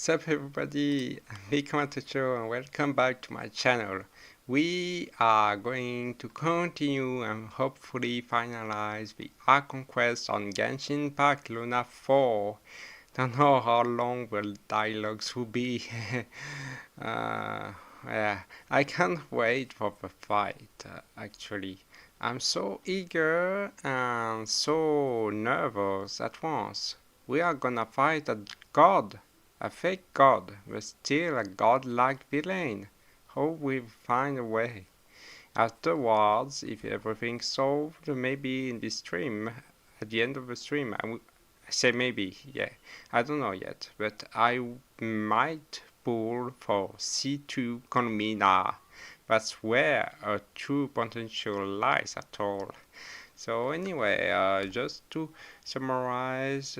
What's up everybody, I'm Vikumatosio and welcome back to my channel. We are going to continue and hopefully finalize the Archon Quests on Genshin Impact Luna 4. Don't know how long the dialogues will be. Yeah, I can't wait for the fight actually. I'm so eager and so nervous at once. We are gonna fight a god. A fake god, but still a godlike villain. Hope we find a way. Afterwards, if everything's solved, maybe in this stream, at the end of the stream, I say maybe, yeah, I don't know yet, but I might pull for C2 Columbina. That's where a true potential lies at all. So anyway, just to summarize,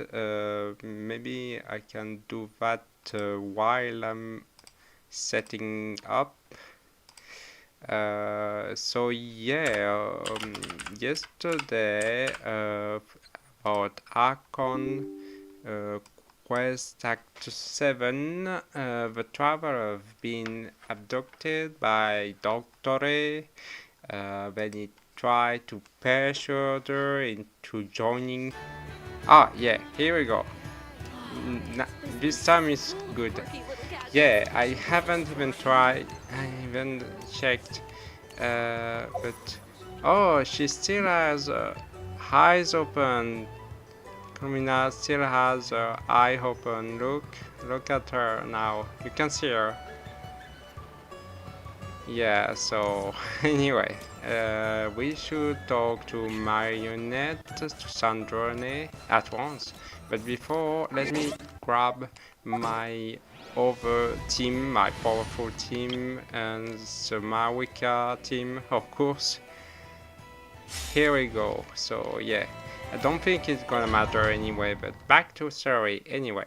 maybe I can do that while I'm setting up. So yeah, yesterday about Archon Quest Act 7, the traveler have been abducted by Dottore. Then it try to persuade her into joining. Ah, yeah, here we go. This time is good. Yeah, I haven't even tried, I haven't checked, but oh, she still has eyes open. Columbina still has her eye open. Look at her now. You can see her. Yeah, so anyway, we should talk to Marionette, to Sandrone at once. But before, let me grab my other team, my powerful team, and the Marika team, of course. Here we go. So yeah, I don't think it's gonna matter anyway, but back to story anyway.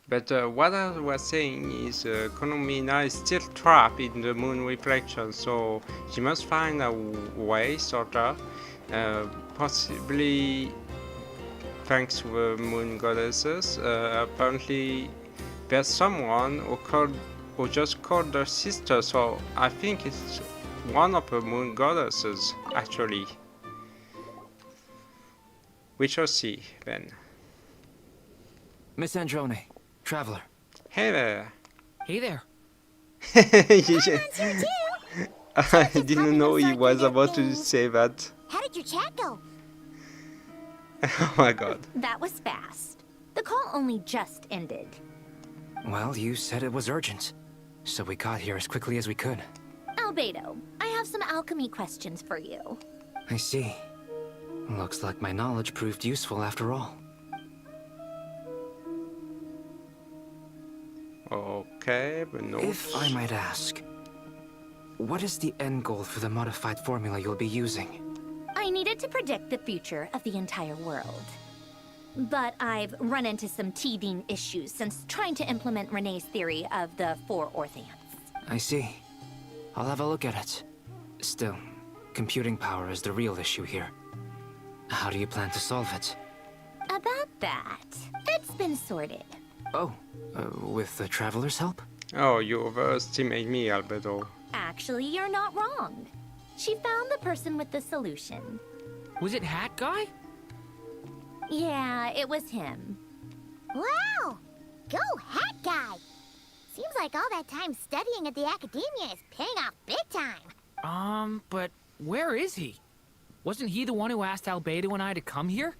But what I was saying is Columbina is still trapped in the moon reflection, so she must find a way, sorta, possibly thanks to the moon goddesses. Apparently there's someone who just called their sister, so I think it's one of the moon goddesses, actually. We shall see, then. Miss Sandrone, traveler. Hey there. Hey there. I didn't know he was about to say that. How did your chat go? Oh my god. That was fast. The call only just ended. Well, you said it was urgent, so we got here as quickly as we could. Albedo, I have some alchemy questions for you. I see. Looks like my knowledge proved useful after all. Okay, but no. If I might ask, what is the end goal for the modified formula you'll be using? I needed to predict the future of the entire world. But I've run into some teething issues since trying to implement Renee's theory of the 4 Orthants. I see. I'll have a look at it. Still, computing power is the real issue here. How do you plan to solve it? About that, it's been sorted. Oh, with the traveler's help? Oh, you overestimate me, Albedo. Actually, you're not wrong. She found the person with the solution. Was it Hat Guy? Yeah, it was him. Wow! Go Hat Guy! Seems like all that time studying at the academia is paying off big time. But where is he? Wasn't he the one who asked Albedo and I to come here?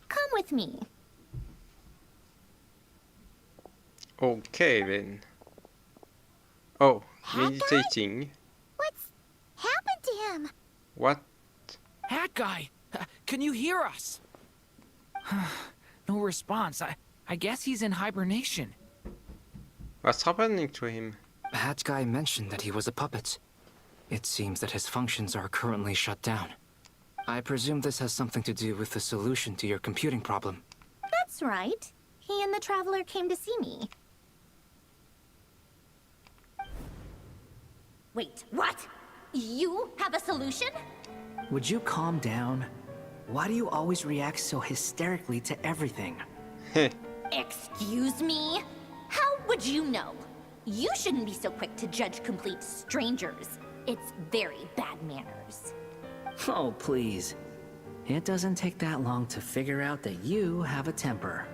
Come with me. Okay then. Oh, Hat meditating. What's happened to him? What? Hat Guy! Can you hear us? No response. I guess he's in hibernation. What's happening to him? Hat Guy mentioned that he was a puppet. It seems that his functions are currently shut down. I presume this has something to do with the solution to your computing problem. That's right. He and the Traveler came to see me. Wait, what? You have a solution? Would you calm down? Why do you always react so hysterically to everything? Excuse me? How would you know? You shouldn't be so quick to judge complete strangers. It's very bad manners. Oh, please. It doesn't take that long to figure out that you have a temper.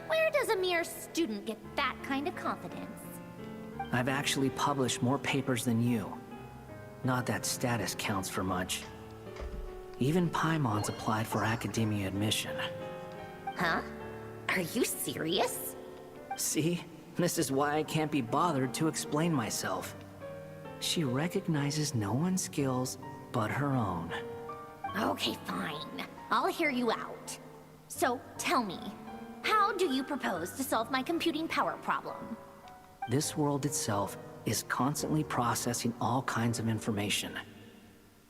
Where does a mere student get that kind of confidence? I've actually published more papers than you. Not that status counts for much. Even Paimon's applied for academia admission. Huh? Are you serious? See? This is why I can't be bothered to explain myself. She recognizes no one's skills but her own. Okay, fine. I'll hear you out. So, tell me, how do you propose to solve my computing power problem? This world itself is constantly processing all kinds of information.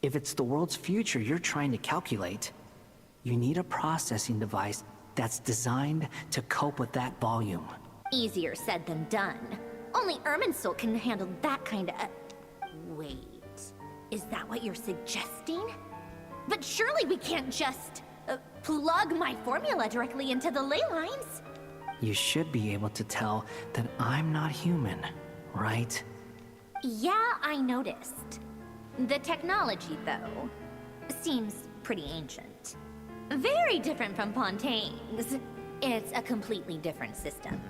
If it's the world's future you're trying to calculate, you need a processing device that's designed to cope with that volume. Easier said than done. Only Irminsul can handle that kind of... Wait, is that what you're suggesting? But surely we can't just... plug my formula directly into the ley lines. You should be able to tell that I'm not human, right? Yeah, I noticed. The technology, though, seems pretty ancient. Very different from Pontaine's. It's a completely different system.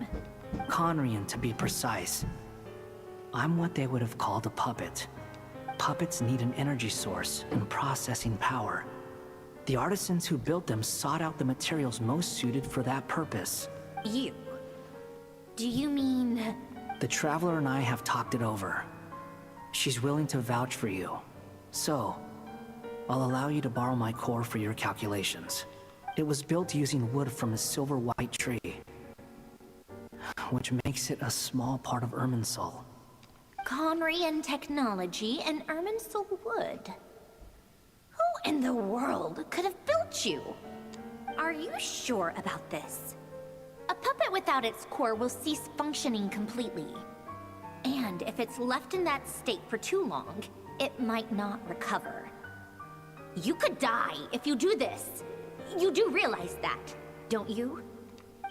Conrian, to be precise. I'm what they would have called a puppet. Puppets need an energy source and processing power. The artisans who built them sought out the materials most suited for that purpose. You? Do you mean... The Traveler and I have talked it over. She's willing to vouch for you. So, I'll allow you to borrow my core for your calculations. It was built using wood from a silver white tree, which makes it a small part of Irminsul. Conrian technology and Irminsul wood. Who in the world could have built you? Are you sure about this? A puppet without its core will cease functioning completely. And if it's left in that state for too long, it might not recover. You could die if you do this. You do realize that, don't you?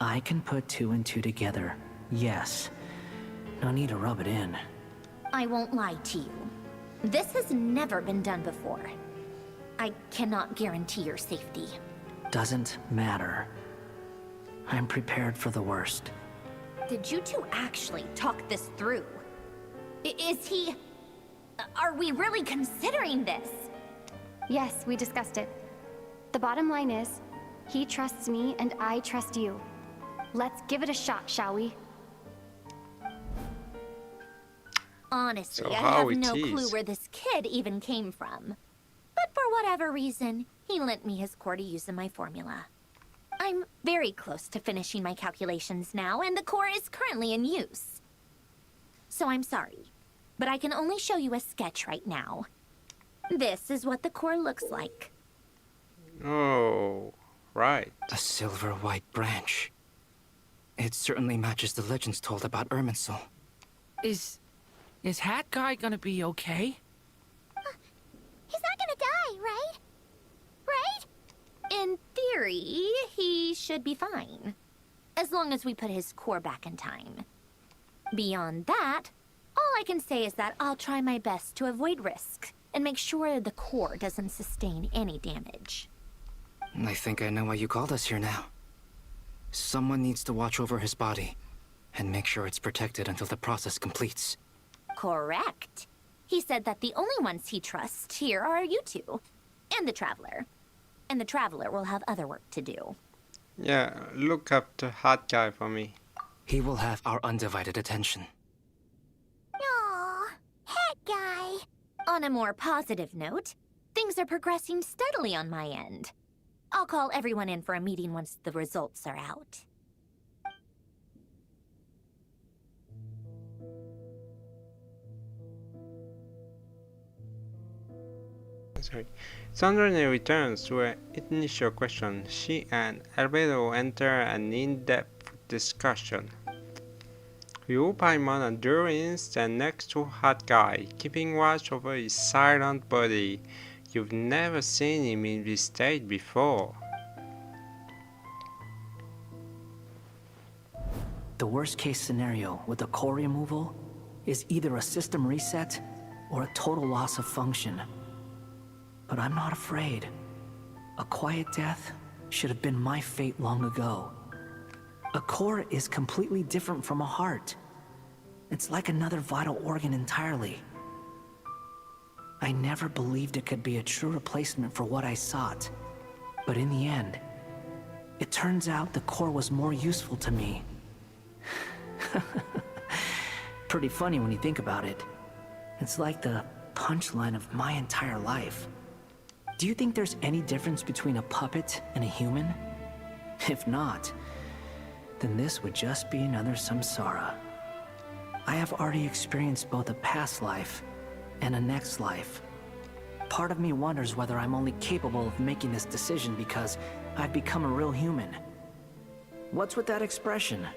I can put two and two together, yes. No need to rub it in. I won't lie to you. This has never been done before. I cannot guarantee your safety. Doesn't matter. I'm prepared for the worst. Did you two actually talk this through? Is he... Are we really considering this? Yes, we discussed it. The bottom line is, he trusts me and I trust you. Let's give it a shot, shall we? Honestly, So I how have it no is. clue where this kid even came from. But for whatever reason, he lent me his core to use in my formula. I'm very close to finishing my calculations now, and the core is currently in use. So I'm sorry, but I can only show you a sketch right now. This is what the core looks like. Oh, right. A silver white branch. It certainly matches the legends told about Irminsul. Is Hat Guy gonna be okay? He's not gonna die, right? Right? In theory, he should be fine. As long as we put his core back in time. Beyond that, all I can say is that I'll try my best to avoid risk and make sure the core doesn't sustain any damage. I think I know why you called us here now. Someone needs to watch over his body and make sure it's protected until the process completes. Correct. He said that the only ones he trusts here are you two, and the Traveler. And the Traveler will have other work to do. Yeah, look up the hot guy for me. He will have our undivided attention. Aw, Hat Guy. On a more positive note, things are progressing steadily on my end. I'll call everyone in for a meeting once the results are out. Sorry. Sandrone returns to her initial question. She and Albedo enter an in-depth discussion. You, Paimon, and Durin stand next to Hot Guy, keeping watch over his silent body. You've never seen him in this state before. the worst case scenario with the core removal is either a system reset or a total loss of function. But I'm not afraid. A quiet death should have been my fate long ago. A core is completely different from a heart. It's like another vital organ entirely. I never believed it could be a true replacement for what I sought. But in the end, it turns out the core was more useful to me. Pretty funny when you think about it. It's like the punchline of my entire life. Do you think there's any difference between a puppet and a human? If not, then this would just be another samsara. I have already experienced both a past life and a next life. Part of me wonders whether I'm only capable of making this decision because I've become a real human. What's with that expression?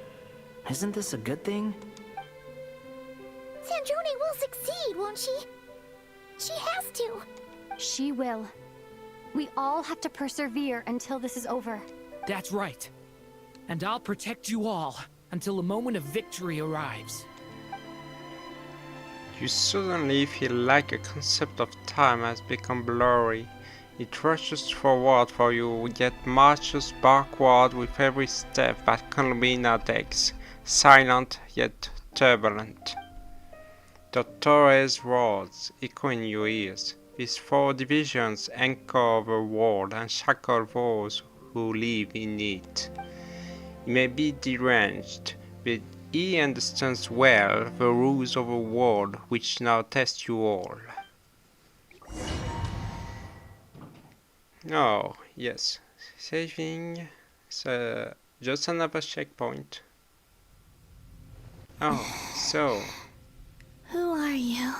Isn't this a good thing? Sandrone will succeed, won't she? She has to. She will. We all have to persevere until this is over. That's right. And I'll protect you all until a moment of victory arrives. You suddenly feel like a concept of time has become blurry. It rushes forward for you, yet marches backward with every step that Columbina takes, silent yet turbulent. Dottore's words echo in your ears. These 4 divisions anchor the world and shackle those who live in it. He may be deranged, but he understands well the rules of a world which now tests you all. Oh, yes. Saving. So, just another checkpoint. Oh, so. Who are you?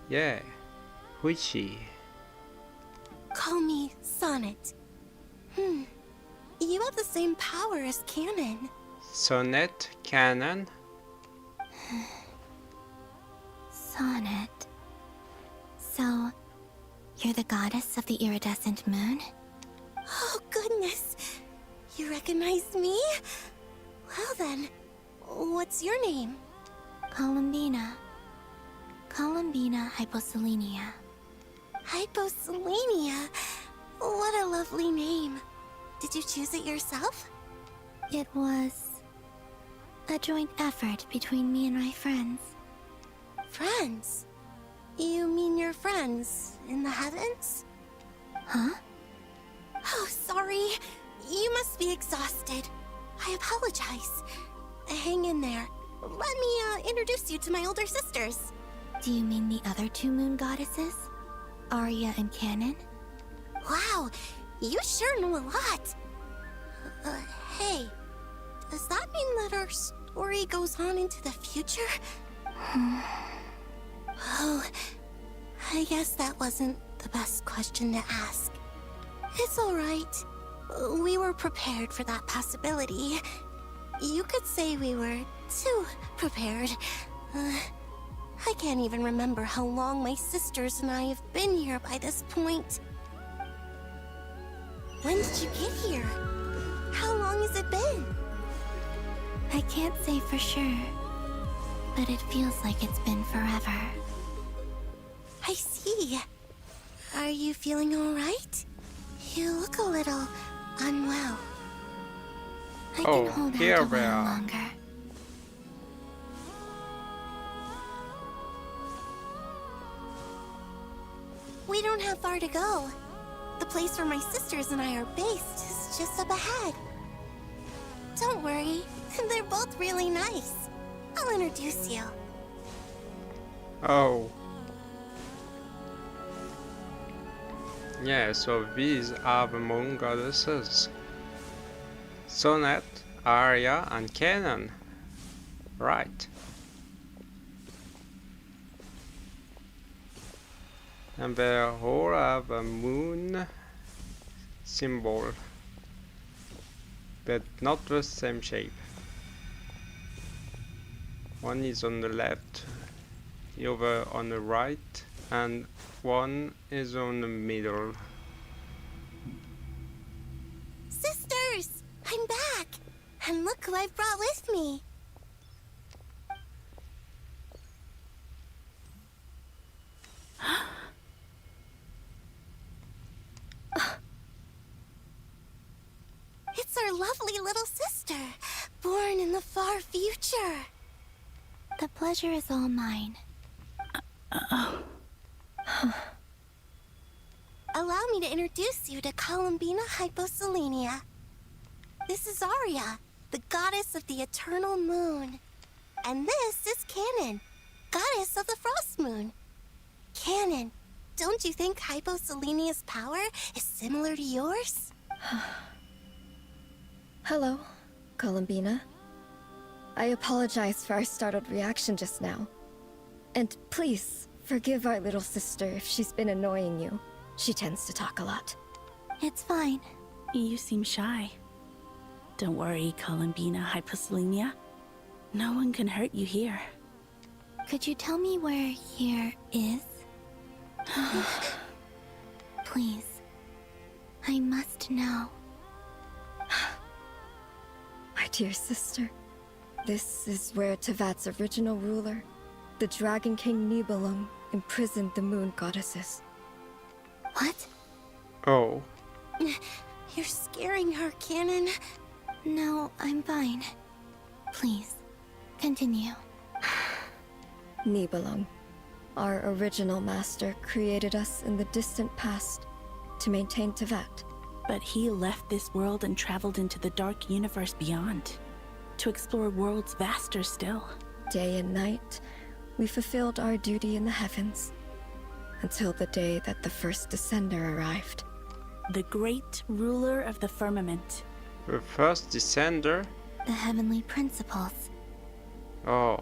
Yeah. Who is she? Call me Sonnet. You have the same power as Canon. Sonnet? Canon? Sonnet. So, you're the goddess of the iridescent moon? Oh, goodness. You recognize me? Well then, what's your name? Columbina. Columbina Hyposelenia. Hyposelenia? What a lovely name. Did you choose it yourself? It was a joint effort between me and my friends. Friends? You mean your friends in the heavens? Huh? Oh, sorry. You must be exhausted. I apologize. Hang in there. Let me introduce you to my older sisters. Do you mean the other 2 moon goddesses? Arya and Canon? Wow, you sure know a lot. Hey, does that mean that our story goes on into the future? Oh, I guess that wasn't the best question to ask. It's alright. We were prepared for that possibility. You could say we were too prepared. I can't even remember how long my sisters and I have been here by this point. When did you get here? How long has it been? I can't say for sure, but it feels like it's been forever. I see. Are you feeling all right? You look a little unwell. I can hold out a little longer. We don't have far to go. The place where my sisters and I are based is just up ahead. Don't worry, they're both really nice. I'll introduce you. Oh. Yeah, so these are the moon goddesses. Sonnet, Arya, and Canon. Right. And they all have a moon symbol, but not the same shape. One is on the left, the other on the right, and one is on the middle. Sisters! I'm back! And look who I've brought with me! That's our lovely little sister, born in the far future. The pleasure is all mine. Allow me to introduce you to Columbina Hyposelenia. This is Arya, the goddess of the eternal moon. And this is Canon, goddess of the frost moon. Canon, don't you think Hyposelenia's power is similar to yours? Hello, Columbina. I apologize for our startled reaction just now. And please, forgive our little sister if she's been annoying you. She tends to talk a lot. It's fine. You seem shy. Don't worry, Columbina Hyposelenia. No one can hurt you here. Could you tell me where here is? Please. I must know. My dear sister, this is where Tevat's original ruler, the Dragon King Nibelung, imprisoned the moon goddesses. What? Oh. You're scaring her, Canon. No, I'm fine. Please, continue. Nibelung, our original master, created us in the distant past to maintain Tevat. But he left this world and traveled into the dark universe beyond, to explore worlds vaster still. Day and night, we fulfilled our duty in the heavens, until the day that the first descender arrived. The great ruler of the firmament. The first descender? The heavenly principles. Oh,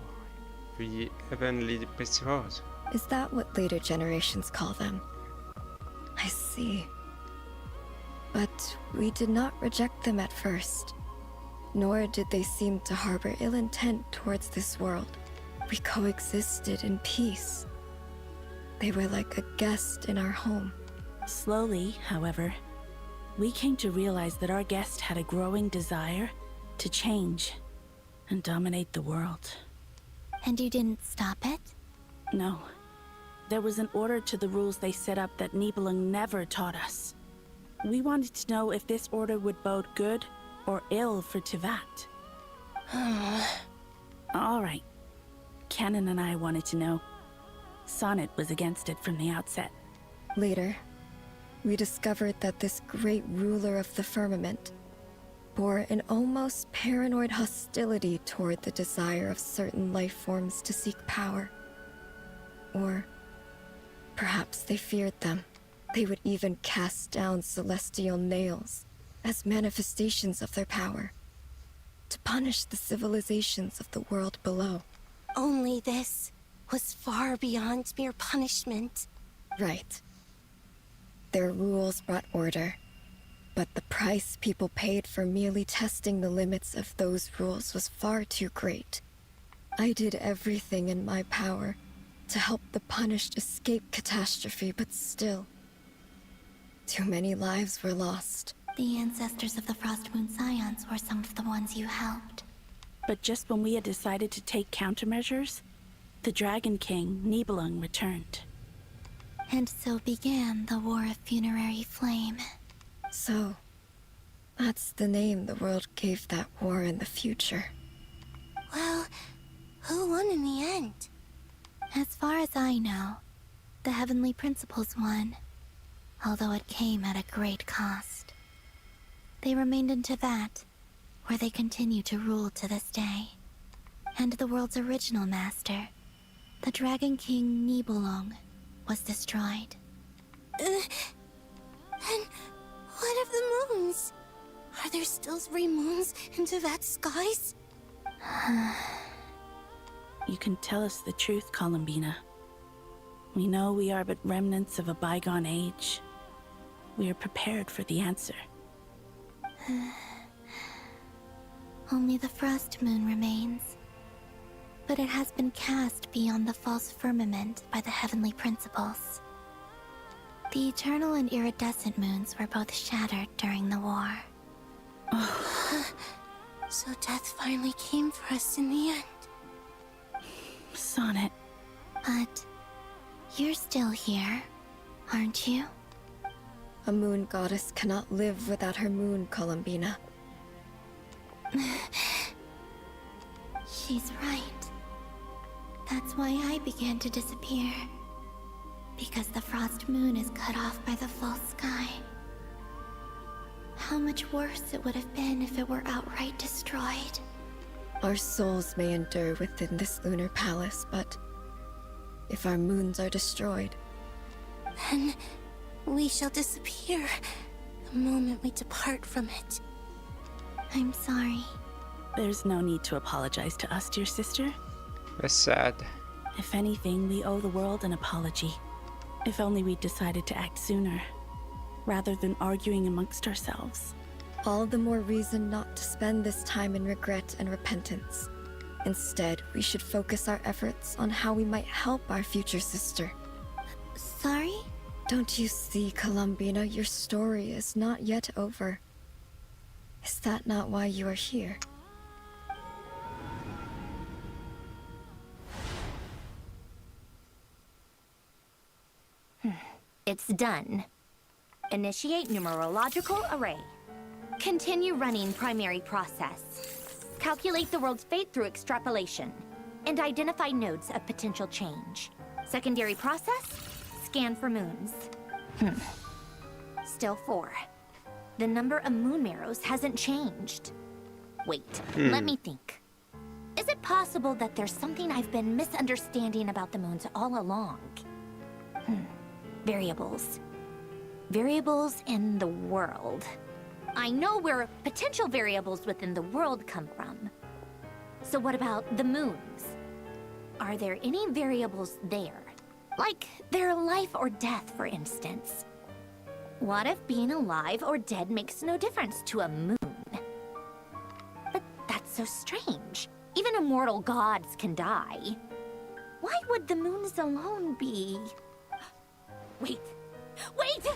the heavenly principles. Is that what later generations call them? I see. But we did not reject them at first, nor did they seem to harbor ill intent towards this world. We coexisted in peace. They were like a guest in our home. Slowly, however, we came to realize that our guest had a growing desire to change and dominate the world. And you didn't stop it? No. There was an order to the rules they set up that Nibelung never taught us. We wanted to know if this order would bode good or ill for Tevat. All right. Canon and I wanted to know. Sonnet was against it from the outset. Later, we discovered that this great ruler of the firmament bore an almost paranoid hostility toward the desire of certain life forms to seek power. Or perhaps they feared them. They would even cast down celestial nails as manifestations of their power, to punish the civilizations of the world below. Only this was far beyond mere punishment. Right. Their rules brought order, but the price people paid for merely testing the limits of those rules was far too great. I did everything in my power to help the punished escape catastrophe, but still, too many lives were lost. The ancestors of the Frost Moon Scions were some of the ones you helped. But just when we had decided to take countermeasures, the Dragon King, Nibelung, returned. And so began the War of Funerary Flame. So, that's the name the world gave that war in the future. Well, who won in the end? As far as I know, the Heavenly Principles won, although it came at a great cost. They remained in Tevat, where they continue to rule to this day. And the world's original master, the Dragon King Nibelung, was destroyed. And what of the moons? Are there still 3 moons in Tevat's skies? You can tell us the truth, Columbina. We know we are but remnants of a bygone age. We are prepared for the answer. Only the Frost Moon remains. But it has been cast beyond the false firmament by the Heavenly Principles. The eternal and iridescent moons were both shattered during the war. So death finally came for us in the end. Sonnet. But you're still here, aren't you? A moon goddess cannot live without her moon, Columbina. She's right. That's why I began to disappear. Because the frost moon is cut off by the full sky. How much worse it would have been if it were outright destroyed. Our souls may endure within this lunar palace, but if our moons are destroyed, then we shall disappear the moment we depart from it. I'm sorry. There's no need to apologize to us, dear sister. It's sad. If anything, we owe the world an apology. If only we'd decided to act sooner, rather than arguing amongst ourselves. all the more reason not to spend this time in regret and repentance. Instead, we should focus our efforts on how we might help our future sister. Sorry? Don't you see, Columbina, your story is not yet over. Is that not why you are here? It's done. Initiate numerological array. Continue running primary process. Calculate the world's fate through extrapolation. And identify nodes of potential change. Secondary process? Scan for moons. Still 4. The number of moon marrows hasn't changed. Wait, let me think. Is it possible that there's something I've been misunderstanding about the moons all along? Variables. Variables in the world. I know where potential variables within the world come from. So what about the moons? Are there any variables there? Like their life or death, for instance. What if being alive or dead makes no difference to a moon? But that's so strange. Even immortal gods can die. Why would the moons alone be... Wait! Wait!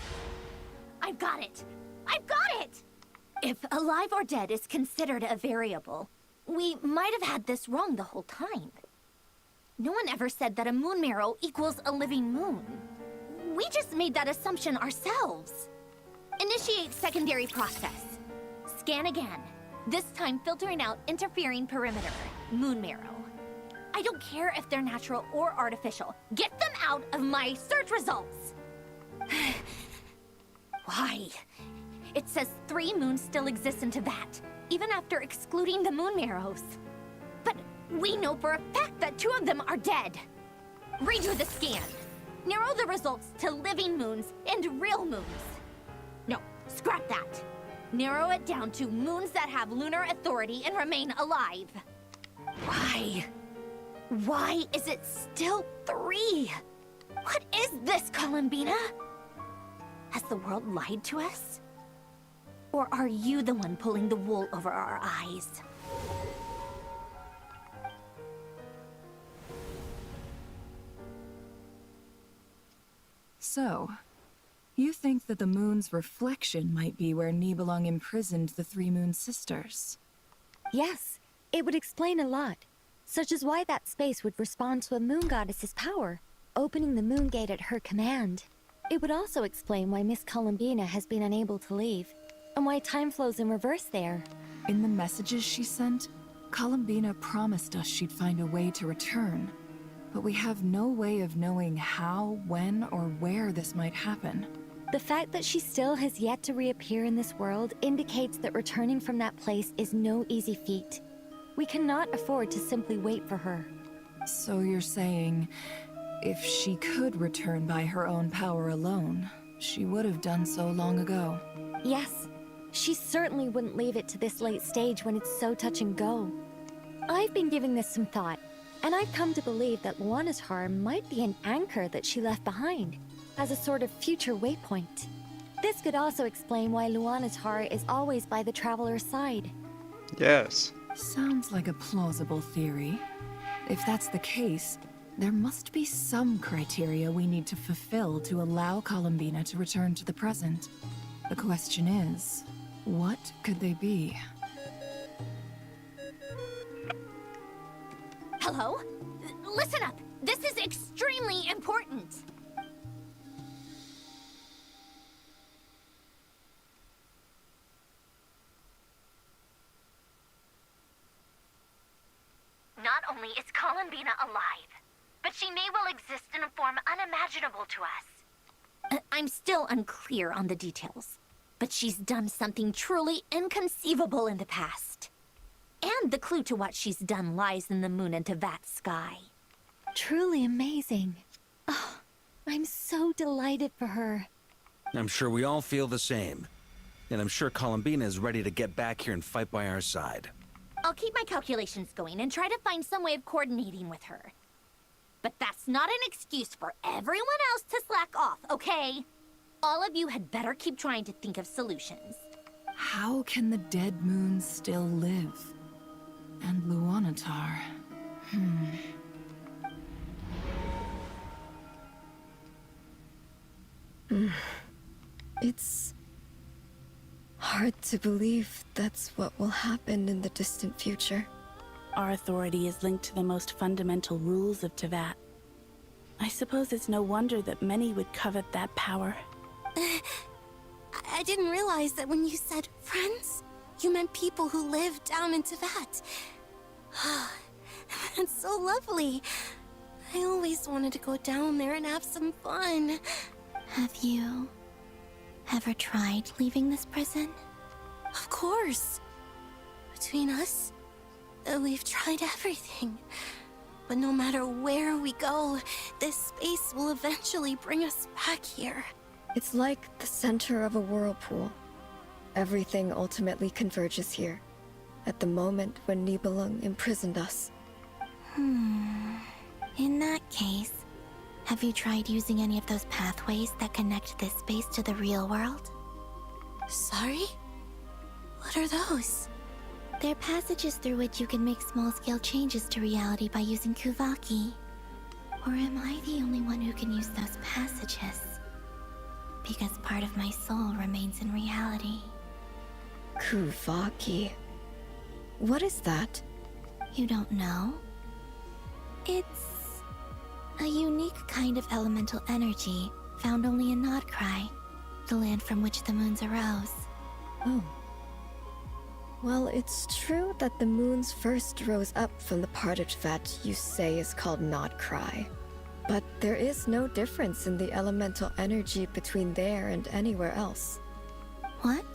I've got it! I've got it! If alive or dead is considered a variable, we might have had this wrong the whole time. No one ever said that a moon marrow equals a living moon. We just made that assumption ourselves. Initiate secondary process. Scan again. This time filtering out interfering perimeter. Moon marrow. I don't care if they're natural or artificial. Get them out of my search results! Why? It says 3 moons still exist into that, even after excluding the moon marrows. But we know for a fact that 2 of them are dead. Redo the scan. Narrow the results to living moons and real moons. No, scrap that. Narrow it down to moons that have lunar authority and remain alive. Why? Why is it still 3? What is this, Columbina? Has the world lied to us? Or are you the one pulling the wool over our eyes? So, you think that the moon's reflection might be where Nibelung imprisoned the 3 moon sisters? Yes, it would explain a lot, such as why that space would respond to a moon goddess's power, opening the moon gate at her command. It would also explain why Miss Columbina has been unable to leave, and why time flows in reverse there. In the messages she sent, Columbina promised us she'd find a way to return. But we have no way of knowing how, when, or where this might happen. The fact that she still has yet to reappear in this world indicates that returning from that place is no easy feat. We cannot afford to simply wait for her. So you're saying, if she could return by her own power alone, she would have done so long ago? Yes. She certainly wouldn't leave it to this late stage when it's so touch and go. I've been giving this some thought, and I've come to believe that Luana's harm might be an anchor that she left behind, as a sort of future waypoint. This could also explain why Luana's heart is always by the traveler's side. Yes. Sounds like a plausible theory. If that's the case, there must be some criteria we need to fulfill to allow Columbina to return to the present. The question is, what could they be? Hello? Listen up! This is extremely important! only is Columbina alive, but she may well exist in a form unimaginable to us. I'm still unclear on the details, but she's done something truly inconceivable in the past. And the clue to what she's done lies in the moon and Tevat's sky. Truly amazing. Oh, I'm so delighted for her. I'm sure we all feel the same. And I'm sure Columbina is ready to get back here and fight by our side. I'll keep my calculations going and try to find some way of coordinating with her. But that's not an excuse for everyone else to slack off, okay? All of you had better keep trying to think of solutions. How can the dead moons still live? And Luanatar. It's hard to believe that's what will happen in the distant future. Our authority is linked to the most fundamental rules of Tevat. I suppose it's no wonder that many would covet that power. I didn't realize that when you said friends, you meant people who live down in Tevat. That's so lovely. I always wanted to go down there and have some fun. Have you ever tried leaving this prison? Of course. Between us, we've tried everything. But no matter where we go, this space will eventually bring us back here. It's like the center of a whirlpool. Everything ultimately converges here, at the moment when Nibelung imprisoned us. In that case, have you tried using any of those pathways that connect this space to the real world? Sorry? What are those? They're passages through which you can make small-scale changes to reality by using Kuuvahki. Or am I the only one who can use those passages? Because part of my soul remains in reality. Kuuvahki. What is that? You don't know? It's a unique kind of elemental energy found only in Nodcry, the land from which the moons arose. Oh. Well, it's true that the moons first rose up from the part of Tevat you say is called Nodcry. But there is no difference in the elemental energy between there and anywhere else. What?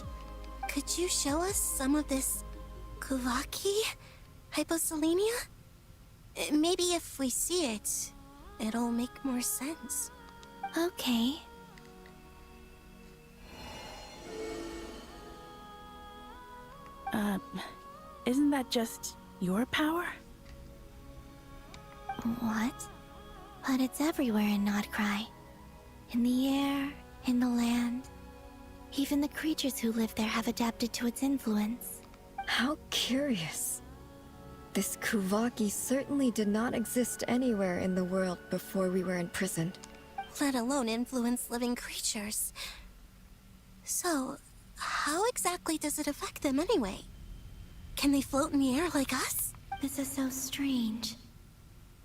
Could you show us some of this Kuuvahki? Hyposelenia? Maybe if we see it, it'll make more sense. Okay. Isn't that just your power? What? But it's everywhere in Nodcry. In the air, in the land. Even the creatures who live there have adapted to its influence. How curious. This Kuuvahki certainly did not exist anywhere in the world before we were imprisoned. Let alone influence living creatures. So, how exactly does it affect them anyway? Can they float in the air like us? This is so strange.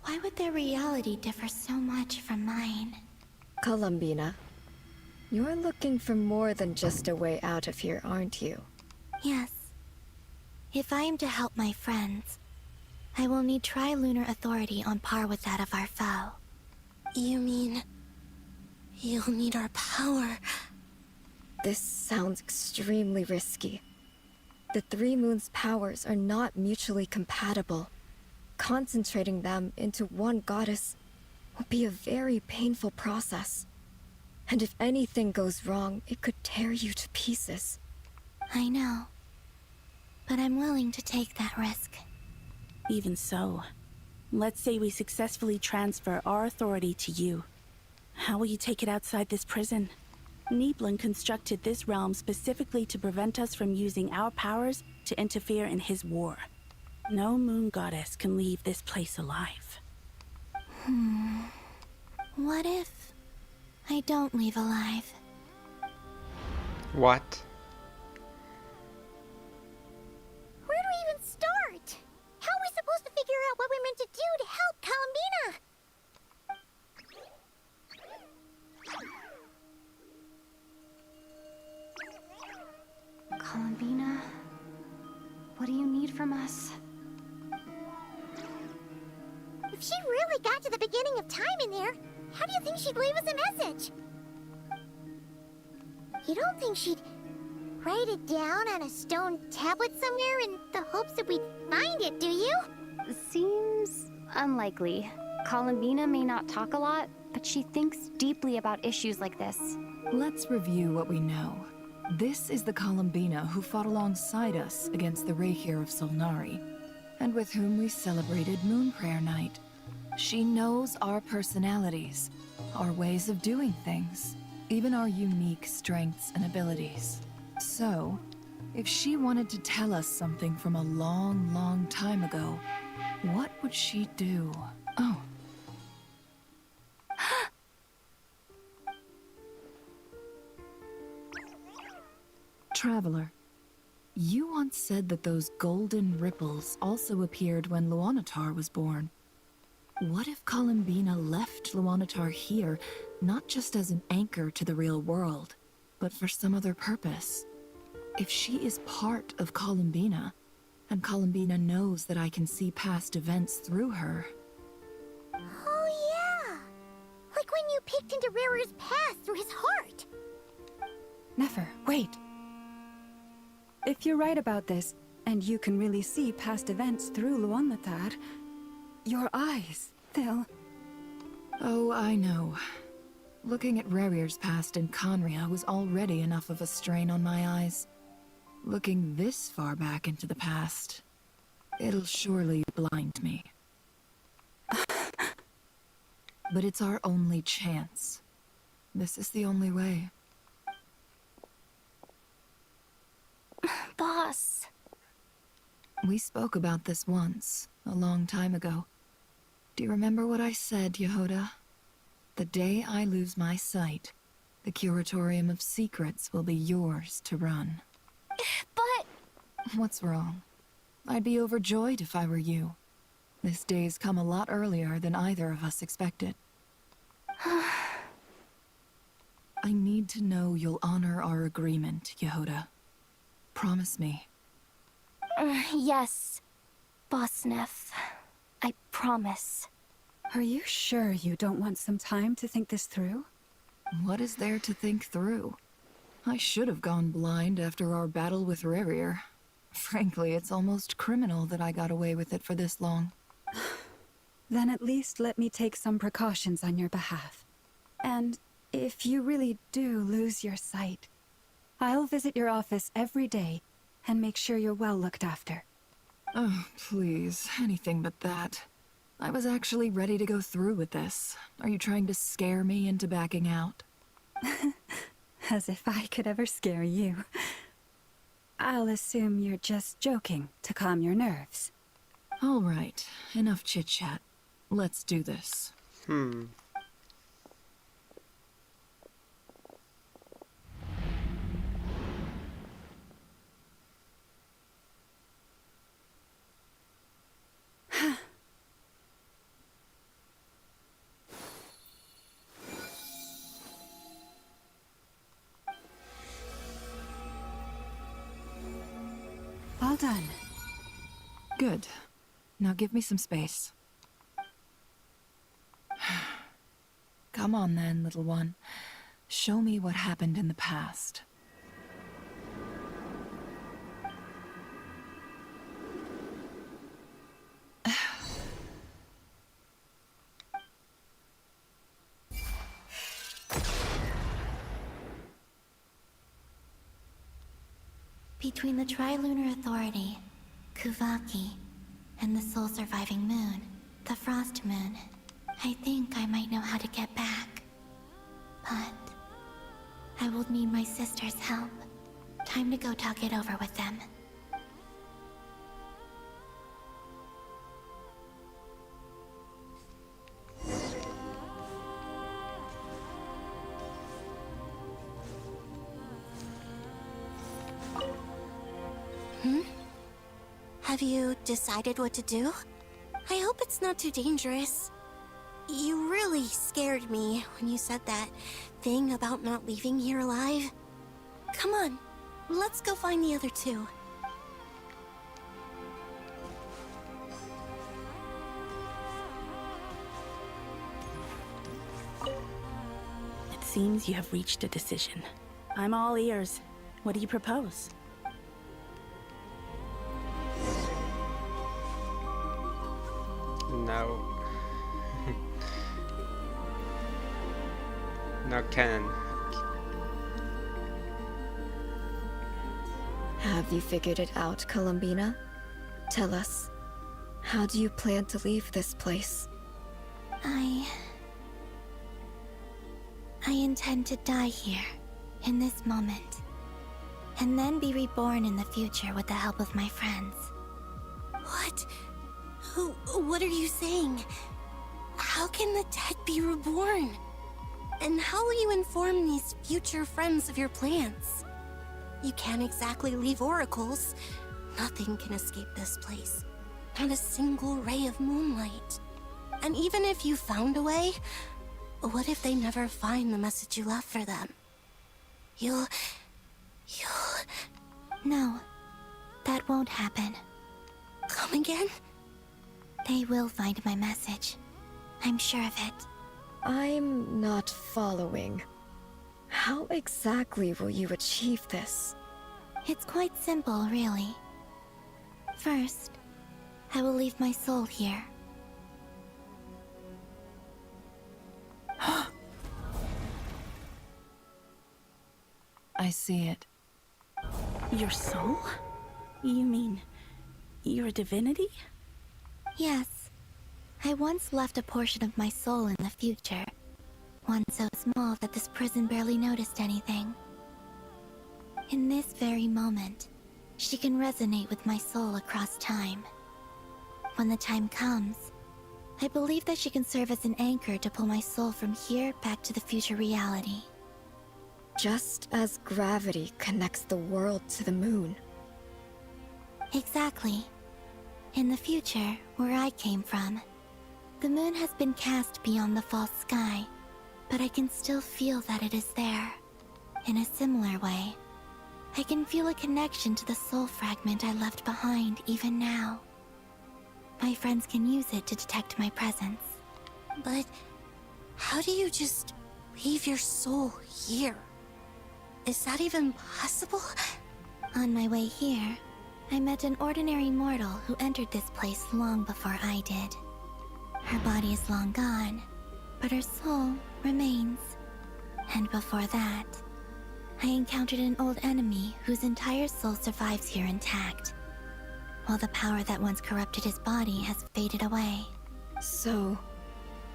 Why would their reality differ so much from mine? Columbina, you're looking for more than just a way out of here, aren't you? Yes. If I am to help my friends, I will need trilunar authority on par with that of our foe. You mean... you'll need our power? This sounds extremely risky. The Three Moons' powers are not mutually compatible. Concentrating them into one goddess will be a very painful process. And if anything goes wrong, it could tear you to pieces. I know. But I'm willing to take that risk. Even so, let's say we successfully transfer our authority to you. How will you take it outside this prison? Nibelung constructed this realm specifically to prevent us from using our powers to interfere in his war. No moon goddess can leave this place alive. What if I don't leave alive? What? Where do we even start? How are we supposed to figure out what we're meant to do to help Columbina? Columbina, what do you need from us? barely got to the beginning of time in there. How do you think she'd leave us a message? You don't think she'd write it down on a stone tablet somewhere in the hopes that we'd find it, do you? Seems unlikely. Columbina may not talk a lot, but she thinks deeply about issues like this. Let's review what we know. This is the Columbina who fought alongside us against the Reikir of Solnari, and with whom we celebrated Moon Prayer Night. She knows our personalities, our ways of doing things, even our unique strengths and abilities. So, if she wanted to tell us something from a long, long time ago, what would she do? Oh. Traveler, you once said that those golden ripples also appeared when Luanatar was born. What if Columbina left Luanatar here, not just as an anchor to the real world, but for some other purpose? If she is part of Columbina, and Columbina knows that I can see past events through her... Oh yeah! Like when you peeked into Rarer's past through his heart! Nefer, wait! If you're right about this, and you can really see past events through Luanatar, your eyes, they'll... Oh, I know. Looking at Rerir's past in Conria was already enough of a strain on my eyes. Looking this far back into the past, it'll surely blind me. But it's our only chance. This is the only way. Boss. We spoke about this once, a long time ago. Do you remember what I said, Yehoda? The day I lose my sight, the Curatorium of Secrets will be yours to run. But... What's wrong? I'd be overjoyed if I were you. This day's come a lot earlier than either of us expected. I need to know you'll honor our agreement, Yehoda. Promise me. Yes, Boss Nef. I promise. Are you sure you don't want some time to think this through? What is there to think through? I should have gone blind after our battle with Rerir. Frankly, it's almost criminal that I got away with it for this long. Then at least let me take some precautions on your behalf. And if you really do lose your sight, I'll visit your office every day and make sure you're well looked after. Oh, please, anything but that. I was actually ready to go through with this. Are you trying to scare me into backing out? As if I could ever scare you. I'll assume you're just joking to calm your nerves. All right, enough chit-chat. Let's do this. All done. Good. Now give me some space. Come on then, little one. Show me what happened in the past. Between the Trilunar Authority, Kuuvahki, and the soul-surviving moon, the Frost Moon, I think I might know how to get back. But I will need my sister's help. Time to go talk it over with them. Have you decided what to do? I hope it's not too dangerous. You really scared me when you said that thing about not leaving here alive. Come on, let's go find the other two. seems you have reached a decision. I'm all ears. What do you propose? No. No canon. Have you figured it out, Columbina? Tell us, how do you plan to leave this place? I intend to die here, in this moment, and then be reborn in the future with the help of my friends. What? What are you saying? How can the dead be reborn? And how will you inform these future friends of your plans? You can't exactly leave oracles. Nothing can escape this place. Not a single ray of moonlight. And even if you found a way, what if they never find the message you left for them? You'll... No, that won't happen. Come again? They will find my message. I'm sure of it. I'm not following. How exactly will you achieve this? It's quite simple, really. First, I will leave my soul here. I see it. Your soul? You mean you're a divinity? Yes. I once left a portion of my soul in the future. One so small that this prison barely noticed anything. In this very moment, she can resonate with my soul across time. When the time comes, I believe that she can serve as an anchor to pull my soul from here back to the future reality. Just as gravity connects the world to the moon. Exactly. In the future, where I came from, the moon has been cast beyond the false sky, but I can still feel that it is there. In a similar way, I can feel a connection to the soul fragment I left behind even now. My friends can use it to detect my presence. But how do you just leave your soul here? Is that even possible? On my way here, I met an ordinary mortal who entered this place long before I did. Her body is long gone, but her soul remains. And before that, I encountered an old enemy whose entire soul survives here intact, while the power that once corrupted his body has faded away. So,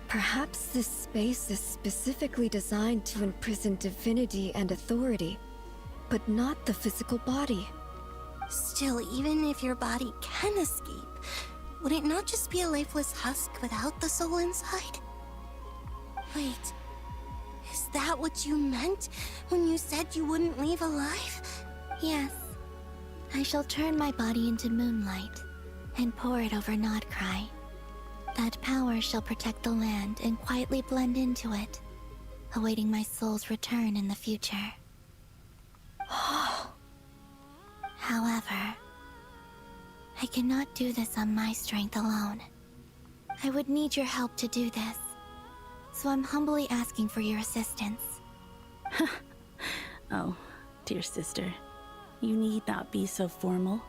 perhaps this space is specifically designed to imprison divinity and authority, but not the physical body. Still, even if your body can escape, would it not just be a lifeless husk without the soul inside? Wait, is that what you meant when you said you wouldn't leave alive? Yes. I shall turn my body into moonlight and pour it over Nodcry. That power shall protect the land and quietly blend into it, awaiting my soul's return in the future. However, I cannot do this on my strength alone. I would need your help to do this, so I'm humbly asking for your assistance. Oh, dear sister, you need not be so formal.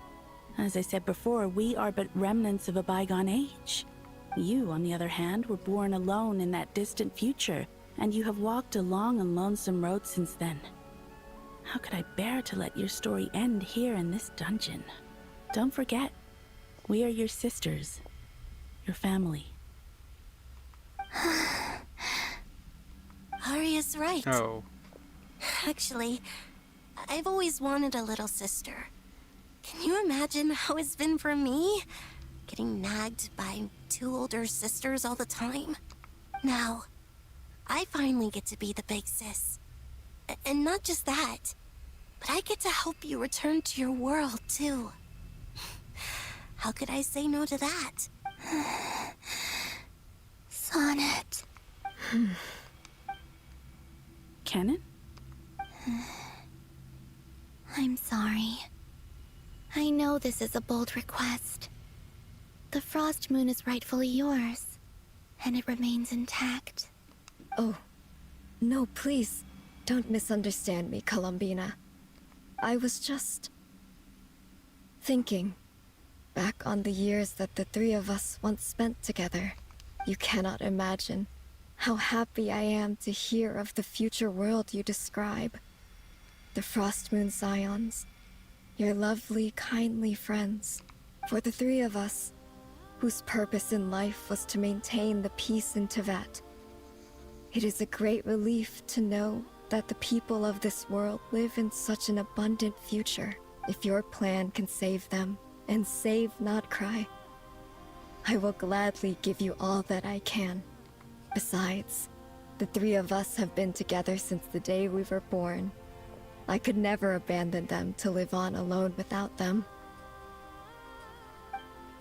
As I said before, we are but remnants of a bygone age. You, on the other hand, were born alone in that distant future, and you have walked a long and lonesome road since then. How could I bear to let your story end here in this dungeon? Don't forget, we are your sisters, your family. Arya's right. Oh. Actually, I've always wanted a little sister. Can you imagine how it's been for me? Getting nagged by two older sisters all the time. Now, I finally get to be the big sis. And not just that, but I get to help you return to your world, too. How could I say no to that? Sonnet. Kennen? I'm sorry. I know this is a bold request. The Frost Moon is rightfully yours, and it remains intact. Oh, No, please, don't misunderstand me, Columbina. I was just thinking back on the years that the three of us once spent together. You cannot imagine how happy I am to hear of the future world you describe. The Frostmoon Scions, your lovely, kindly friends. For the three of us, whose purpose in life was to maintain the peace in Teyvat. It is a great relief to know that the people of this world live in such an abundant future. If your plan can save them, and save not cry, I will gladly give you all that I can. Besides, the three of us have been together since the day we were born. I could never abandon them to live on alone without them.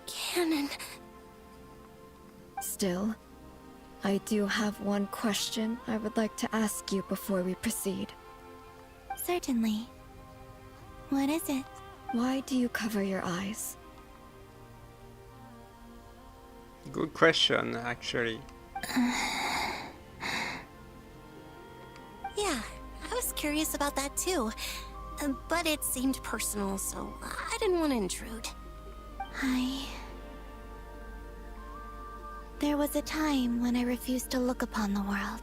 Canon. Still, I do have one question I would like to ask you before we proceed. Certainly. What is it? Why do you cover your eyes? Good question, actually. Yeah, I was curious about that too. But it seemed personal, so I didn't want to intrude. There was a time when I refused to look upon the world.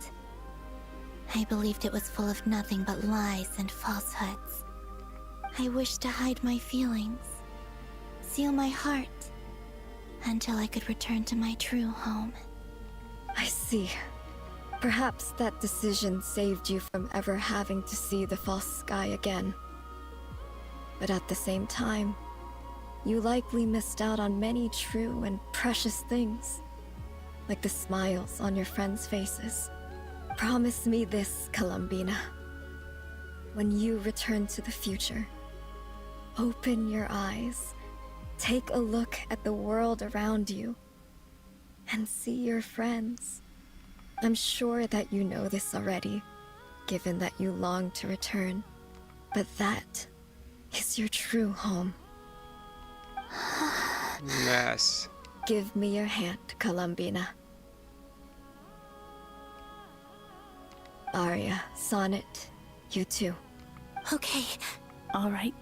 I believed it was full of nothing but lies and falsehoods. I wished to hide my feelings, seal my heart, until I could return to my true home. I see. Perhaps that decision saved you from ever having to see the false sky again. But at the same time, you likely missed out on many true and precious things, like the smiles on your friends' faces. Promise me this, Columbina. When you return to the future, open your eyes, take a look at the world around you, and see your friends. I'm sure that you know this already, given that you long to return, but that is your true home. Yes. Give me your hand, Columbina. Arya, Sonnet, you too. Okay. All right.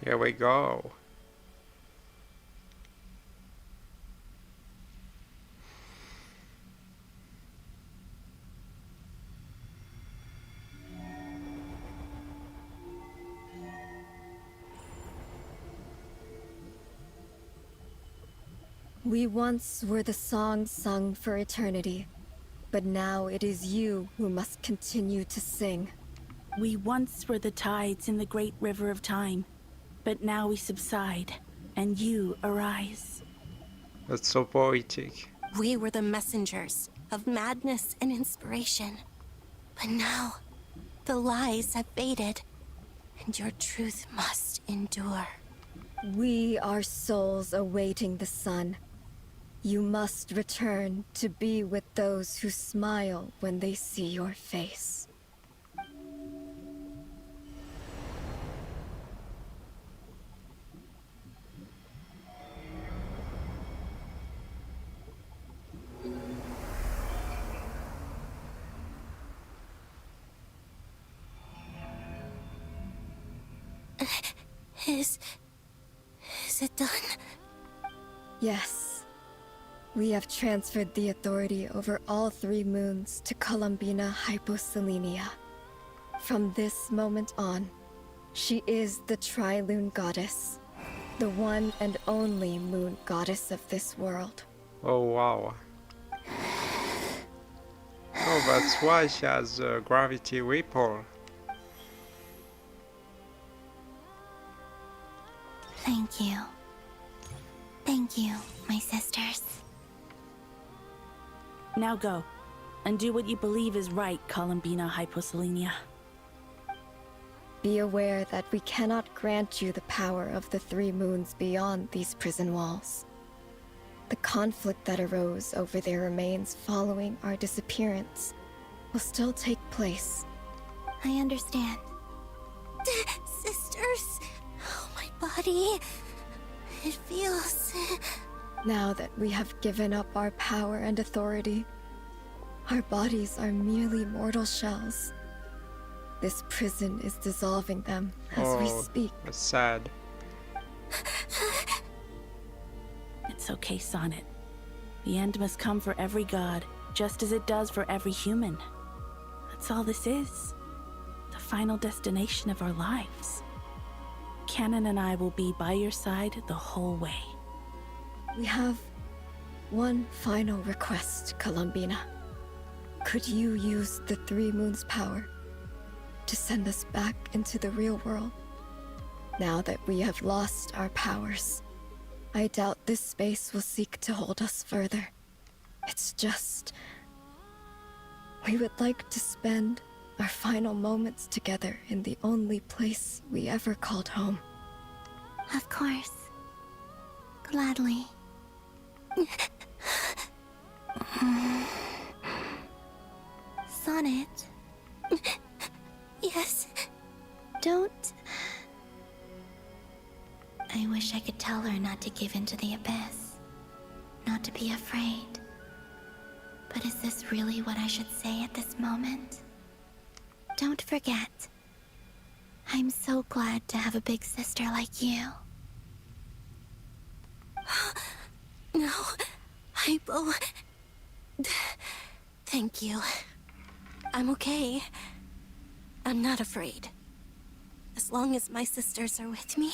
Here we go. We once were the song sung for eternity, but now it is you who must continue to sing. We once were the tides in the great river of time, but now we subside, and you arise. That's so poetic. We were the messengers of madness and inspiration. But now, the lies have faded, and your truth must endure. We are souls awaiting the sun. You must return to be with those who smile when they see your face. Is it done? Yes. We have transferred the authority over all 3 moons to Columbina Hyposelenia. From this moment on, she is the Tri-Lune Goddess, the one and only moon goddess of this world. Oh wow. Oh, that's why she has a gravity ripple. Thank you. Thank you, my sisters. Now go, and do what you believe is right, Columbina Hyposelenia. Be aware that we cannot grant you the power of the 3 moons beyond these prison walls. The conflict that arose over their remains following our disappearance will still take place. I understand. Sisters? body. It feels... Now that we have given up our power and authority, our bodies are merely mortal shells. This prison is dissolving them as we speak. That's sad. It's okay, Sonnet. The end must come for every god, just as it does for every human. That's all this is. The final destination of our lives. Canon and I will be by your side the whole way. We have one final request, Columbina. Could you use the Three Moons' power to send us back into the real world? Now that we have lost our powers, I doubt this space will seek to hold us further. It's just... we would like to spend our final moments together in the only place we ever called home. Of course. Gladly. Sonnet. Yes. Don't... I wish I could tell her not to give in to the abyss. Not to be afraid. But is this really what I should say at this moment? Don't forget. I'm so glad to have a big sister like you. No, Hypo. Thank you. I'm okay. I'm not afraid. As long as my sisters are with me,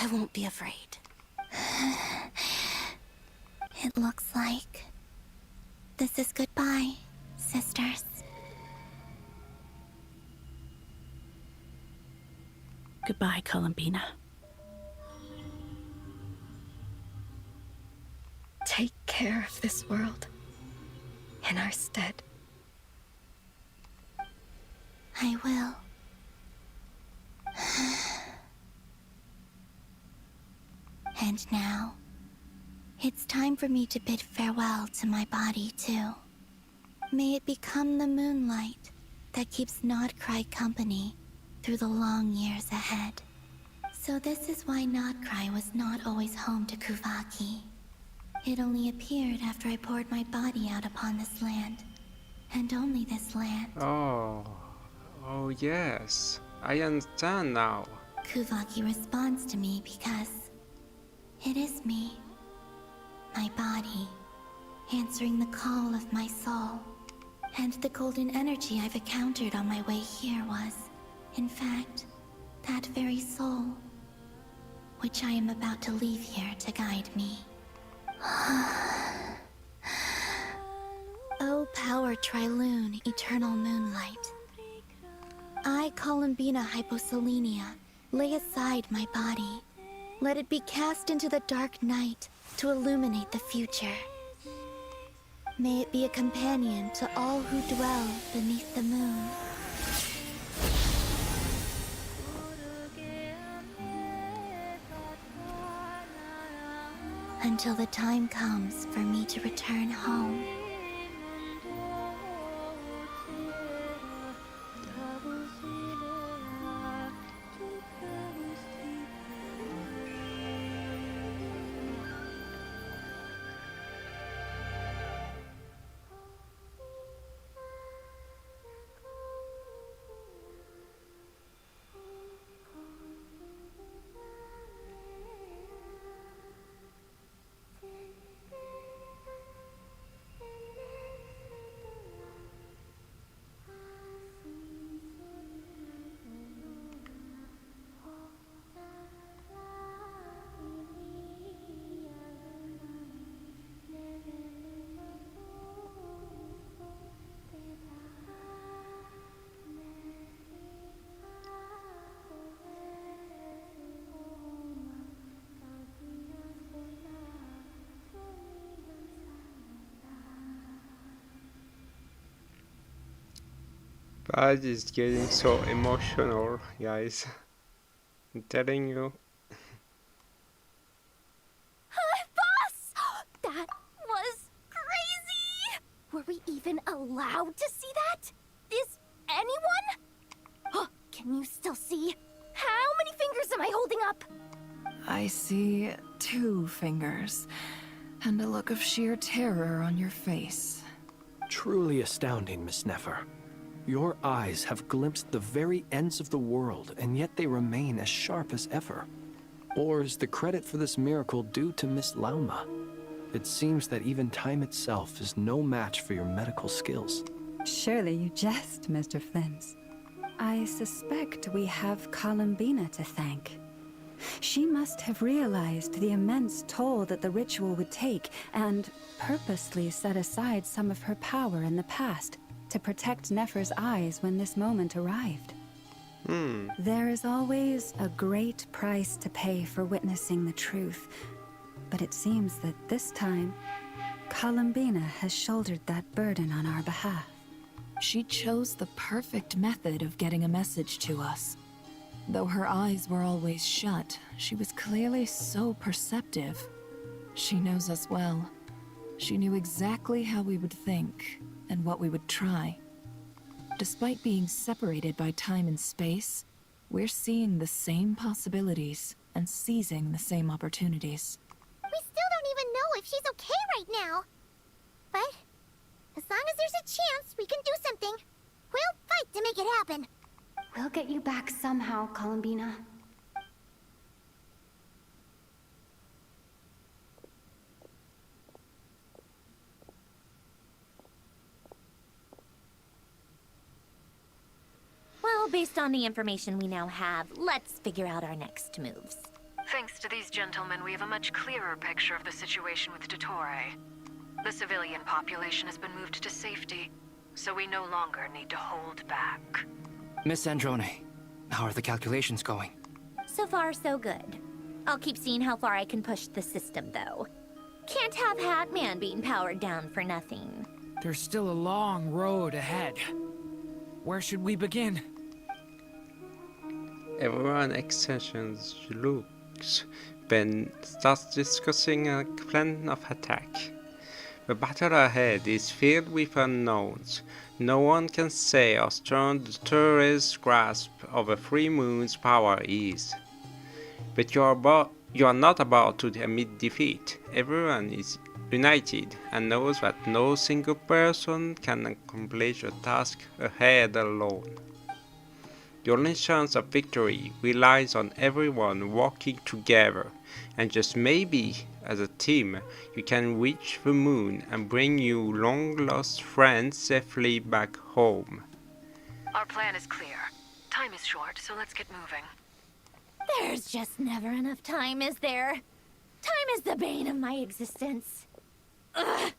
I won't be afraid. It looks like this is goodbye, sisters. Goodbye, Columbina. Take care of this world in our stead. I will. And now, it's time for me to bid farewell to my body, too. May it become the moonlight that keeps Nodcry company through the long years ahead. So this is why Nodcry was not always home to Kuuvahki. It only appeared after I poured my body out upon this land. And only this land. Oh yes. I understand now. Kuuvahki responds to me because it is me. My body, answering the call of my soul. And the golden energy I've encountered on my way here was, in fact, that very soul, which I am about to leave here to guide me. O power Trilune, eternal moonlight. I, Columbina Hyposelenia, lay aside my body. Let it be cast into the dark night to illuminate the future. May it be a companion to all who dwell beneath the moon. Until the time comes for me to return home. Bad is getting so emotional, guys. I'm telling you. Boss! That was crazy! Were we even allowed to see that? Is anyone? Can you still see? How many fingers am am I holding up? I see 2 fingers, and a look of sheer terror on your face. Truly astounding, Miss Nefer. Your eyes have glimpsed the very ends of the world, and yet they remain as sharp as ever. Or is the credit for this miracle due to Miss Lauma? It seems that even time itself is no match for your medical skills. Surely you jest, Mr. Flins. I suspect we have Columbina to thank. She must have realized the immense toll that the ritual would take, and purposely set aside some of her power in the past to protect Nefer's eyes when this moment arrived. There is always a great price to pay for witnessing the truth, but it seems that this time, Columbina has shouldered that burden on our behalf. She chose the perfect method of getting a message to us. Though her eyes were always shut, she was clearly so perceptive. She knows us well. She knew exactly how we would think and what we would try. Despite being separated by time and space, we're seeing the same possibilities and seizing the same opportunities. We still don't even know if she's okay right now. But as long as there's a chance we can do something, we'll fight to make it happen. We'll get you back somehow, Columbina. Well, based on the information we now have, let's figure out our next moves. Thanks to these gentlemen, we have a much clearer picture of the situation with Dottore. The civilian population has been moved to safety, so we no longer need to hold back. Miss Sandrone, how are the calculations going? So far, so good. I'll keep seeing how far I can push the system, though. Can't have Hat-Man being powered down for nothing. There's still a long road ahead. Where should we begin? Everyone exchanges looks. Ben starts discussing a plan of attack. The battle ahead is filled with unknowns. No one can say how strong the Dottore's grasp of a Free Moon's power is. But you are not about to admit defeat. Everyone is united and knows that no single person can accomplish a task ahead alone. The only chance of victory relies on everyone working together, and just maybe, as a team, you can reach the moon and bring you long-lost friends safely back home. Our plan is clear. Time is short, so let's get moving. There's just never enough time, is there? Time is the bane of my existence. Ugh.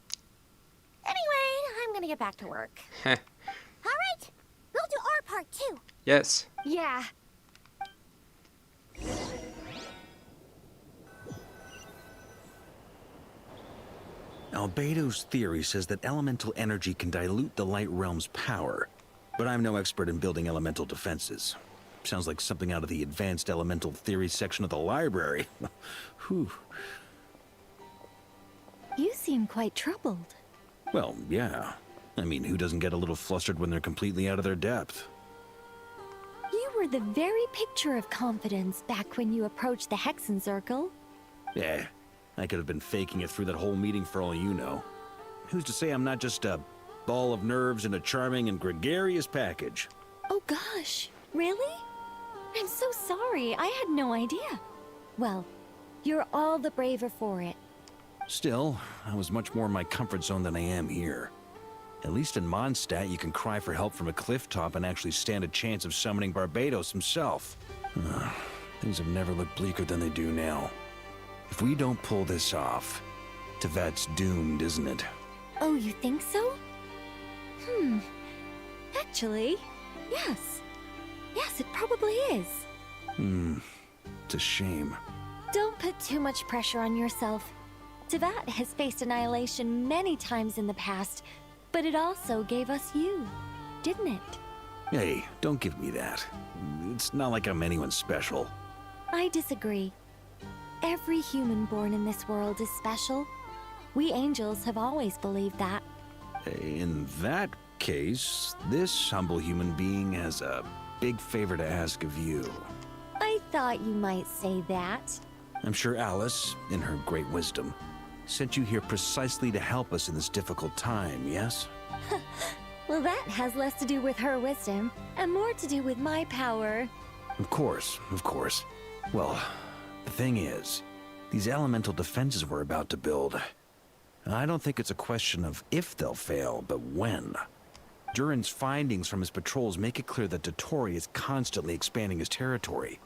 Anyway, I'm gonna get back to work. All right, we'll do our part too. Yes. Yeah. Albedo's theory says that elemental energy can dilute the light realm's power, but I'm no expert in building elemental defenses. Sounds like something out of the advanced elemental theory section of the library. Whew. You seem quite troubled. Well, yeah. I mean, who doesn't get a little flustered when they're completely out of their depth? You were the very picture of confidence back when you approached the Hexen Circle. Yeah, I could have been faking it through that whole meeting for all you know. Who's to say I'm not just a ball of nerves in a charming and gregarious package? Oh gosh, really? I'm so sorry, I had no idea. Well, you're all the braver for it. Still, I was much more in my comfort zone than I am here. At least in Mondstadt, you can cry for help from a cliff top and actually stand a chance of summoning Barbados himself. Things have never looked bleaker than they do now. If we don't pull this off, Tevat's doomed, isn't it? Oh, you think so? Actually, yes. Yes, it probably is. It's a shame. Don't put too much pressure on yourself. Tevat has faced annihilation many times in the past, but it also gave us you, didn't it? Hey, don't give me that. It's not like I'm anyone special. I disagree. Every human born in this world is special. We angels have always believed that. In that case, this humble human being has a big favor to ask of you. I thought you might say that. I'm sure Alice, in her great wisdom, sent you here precisely to help us in this difficult time, yes? Well, that has less to do with her wisdom, and more to do with my power. Of course, of course. Well, the thing is, these elemental defenses we're about to build, I don't think it's a question of if they'll fail, but when. Durin's findings from his patrols make it clear that Dottore is constantly expanding his territory.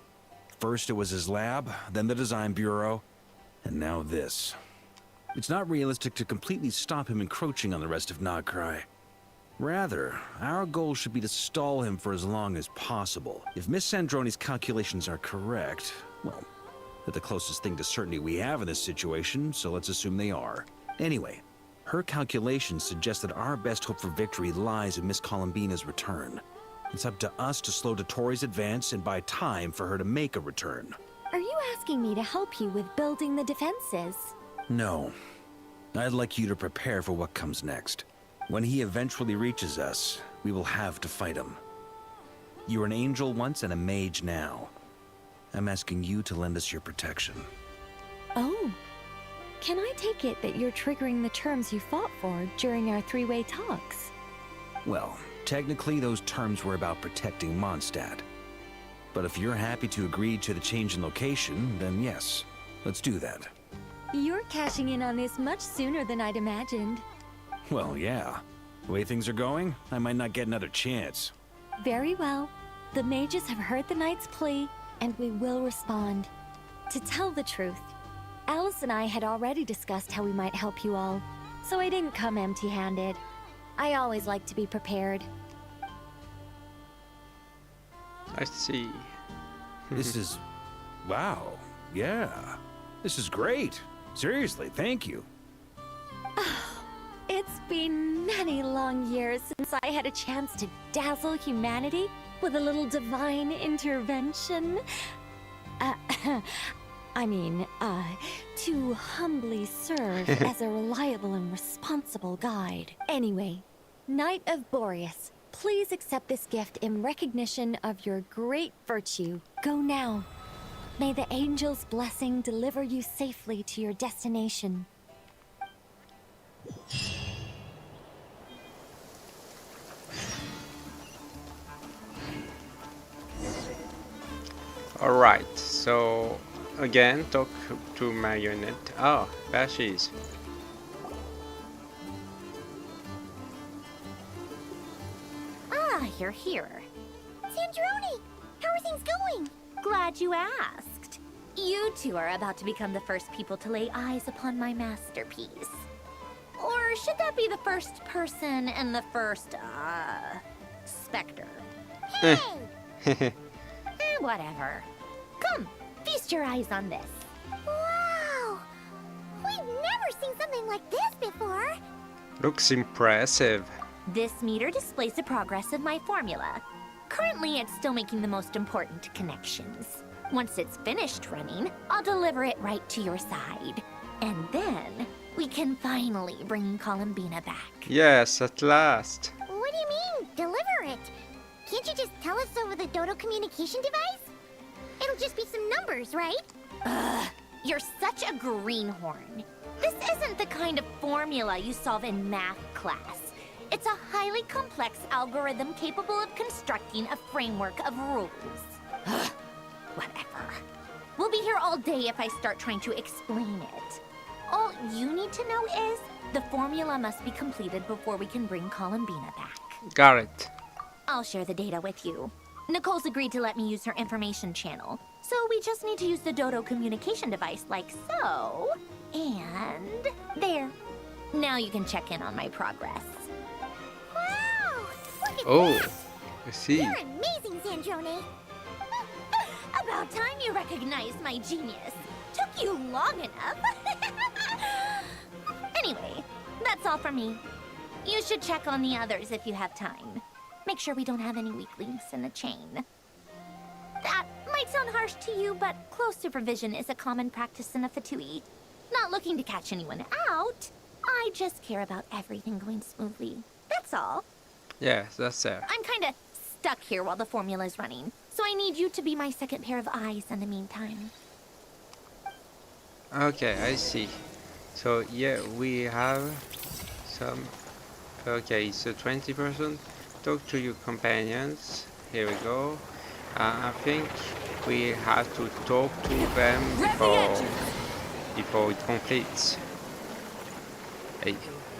First it was his lab, then the design bureau, and now this. It's not realistic to completely stop him encroaching on the rest of Nagcry. Rather, our goal should be to stall him for as long as possible. If Miss Sandrone's calculations are correct, well, they're the closest thing to certainty we have in this situation, so let's assume they are. Anyway, her calculations suggest that our best hope for victory lies in Miss Columbina's return. It's up to us to slow Dottore's advance and buy time for her to make a return. Are you asking me to help you with building the defenses? No. I'd like you to prepare for what comes next. When he eventually reaches us, we will have to fight him. You were an angel once and a mage now. I'm asking you to lend us your protection. Oh. Can I take it that you're triggering the terms you fought for during our three-way talks? Well, technically those terms were about protecting Mondstadt. But if you're happy to agree to the change in location, then yes, let's do that. You're cashing in on this much sooner than I'd imagined. Well, yeah. The way things are going, I might not get another chance. Very well. The mages have heard the knight's plea, and we will respond. To tell the truth, Alice and I had already discussed how we might help you all, so I didn't come empty-handed. I always like to be prepared. I see. This is... wow. Yeah. This is great. Seriously, thank you. It's been many long years since I had a chance to dazzle humanity with a little divine intervention. To humbly serve as a reliable and responsible guide. Anyway, Knight of Boreas, please accept this gift in recognition of your great virtue. Go now. May the angel's blessing deliver you safely to your destination. Alright, so again, talk to my unit. Oh, there she is. Ah, you're here. Sandrone, how are things going? Glad you asked. You two are about to become the first people to lay eyes upon my masterpiece. Or should that be the first person and the first, specter? Hey! Whatever. Come, feast your eyes on this. Wow! We've never seen something like this before. Looks impressive. This meter displays the progress of my formula. Currently, it's still making the most important connections. Once it's finished running, I'll deliver it right to your side. And then, we can finally bring Columbina back. Yes, at last. What do you mean, deliver it? Can't you just tell us over the Dodo communication device? It'll just be some numbers, right? Ugh, you're such a greenhorn. This isn't the kind of formula you solve in math class. It's a highly complex algorithm capable of constructing a framework of rules. Ugh, whatever. We'll be here all day if I start trying to explain it. All you need to know is the formula must be completed before we can bring Columbina back. Got it. I'll share the data with you. Nicole's agreed to let me use her information channel, so we just need to use the Dodo communication device like so. And there. Now you can check in on my progress. Wow! Look at Oh, this! I see. You're amazing, Sandrone. About time you recognized my genius. Took you long enough. Anyway, that's all for me. You should check on the others if you have time. Make sure we don't have any weak links in the chain. That might sound harsh to you, but close supervision is a common practice in a Fatui. Not looking to catch anyone out. I just care about everything going smoothly. That's all. Yeah, that's it. I'm kinda stuck here while the formula's running, So I need you to be my second pair of eyes in the meantime. Okay, I see. So yeah, we have some. Okay, so 20%. Talk to your companions. Here we go. I think we have to talk to them before it completes. Hey,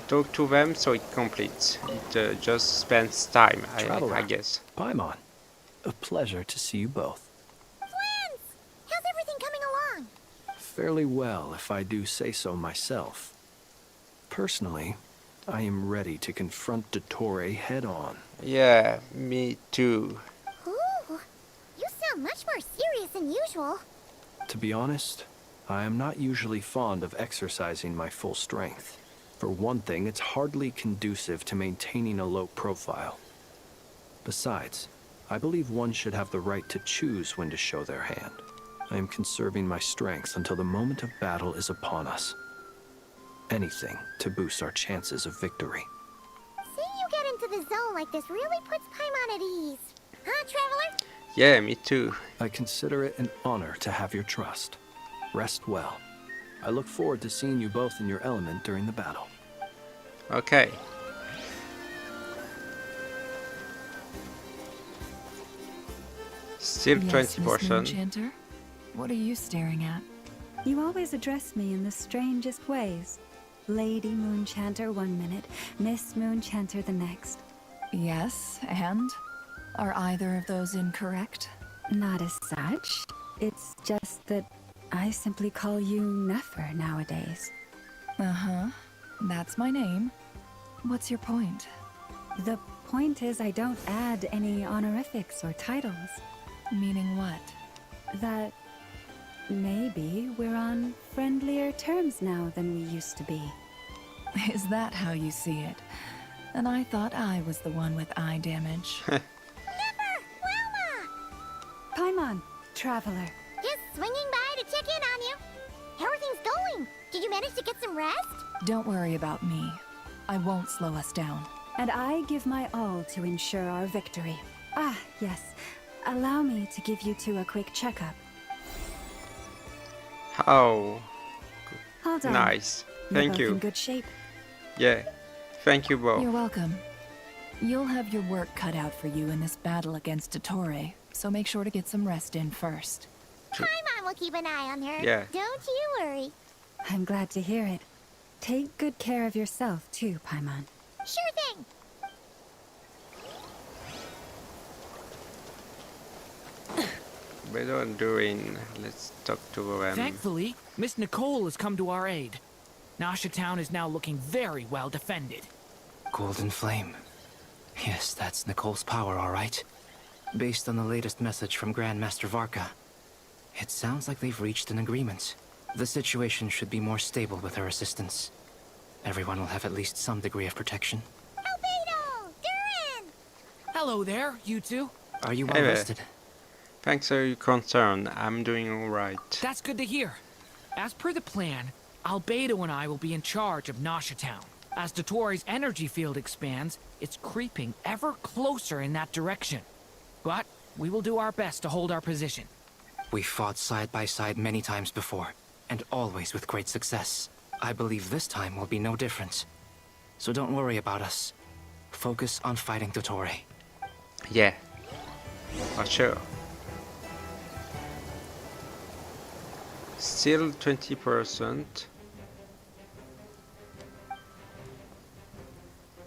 talk to them so it completes. It just spends time, I guess. Paimon, a pleasure to see you both. Twins! How's everything coming along? Fairly well, if I do say so myself. Personally, I am ready to confront Dottore head-on. Yeah, me too. Ooh, you sound much more serious than usual. To be honest, I am not usually fond of exercising my full strength. For one thing, it's hardly conducive to maintaining a low profile. Besides, I believe one should have the right to choose when to show their hand. I am conserving my strength until the moment of battle is upon us. Anything to boost our chances of victory. Seeing you get into the zone like this really puts Paimon at ease. Huh, Traveler? Yeah, me too. I consider it an honor to have your trust. Rest well. I look forward to seeing you both in your element during the battle. Okay. Still Yes, 20%. Miss Moonshanter? What are you staring at? You always address me in the strangest ways. Lady Moonchanter 1 minute, Miss Moonchanter the next. Yes, and? Are either of those incorrect? Not as such. It's just that I simply call you Nefer nowadays. Uh-huh. That's my name. What's your point? The point is I don't add any honorifics or titles. Meaning what? That maybe we're on friendlier terms now than we used to be. Is that how you see it? And I thought I was the one with eye damage. Nefer! Wilma! Paimon, Traveler. Just swinging by to check in on you. How are things going? Did you manage to get some rest? Don't worry about me. I won't slow us down. And I give my all to ensure our victory. Ah, yes. Allow me to give you two a quick checkup. Oh, Hold on. nice. You're Thank both you. in good shape. Yeah, thank you both. You're welcome. You'll have your work cut out for you in this battle against Dottore, so make sure to get some rest in first. Paimon will keep an eye on her. Yeah. Don't you worry. I'm glad to hear it. Take good care of yourself, too, Paimon. Sure thing. What are you doing? Let's talk to them. Thankfully, Miss Nicole has come to our aid. Nasha Town is now looking very well defended. Golden Flame. Yes, that's Nicole's power, all right. Based on the latest message from Grandmaster Varka, it sounds like they've reached an agreement. The situation should be more stable with her assistance. Everyone will have at least some degree of protection. Albedo! Durin! Hello there, you two. Are you Hey well there. rested? Thanks for your concern. I'm doing alright. That's good to hear. As per the plan, Albedo and I will be in charge of Nasha Town. As Dottore's energy field expands, it's creeping ever closer in that direction. But we will do our best to hold our position. We fought side by side many times before, and always with great success. I believe this time will be no different. So don't worry about us. Focus on fighting Dottore. Yeah, for sure. Still 20%.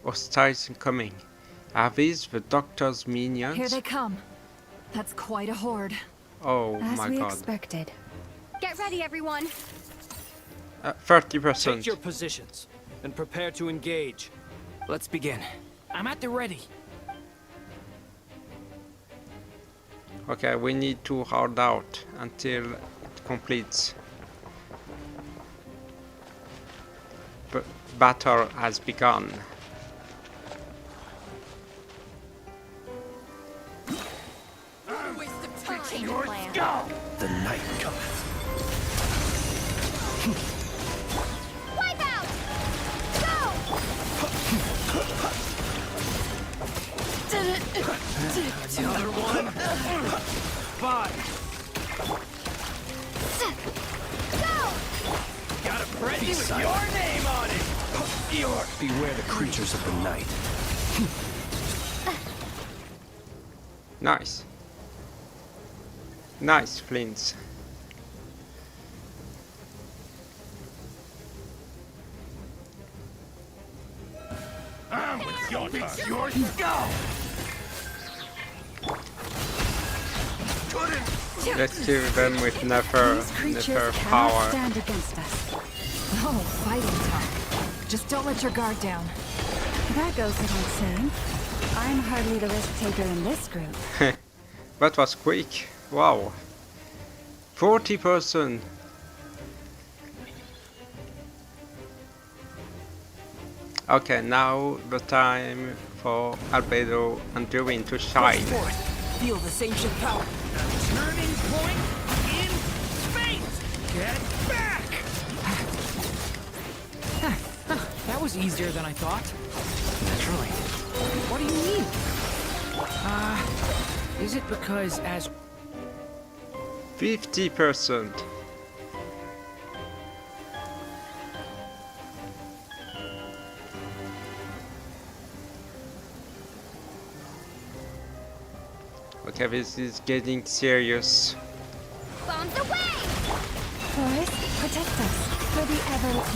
Hostiles incoming. Are these the doctor's minions? Here they come. That's quite a horde. Oh As my we god. expected. Get ready, everyone. 30%. Take your positions and prepare to engage. Let's begin. I'm at the ready. Okay, we need to hold out until it completes. Battle has begun. The night cometh. Wipe out! Go! The other one. 5. Got a present with your name on it. Beware the creatures of the night. Nice. Nice, Flints. It's your turn. Yours. Go. Let's kill them with Nefer power. Stand against us. Oh, fighting talk. Just don't let your guard down. That goes without saying. I'm hardly the risk taker in this group. That was quick. Wow. 40%. Okay, now the time for Albedo and Durin to shine. Feel the ancient power. A turning point in space. Get back. That was easier than I thought. Naturally. What do you mean? Is it because as 50%. Okay, this is getting serious. Bombs away! Boys, protect us.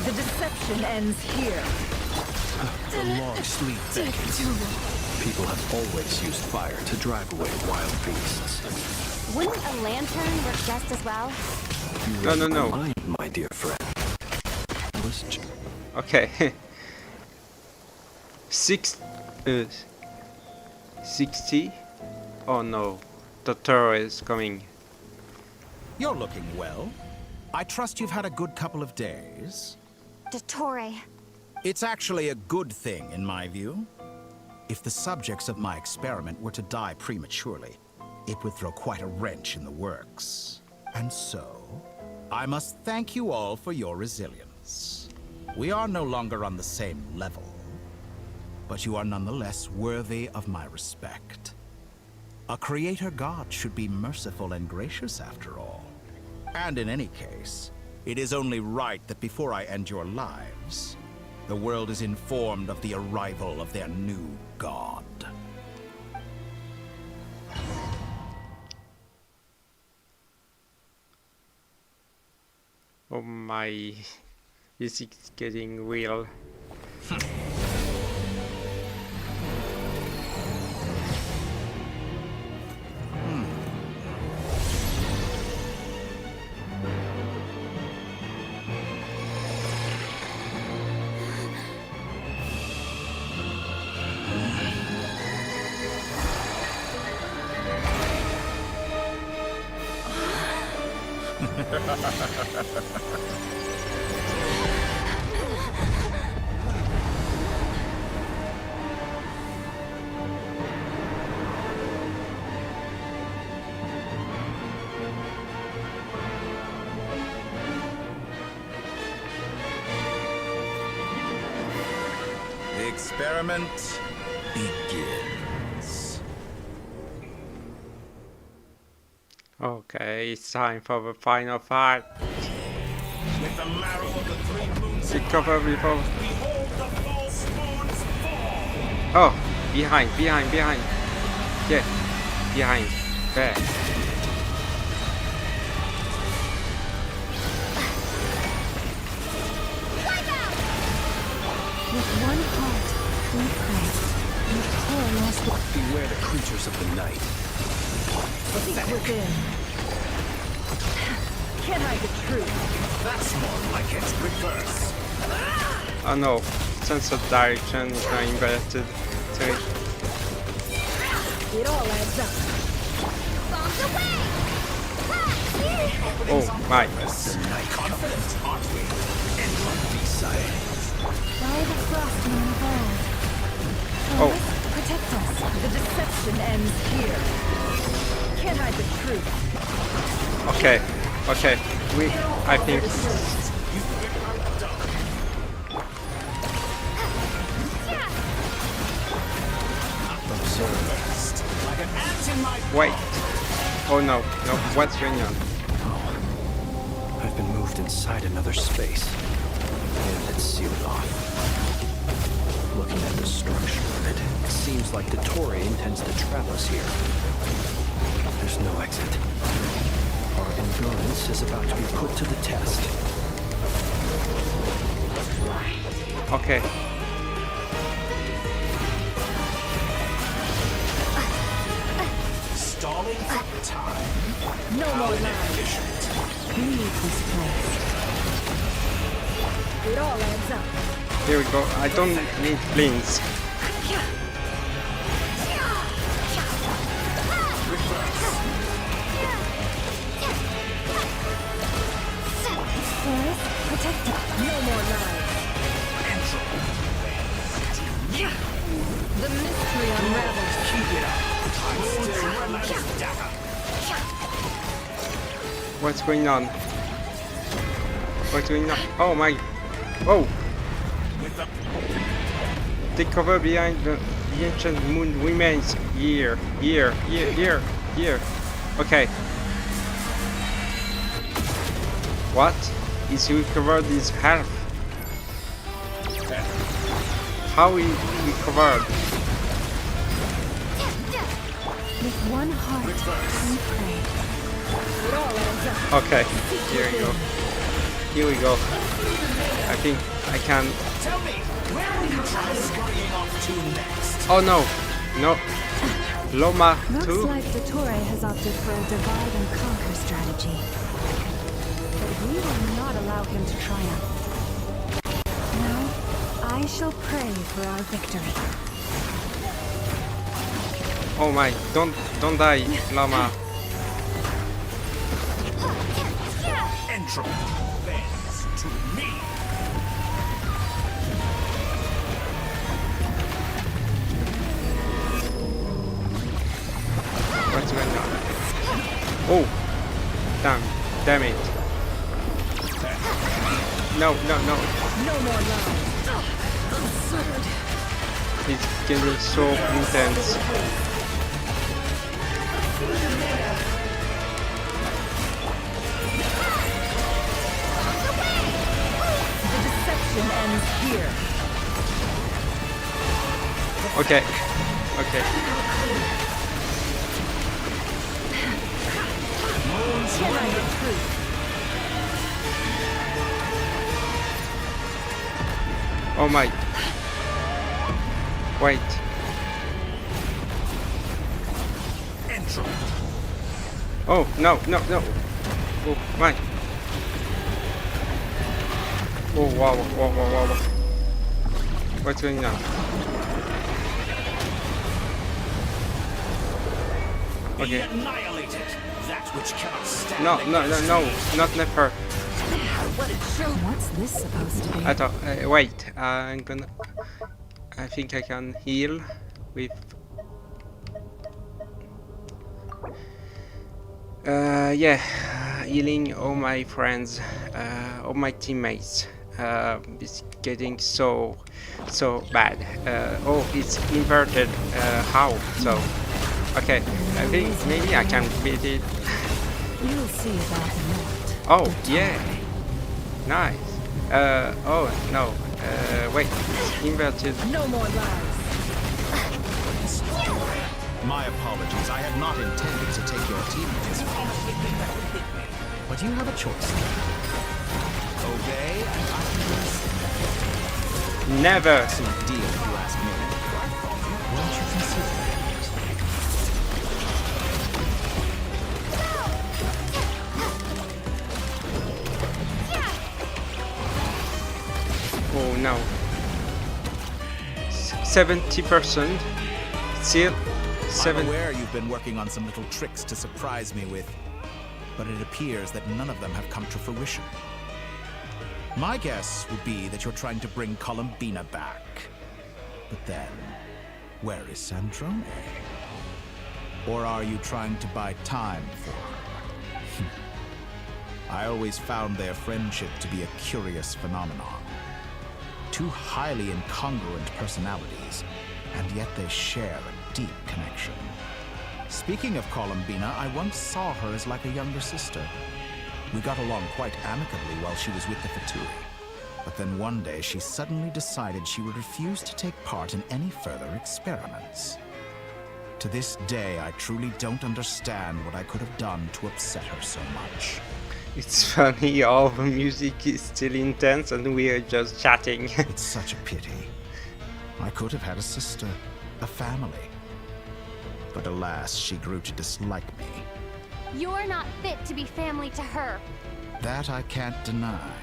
The deception ends here. The long sleep beckons. People have always used fire to drive away wild beasts. Wouldn't a lantern work just as well? No. Mind, my dear friend. Okay. 60? Oh no. Dottore is coming. You're looking well. I trust you've had a good couple of days. Dottore. It's actually a good thing, in my view. If the subjects of my experiment were to die prematurely, it would throw quite a wrench in the works. And so, I must thank you all for your resilience. We are no longer on the same level, but you are nonetheless worthy of my respect. A creator god should be merciful and gracious after all. And in any case, it is only right that before I end your lives, the world is informed of the arrival of their new god. Oh my, this is getting real. The experiment begins. Okay, it's time for the final fight. With the marrow of the three moons Seek cover before. behold the false moons fall. Oh, behind. Yeah, behind. There. With one heart, we pray. Your poor lost one. Beware the creatures of the night. Seek within. Can't hide the truth. That's more like it. Reverse. Oh no, sense of direction is now inverted. Sorry. It all adds up. Bombs away! Oh my. Confident, aren't we? Anyone be silent. By the frost moon evolved. Oh. Protect us. The deception ends here. Can't hide the truth. Okay. I think. Observed. Like a Wait. Oh no, no, what's going on? I've been moved inside another space, and it's sealed off. Looking at the structure of it, it seems like Dottore intends to trap us here. There's no exit. Our endurance is about to be put to the test. Okay. Stalling for time. No more lies. We need this place. It all adds up. Here we go. I don't need flings. Forest, protect it. No more lies. The mystery unravels. Keep it up. I'm still relentless dagger. What's going on? What's going on? Oh my! Oh! Take cover behind the ancient moon remains. Here. Okay. What? He's recovered his health. How he recovered? With one heart, we pray. It all adds up. Okay, here we go. Here we go. I think I can. Tell me, where will you try scurrying off to next? Oh no, no. Loma Looks too. like Dottore has opted for a divide and conquer strategy. But we will not allow him to triumph. Now, I shall pray for our victory. Oh my! Don't die, Lama. Entropy bends to me. What's going on? Oh! Damn it! No! No more lies. Absurd. It's getting so intense. The deception ends here. Okay. Can I retreat? Oh my! Wait. Oh no! Oh my! Oh wow! What's going on? Okay. Annihilated. That which cannot stand. No, not Nefer. What's this supposed to be? I thought. Wait. I think I can heal with. Yeah, healing all my friends, all my teammates. It's getting so bad. Oh, it's inverted. How? So, okay. I think maybe I can beat it. You'll see about that. Oh yeah, nice. Oh no. Wait, it's inverted. No more lies. My apologies. I had not intended to take your teammates from you. But you have a choice. Obey and I can rest. Never. Excellent deal if you ask me. Won't you consider it? Oh no. 70%. Still. I'm aware you've been working on some little tricks to surprise me with, but it appears that none of them have come to fruition. My guess would be that you're trying to bring Columbina back. But then, where is Sandrone? Or are you trying to buy time for her? I always found their friendship to be a curious phenomenon. Two highly incongruent personalities, and yet they share a deep connection. Speaking of Columbina, I once saw her as like a younger sister. We got along quite amicably while she was with the Fatui. But then one day she suddenly decided she would refuse to take part in any further experiments. To this day, I truly don't understand what I could have done to upset her so much. It's funny, all the music is still intense and we are just chatting. It's such a pity. I could have had a sister, a family. But alas, she grew to dislike me. You're not fit to be family to her. That I can't deny.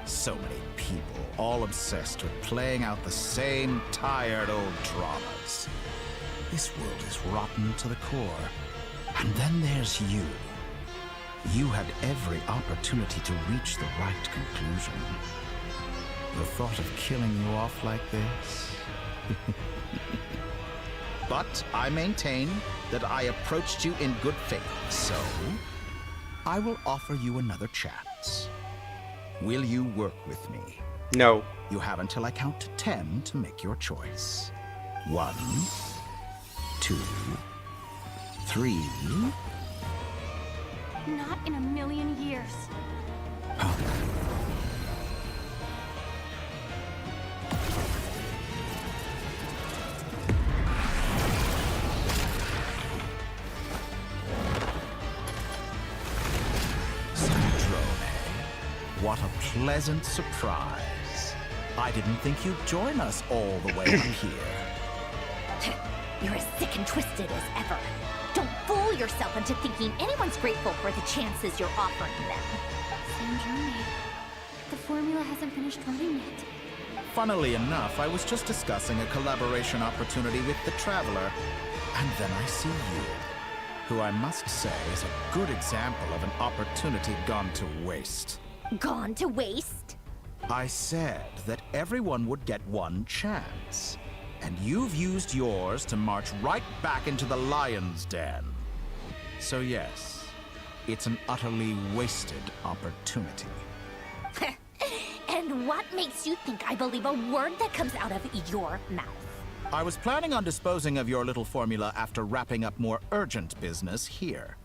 So many people, all obsessed with playing out the same tired old dramas. This world is rotten to the core. And then there's you. You had every opportunity to reach the right conclusion. The thought of killing you off like this? But I maintain that I approached you in good faith, so I will offer you another chance. Will you work with me? No. You have until I count to 10 to make your choice. 1, 2, 3. Not in a million years. What a pleasant surprise. I didn't think you'd join us all the way up here. You're as sick and twisted as ever. Don't fool yourself into thinking anyone's grateful for the chances you're offering them. Sandrone, the formula hasn't finished running yet. Funnily enough, I was just discussing a collaboration opportunity with the Traveler, and then I see you, who I must say is a good example of an opportunity gone to waste. Gone to waste? I said that everyone would get one chance, and you've used yours to march right back into the lion's den. So yes, it's an utterly wasted opportunity. And what makes you think I believe a word that comes out of your mouth? I was planning on disposing of your little formula after wrapping up more urgent business here.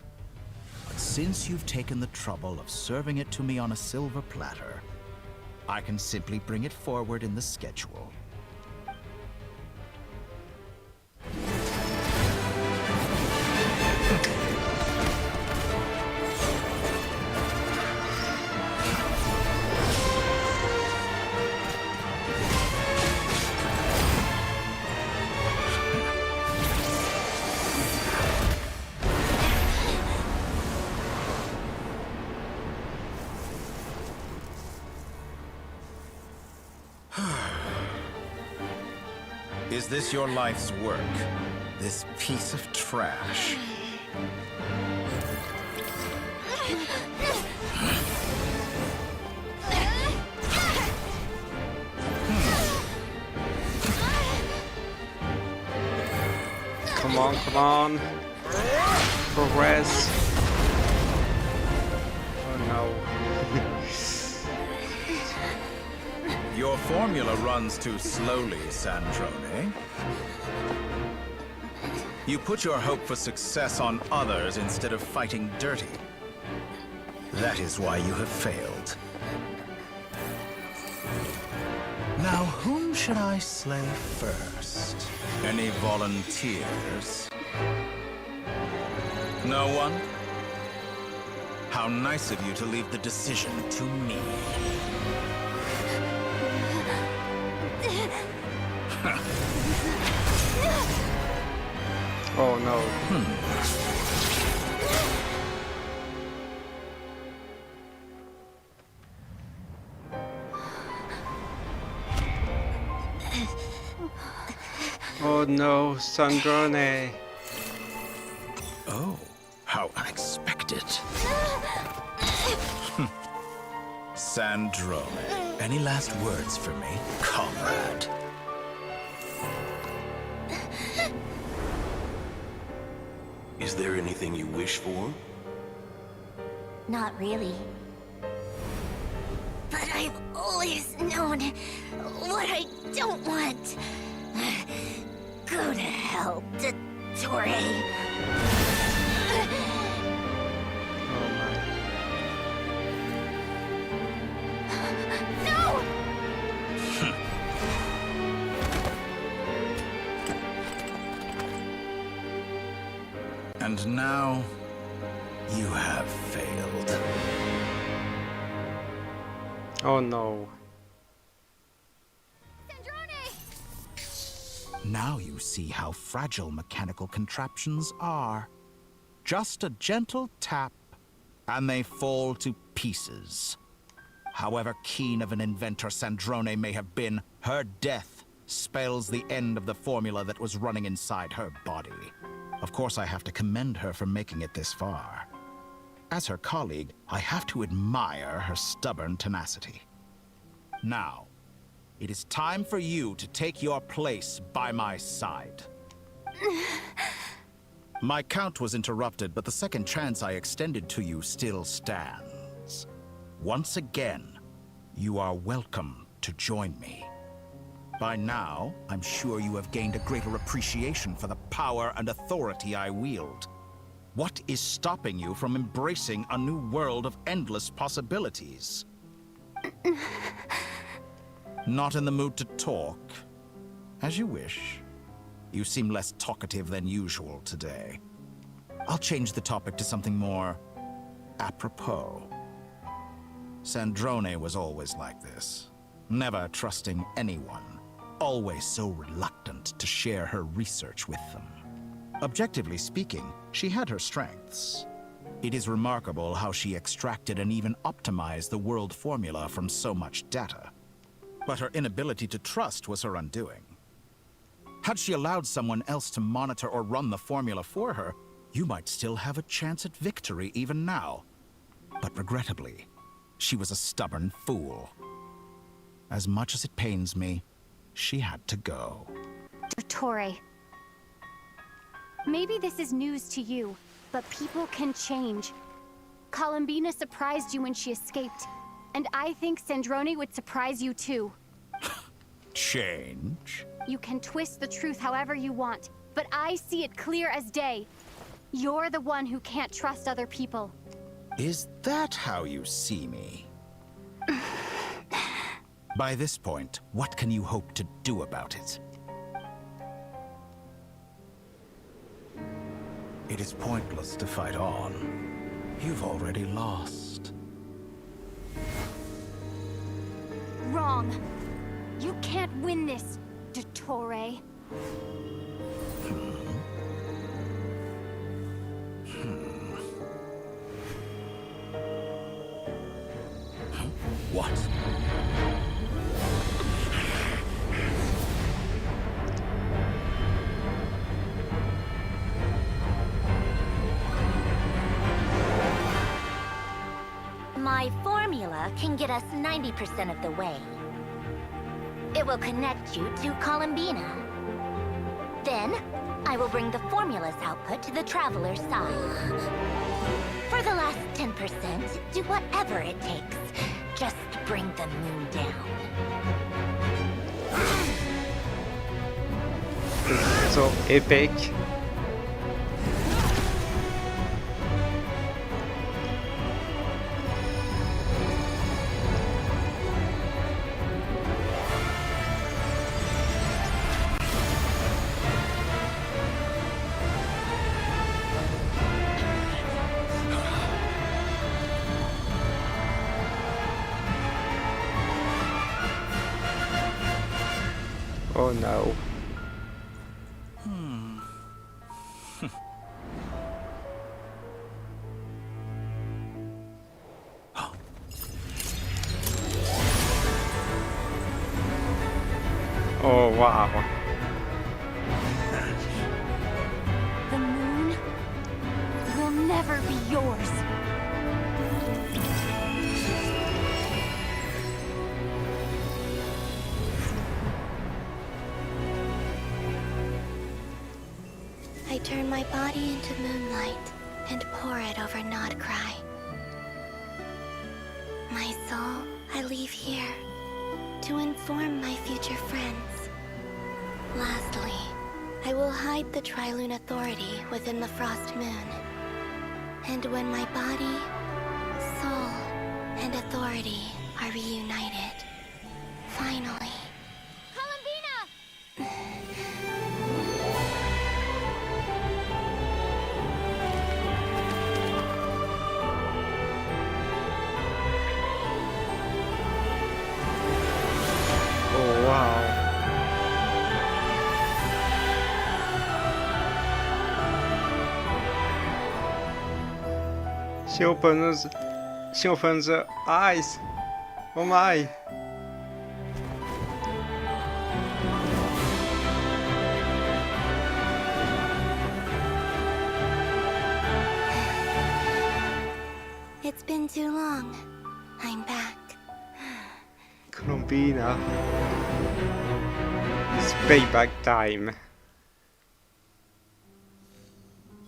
But since you've taken the trouble of serving it to me on a silver platter, I can simply bring it forward in the schedule. Is this your life's work? This piece of trash? Come on, come on. Progress. Oh no. Your formula runs too slowly, Sandrone. You put your hope for success on others instead of fighting dirty. That is why you have failed. Now, whom should I slay first? Any volunteers? No one? How nice of you to leave the decision to me. Oh no. Oh no, Sandrone. Oh, how unexpected. Sandrone, any last words for me, comrade? Is there anything you wish for? Not really. But I've always known what I don't want. Go to hell, Dottore! No! And now, you have failed. Oh no. Now you see how fragile mechanical contraptions are. Just a gentle tap, and they fall to pieces. However keen of an inventor Sandrone may have been, her death spells the end of the formula that was running inside her body. Of course, I have to commend her for making it this far. As her colleague, I have to admire her stubborn tenacity. Now, it is time for you to take your place by my side. My count was interrupted, but the second chance I extended to you still stands. Once again, you are welcome to join me. By now, I'm sure you have gained a greater appreciation for the power and authority I wield. What is stopping you from embracing a new world of endless possibilities? Not in the mood to talk? As you wish. You seem less talkative than usual today. I'll change the topic to something more apropos. Sandrone was always like this, never trusting anyone, always so reluctant to share her research with them. Objectively speaking, she had her strengths. It is remarkable how she extracted and even optimized the world formula from so much data. But her inability to trust was her undoing. Had she allowed someone else to monitor or run the formula for her, you might still have a chance at victory even now. But regrettably, she was a stubborn fool. As much as it pains me, she had to go. Dottore. Maybe this is news to you, but people can change. Columbina surprised you when she escaped, and I think Sandrone would surprise you too. Change? You can twist the truth however you want, but I see it clear as day. You're the one who can't trust other people. Is that how you see me? By this point, what can you hope to do about it? It is pointless to fight on. You've already lost. Wrong. You can't win this, Dottore. What? My formula can get us 90% of the way. It will connect you to Columbina. Then, I will bring the formula's output to the Traveler's side. For the last 10%, do whatever it takes. Just bring the moon down. So epic. Oh no. Oh wow. The moon will never be yours. I turn my body into moonlight and pour it over Nodcry. My soul, I leave here to inform my future friends. Lastly, I will hide the Trilune Authority within the Frost Moon. And when my body, soul, and authority are reunited, finally... Oh wow. She opens her eyes. Oh my. It's been too long. I'm back. Columbina. It's payback time.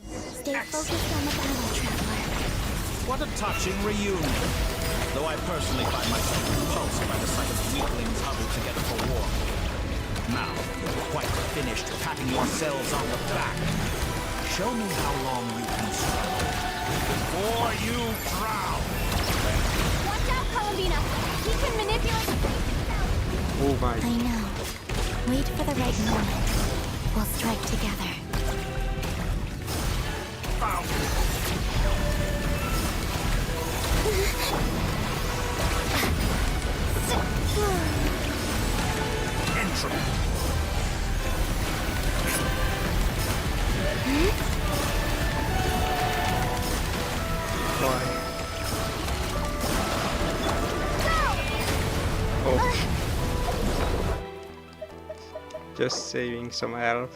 Stay focused on the battle, Traveler. What a touching reunion. Though I personally find myself repulsed by the sight of weaklings huddled together for war. Now, you're quite finished patting yourselves on the back. Show me how long you can struggle before you drown. Watch out, Columbina! He can manipulate... Oh my. I know. Wait for the right moment. We'll strike together. Entropy. Why? Oh. Just saving some health.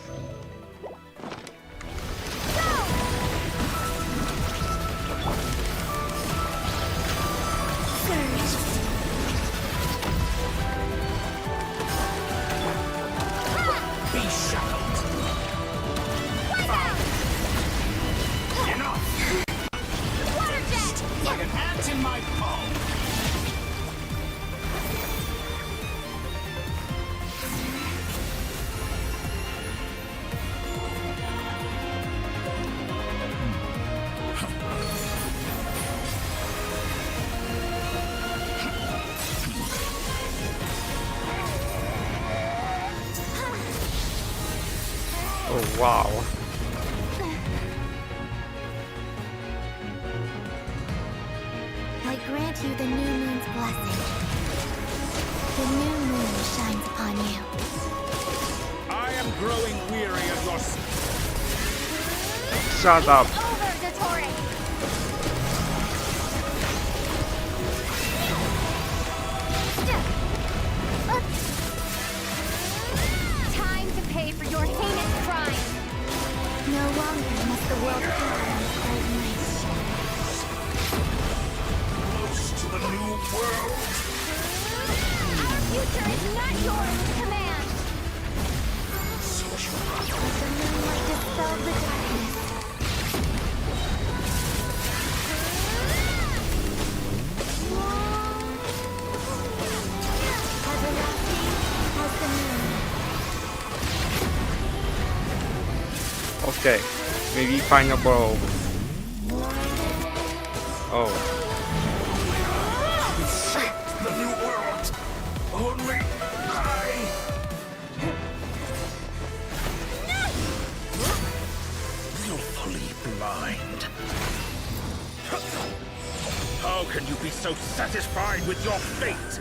Be shackled. Enough! Water jet! Like an ant in my palm. Oh wow. I grant you the new moon's blessing. The new moon shines upon you. I am growing weary of your... Shut up. Over, Dottore! Time to pay for your heinous crime! No longer must the world fall in the cold night. Close to the new world. Our future is not yours to command! The moonlight dispelled the darkness. Everlasting as the moon. Okay. Maybe find a bow. Oh. The new world. Only I. Willfully blind. How can you be so satisfied with your fate?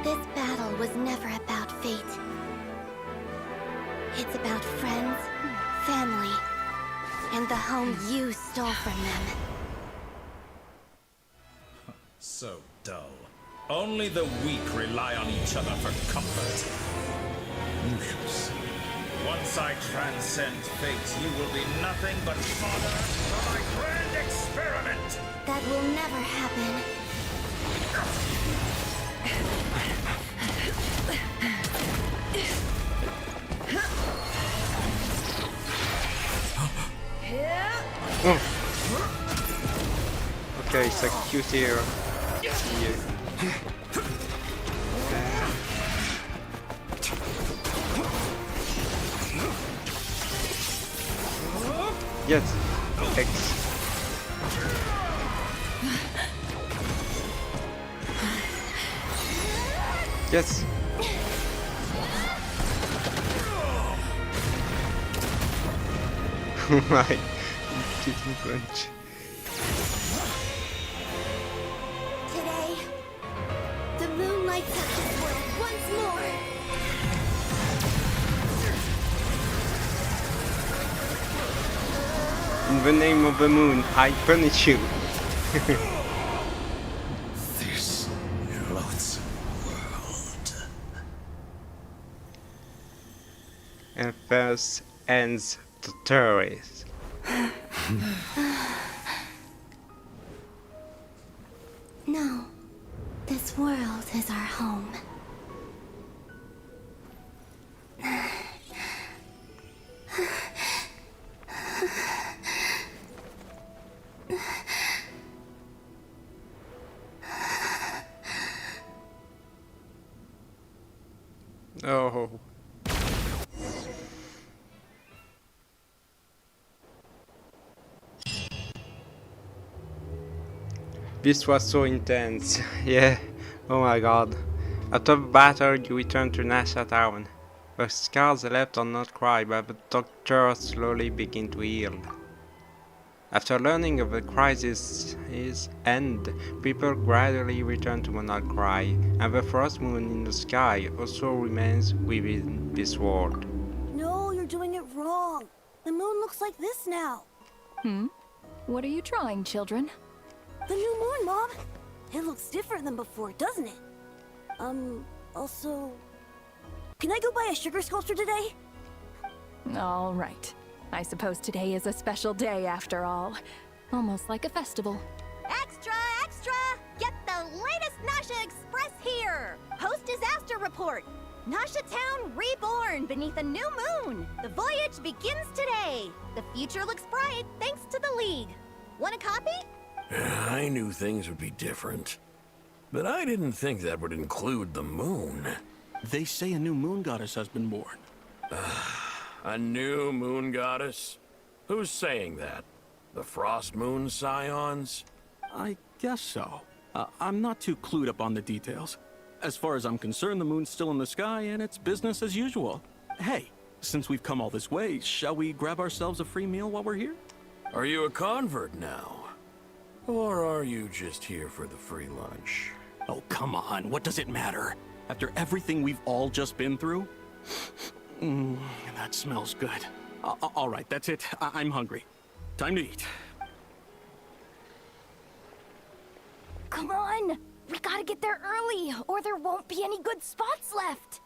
This battle was never about fate. It's about friends, family, and the home you stole from them. so dull. Only the weak rely on each other for comfort. You shall see. Once I transcend fate, you will be nothing but fodder for my grand experiment! That will never happen. Oh. Okay, it's a cute here. Yes, X. Yes. My didn't punch. Today, the moon lights up this world once more. In the name of the moon, I punish you. This loathsome world. And first ends the terrorists. No, this world is our home. Oh. This was so intense. Yeah. Oh my god. After the battle, you return to Nasha Town. The scars left are not cry, but the doctor slowly begin to heal. After learning of the crisis's end, people gradually return to Monarch Cry, and the frost moon in the sky also remains within this world. No, you're doing it wrong. The moon looks like this now. What are you drawing, children? The new moon, Mom. It looks different than before, doesn't it? Also... Can I go buy a sugar sculpture today? All right. I suppose today is a special day after all. Almost like a festival. Extra, extra! Get the latest Nasha Express here! Post-disaster report! Nasha Town reborn beneath a new moon! The voyage begins today! The future looks bright thanks to the League. Want a copy? I knew things would be different. But I didn't think that would include the moon. They say a new moon goddess has been born. A new moon goddess? Who's saying that? The Frost Moon Scions? I guess so. I'm not too clued up on the details. As far as I'm concerned, the moon's still in the sky and it's business as usual. Hey, since we've come all this way, shall we grab ourselves a free meal while we're here? Are you a convert now? Or are you just here for the free lunch? Oh, come on. What does it matter? After everything we've all just been through? That smells good. All right, that's it. I'm hungry. Time to eat. Come on! We gotta get there early, or there won't be any good spots left!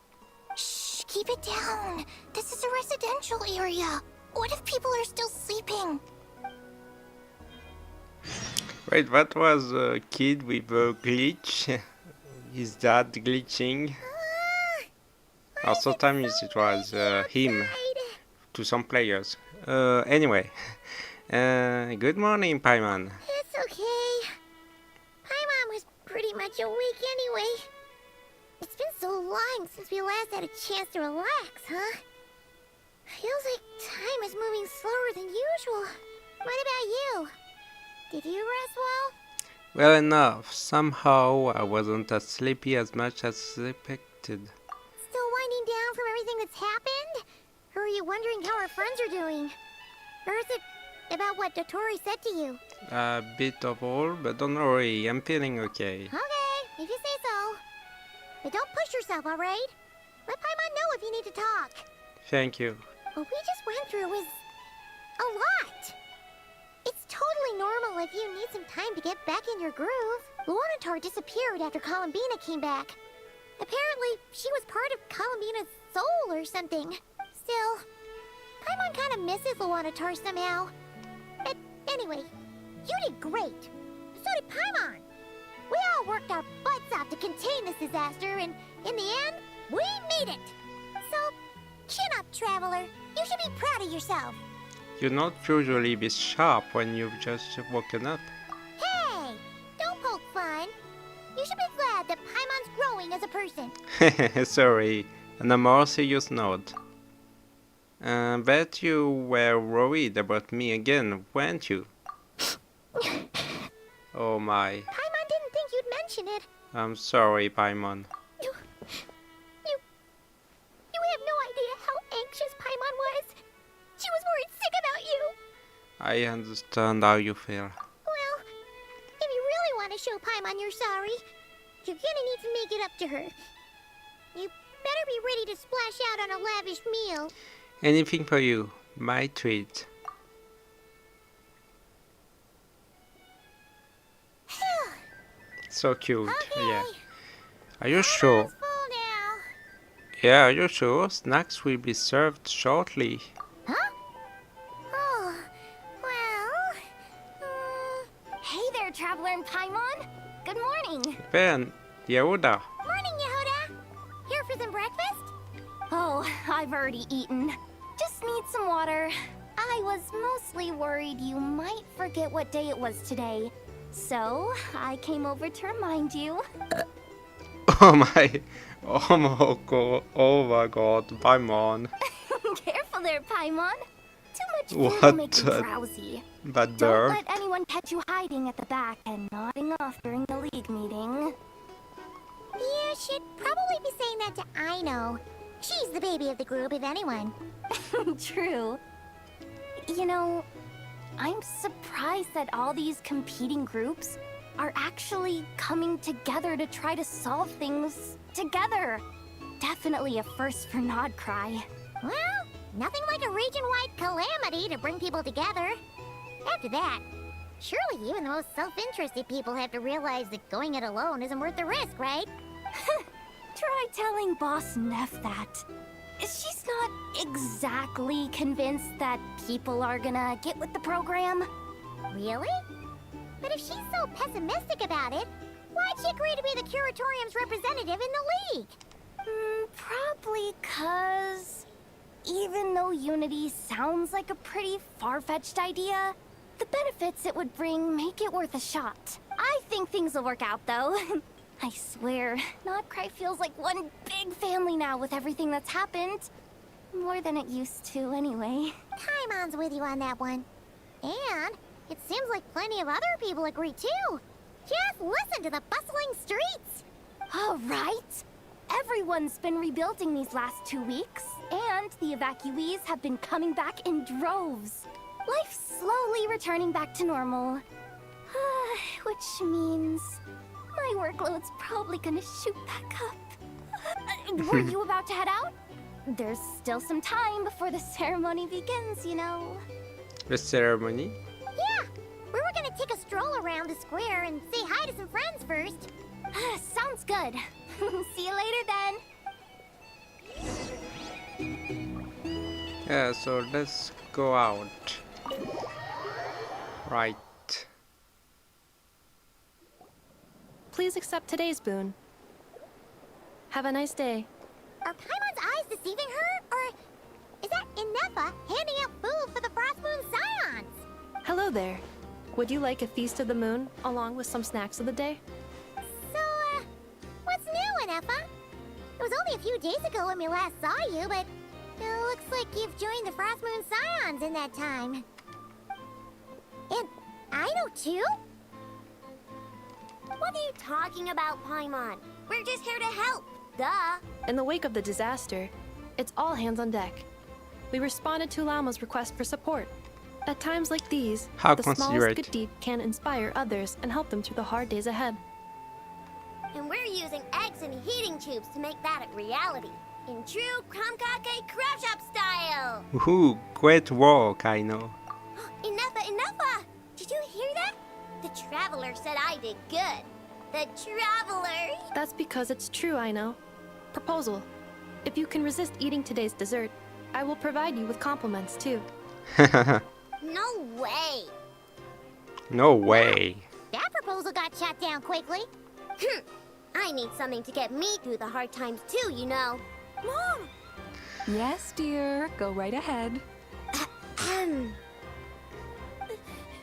Shh, keep it down. This is a residential area. What if people are still sleeping? Wait, that was a kid with a glitch? His dad glitching? Or sometimes it was him to some players. Anyway. Good morning, Paimon. It's okay. Paimon was pretty much awake anyway. It's been so long since we last had a chance to relax, huh? Feels like time is moving slower than usual. What about you? Did you rest well? Well enough. Somehow I wasn't as sleepy as much as expected. Still winding down from everything that's happened? Or are you wondering how our friends are doing? Or is it about what Dottore said to you? A bit of all, but don't worry, I'm feeling okay. Okay, if you say so. But don't push yourself, alright? Let Paimon know if you need to talk. Thank you. What we just went through is a lot. It's totally totally normal if you need some time to get back in your groove. Luanatar disappeared after Columbina came back. Apparently, she was part of Columbina's soul or something. Still, Paimon kind of misses Luanatar somehow. But anyway, you did great. So did Paimon. We all worked our butts off to contain this disaster, and in the end, we made it. So, chin up, Traveler. You should be proud of yourself. You're not usually this sharp when you've just woken up. Hey, don't poke fun. You should be glad that Paimon's growing as a person. Sorry, and a more serious note. Bet you were worried about me again, weren't you? Oh my. Paimon didn't think you'd mention it. I'm sorry, Paimon. You have no idea how anxious Paimon was. She was worried sick about you. I understand how you feel. Well, if you really want to show Paimon you're sorry, you're gonna need to make it up to her. You better be ready to splash out on a lavish meal. Anything for you, my treat. So cute, Okay. yeah. Are you sure? Yeah, are you sure? Snacks will be served shortly. Huh? Oh, well... Hey there, Traveler and Paimon. Good morning. Ben, Yehuda. Morning, Yehuda. Here for some breakfast? Oh, I've already eaten. Just need some water. I was mostly worried you might forget what day it was today. So, I came over to remind you. Oh my god, Paimon. Careful there, Paimon. Too much food What will make you a drowsy. bad Don't bird. let anyone catch you hiding at the back and nodding off during the league meeting. You should probably be saying that to Aino. She's the baby of the group, if anyone. True. You know, I'm surprised that all these competing groups are actually coming together to try to solve things together. Definitely a first for Nodcry. Well, nothing like a region-wide calamity to bring people together. After that, surely even the most self-interested people have to realize that going it alone isn't worth the risk, right? Try telling Boss Neff that. She's not exactly convinced that people are gonna get with the program. Really? But if she's so pessimistic about it, why'd she agree to be the Curatorium's representative in the league? Probably 'cause even though Unity sounds like a pretty far-fetched idea, the benefits it would bring make it worth a shot. I think things will work out, though. I swear, Nodcry feels like one big family now with everything that's happened. More than it used to, anyway. Paimon's with you on that one. And it seems like plenty of other people agree, too. Just listen to the bustling streets. All right. Everyone's been rebuilding these last 2 weeks, and the evacuees have been coming back in droves. Life's slowly returning back to normal. Which means my workload's probably gonna shoot back up. Were you about to head out? There's still some time before the ceremony begins, you know. The ceremony? Yeah, we were gonna take a stroll around the square and say hi to some friends first. Sounds good. See you later then. Yeah, so let's go out. Right. Please accept today's boon. Have a nice day. Are Paimon's eyes deceiving her? Or is that Nefer handing out food for the Frost Moon Scions? Hello there. Would you like a feast of the moon along with some snacks of the day? So, what's new, Nefer? It was only a few days ago when we last saw you, but it looks like you've joined the Frost Moon Scions in that time. And I know too? What are you talking about, Paimon? We're just here to help. Duh. In the wake of the disaster, it's all hands on deck. We responded to Lama's request for support. At times like these, How the smallest considerate. good deed can inspire others and help them through the hard days ahead. And we're using eggs and heating tubes to make that a reality. In true Kromkake crab shop style. Woohoo, great work, I know. Enough! Did you hear The Traveler said I did good. The Traveler! That's because it's true, I know. Proposal. If you can resist eating today's dessert, I will provide you with compliments, too. No way! No way. That proposal got shot down quickly. I need something to get me through the hard times too, you know. Mom! Yes, dear. Go right ahead.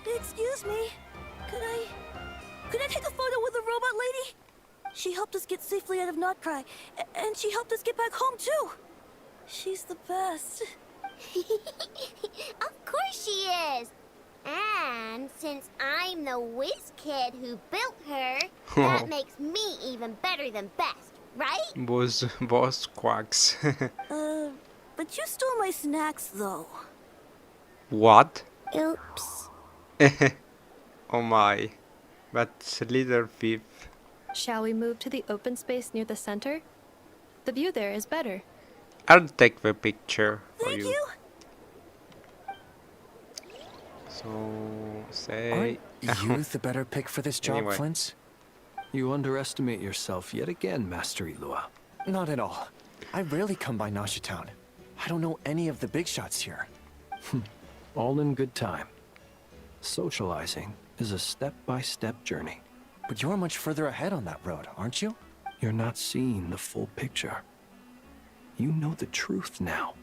Excuse me. Could I take a photo with the robot lady? She helped us get safely out of Notcry, and she helped us get back home too. She's the best. Of course she is. And since I'm the whiz kid who built her, that makes me even better than best, right? Boss quacks. But you stole my snacks though. What? Oops. Oh my. That's a little thief. Shall we move to the open space near the center? The view there is better. I'll take the picture for Thank you. you. So, say... Aren't you the better pick for this job, Anyway. Flint? You underestimate yourself yet again, Master Ilua. Not at all. I rarely come by Nasha Town. I don't know any of the big shots here. All in good time. Socializing is a step-by-step journey. But you're much further ahead on that road, aren't you? You're not seeing the full picture. You know the truth now.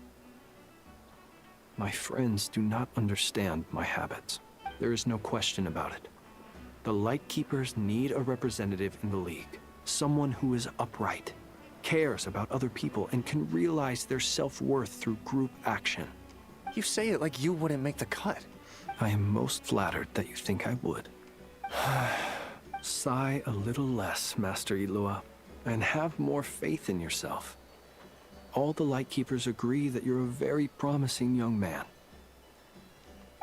My friends do not understand my habits. There is no question about it. The Lightkeepers need a representative in the League. Someone who is upright, cares about other people, and can realize their self-worth through group action. You say it like you wouldn't make the cut. I am most flattered that you think I would. Sigh a little less, Master Ilua, and have more faith in yourself. All the Lightkeepers agree that you're a very promising young man.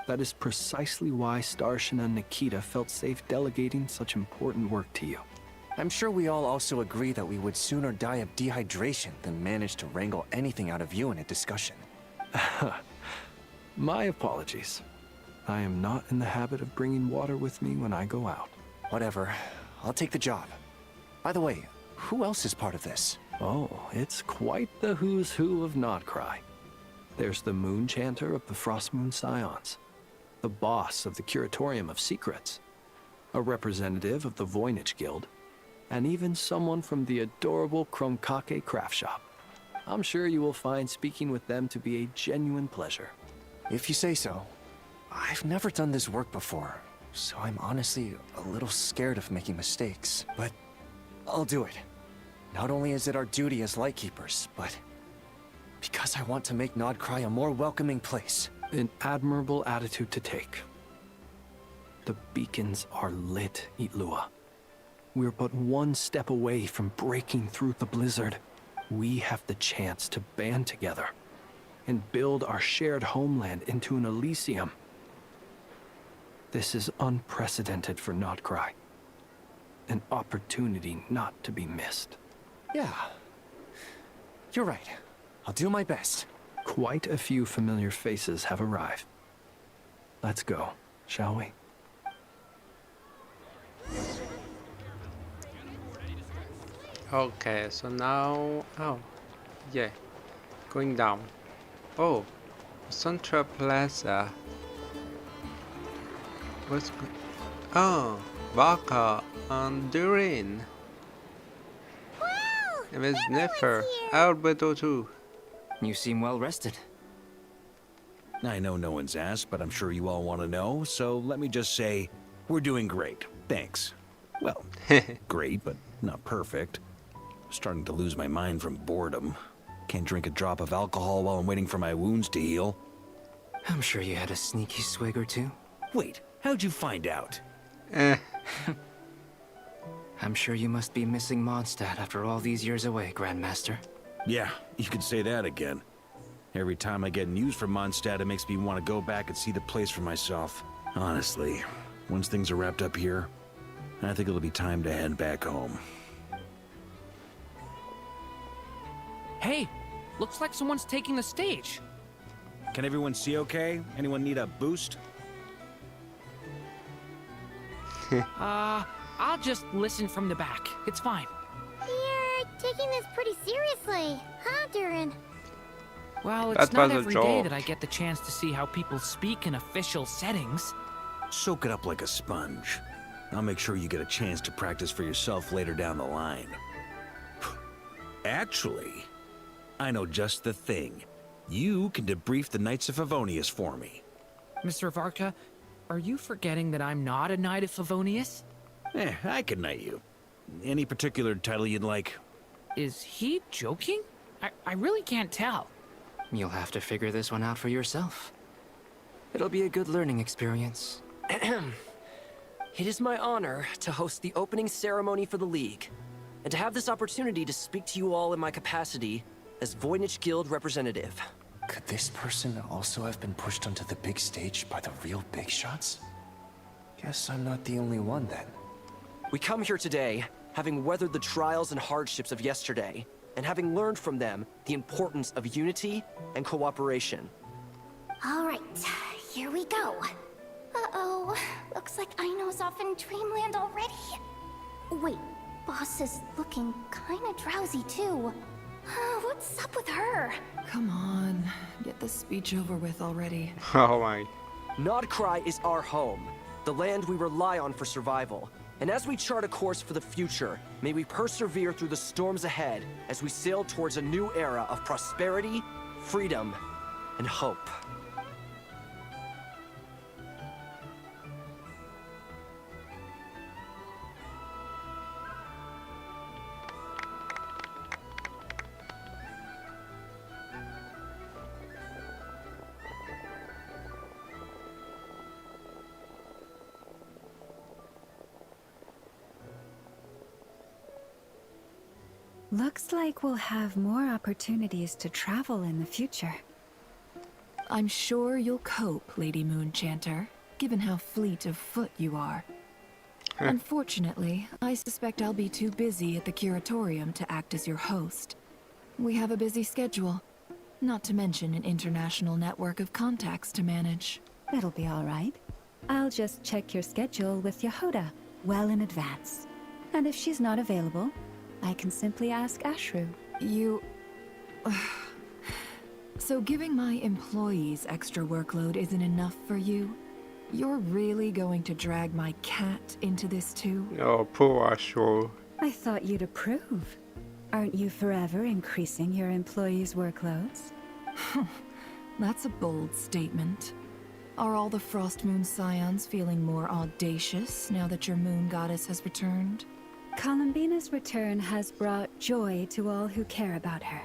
That is precisely why Starshin and Nikita felt safe delegating such important work to you. I'm sure we all also agree that we would sooner die of dehydration than manage to wrangle anything out of you in a discussion. My apologies. I am not in the habit of bringing water with me when I go out. Whatever. I'll take the job. By the way, who else is part of this? Oh, it's quite the who's who of Notcry. There's the Moon Chanter of the Frostmoon Scions, the boss of the Curatorium of Secrets, a representative of the Voynich Guild, and even someone from the adorable Kromkake craft shop. I'm sure you will find speaking with them to be a genuine pleasure. If you say so. I've never done this work before, so I'm honestly a little scared of making mistakes, but I'll do it. Not only is it our duty as Lightkeepers, but because I want to make Notcry a more welcoming place. An admirable attitude to take. The beacons are lit, Ilua. We're but one step away from breaking through the blizzard. We have the chance to band together and build our shared homeland into an Elysium. This is unprecedented for Notcry. An opportunity not to be missed. Yeah. You're right. I'll do my best. Quite a few familiar faces have arrived. Let's go, shall we? Okay, so now... Oh, yeah. Going down. Oh, Central Plaza. What's good? Oh, Vodka and Durin. Wow! And there's Nefer. Alberto too. You seem well rested. I know no one's asked, but I'm sure you all want to know, so let me just say, we're doing great. Thanks. Well, great, but not perfect. Starting to lose my mind from boredom. Can't drink a drop of alcohol while I'm waiting for my wounds to heal. I'm sure you had a sneaky swig or two. Wait, how'd you find out? I'm sure you must be missing Mondstadt after all these years away, Grandmaster. Yeah, you could say that again. Every time I get news from Mondstadt, it makes me want to go back and see the place for myself. Honestly, once things are wrapped up here, I think it'll be time to head back home. Hey, looks like someone's taking the stage. Can everyone see okay? Anyone need a boost? I'll just listen from the back. It's fine. You're taking this pretty seriously, huh, Durin? Well, That it's not was a every day joke. that I get the chance to see how people speak in official settings. Soak it up like a sponge. I'll make sure you get a chance to practice for yourself later down the line. Actually, I know just the thing. You can debrief the Knights of Favonius for me. Mr. Varka, are you forgetting that I'm not a Knight of Favonius? I can knight you. Any particular title you'd like? Is he joking? I really can't tell. You'll have to figure this one out for yourself. It'll be a good learning experience. It is my honor to host the opening ceremony for the League, and to have this opportunity to speak to you all in my capacity as Voynich Guild representative. Could this person also have been pushed onto the big stage by the real big shots? Guess I'm not the only one then. We come here today, having weathered the trials and hardships of yesterday, and having learned from them the importance of unity and cooperation. All right, here we go. Uh-oh, looks like Aino's off in Dreamland already. Wait, Boss is looking kinda drowsy too. What's up with her? Come on, get the speech over with already. Oh my. Nodcry is our home, the land we rely on for survival. And as we chart a course for the future, may we persevere through the storms ahead as we sail towards a new era of prosperity, freedom, and hope. Looks like we'll have more opportunities to travel in the future. I'm sure you'll cope, Lady Moonchanter, given how fleet of foot you are. Unfortunately, I suspect I'll be too busy at the curatorium to act as your host. We have a busy schedule, not to mention an international network of contacts to manage. It'll be all right. I'll just check your schedule with Yehoda well in advance. And if she's not available, I can simply ask Ashru. You... So giving my employees extra workload isn't enough for you? You're really going to drag my cat into this too? Oh, poor Ashro. I thought you'd approve. Aren't you forever increasing your employees' workloads? That's a bold statement. Are all the Frost Moon Scions feeling more audacious now that your moon goddess has returned? Columbina's return has brought joy to all who care about her.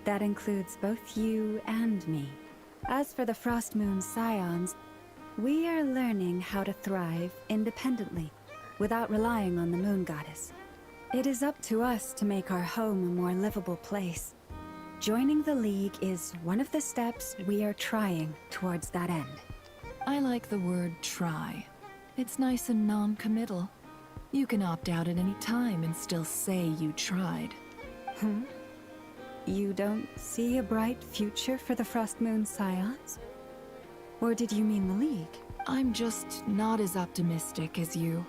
That includes both you and me. As for the Frost Moon Scions, we are learning how to thrive independently, without relying on the moon goddess. It is up to us to make our home a more livable place. Joining the League is one of the steps we are trying towards that end. I like the word try. It's nice and non-committal. You can opt out at any time and still say you tried. You don't see a bright future for the Frost Moon Scions? Or did you mean the League? I'm just not as optimistic as you.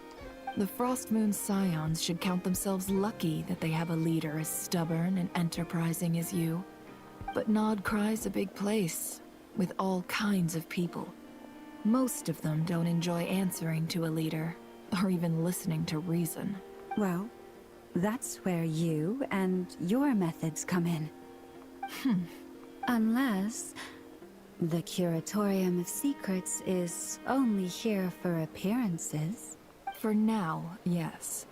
The Frost Moon Scions should count themselves lucky that they have a leader as stubborn and enterprising as you. But Nodcry's a big place, with all kinds of people. Most of them don't enjoy answering to a leader, or even listening to reason. Well, that's where you and your methods come in. Unless the Curatorium of Secrets is only here for appearances. For now, yes.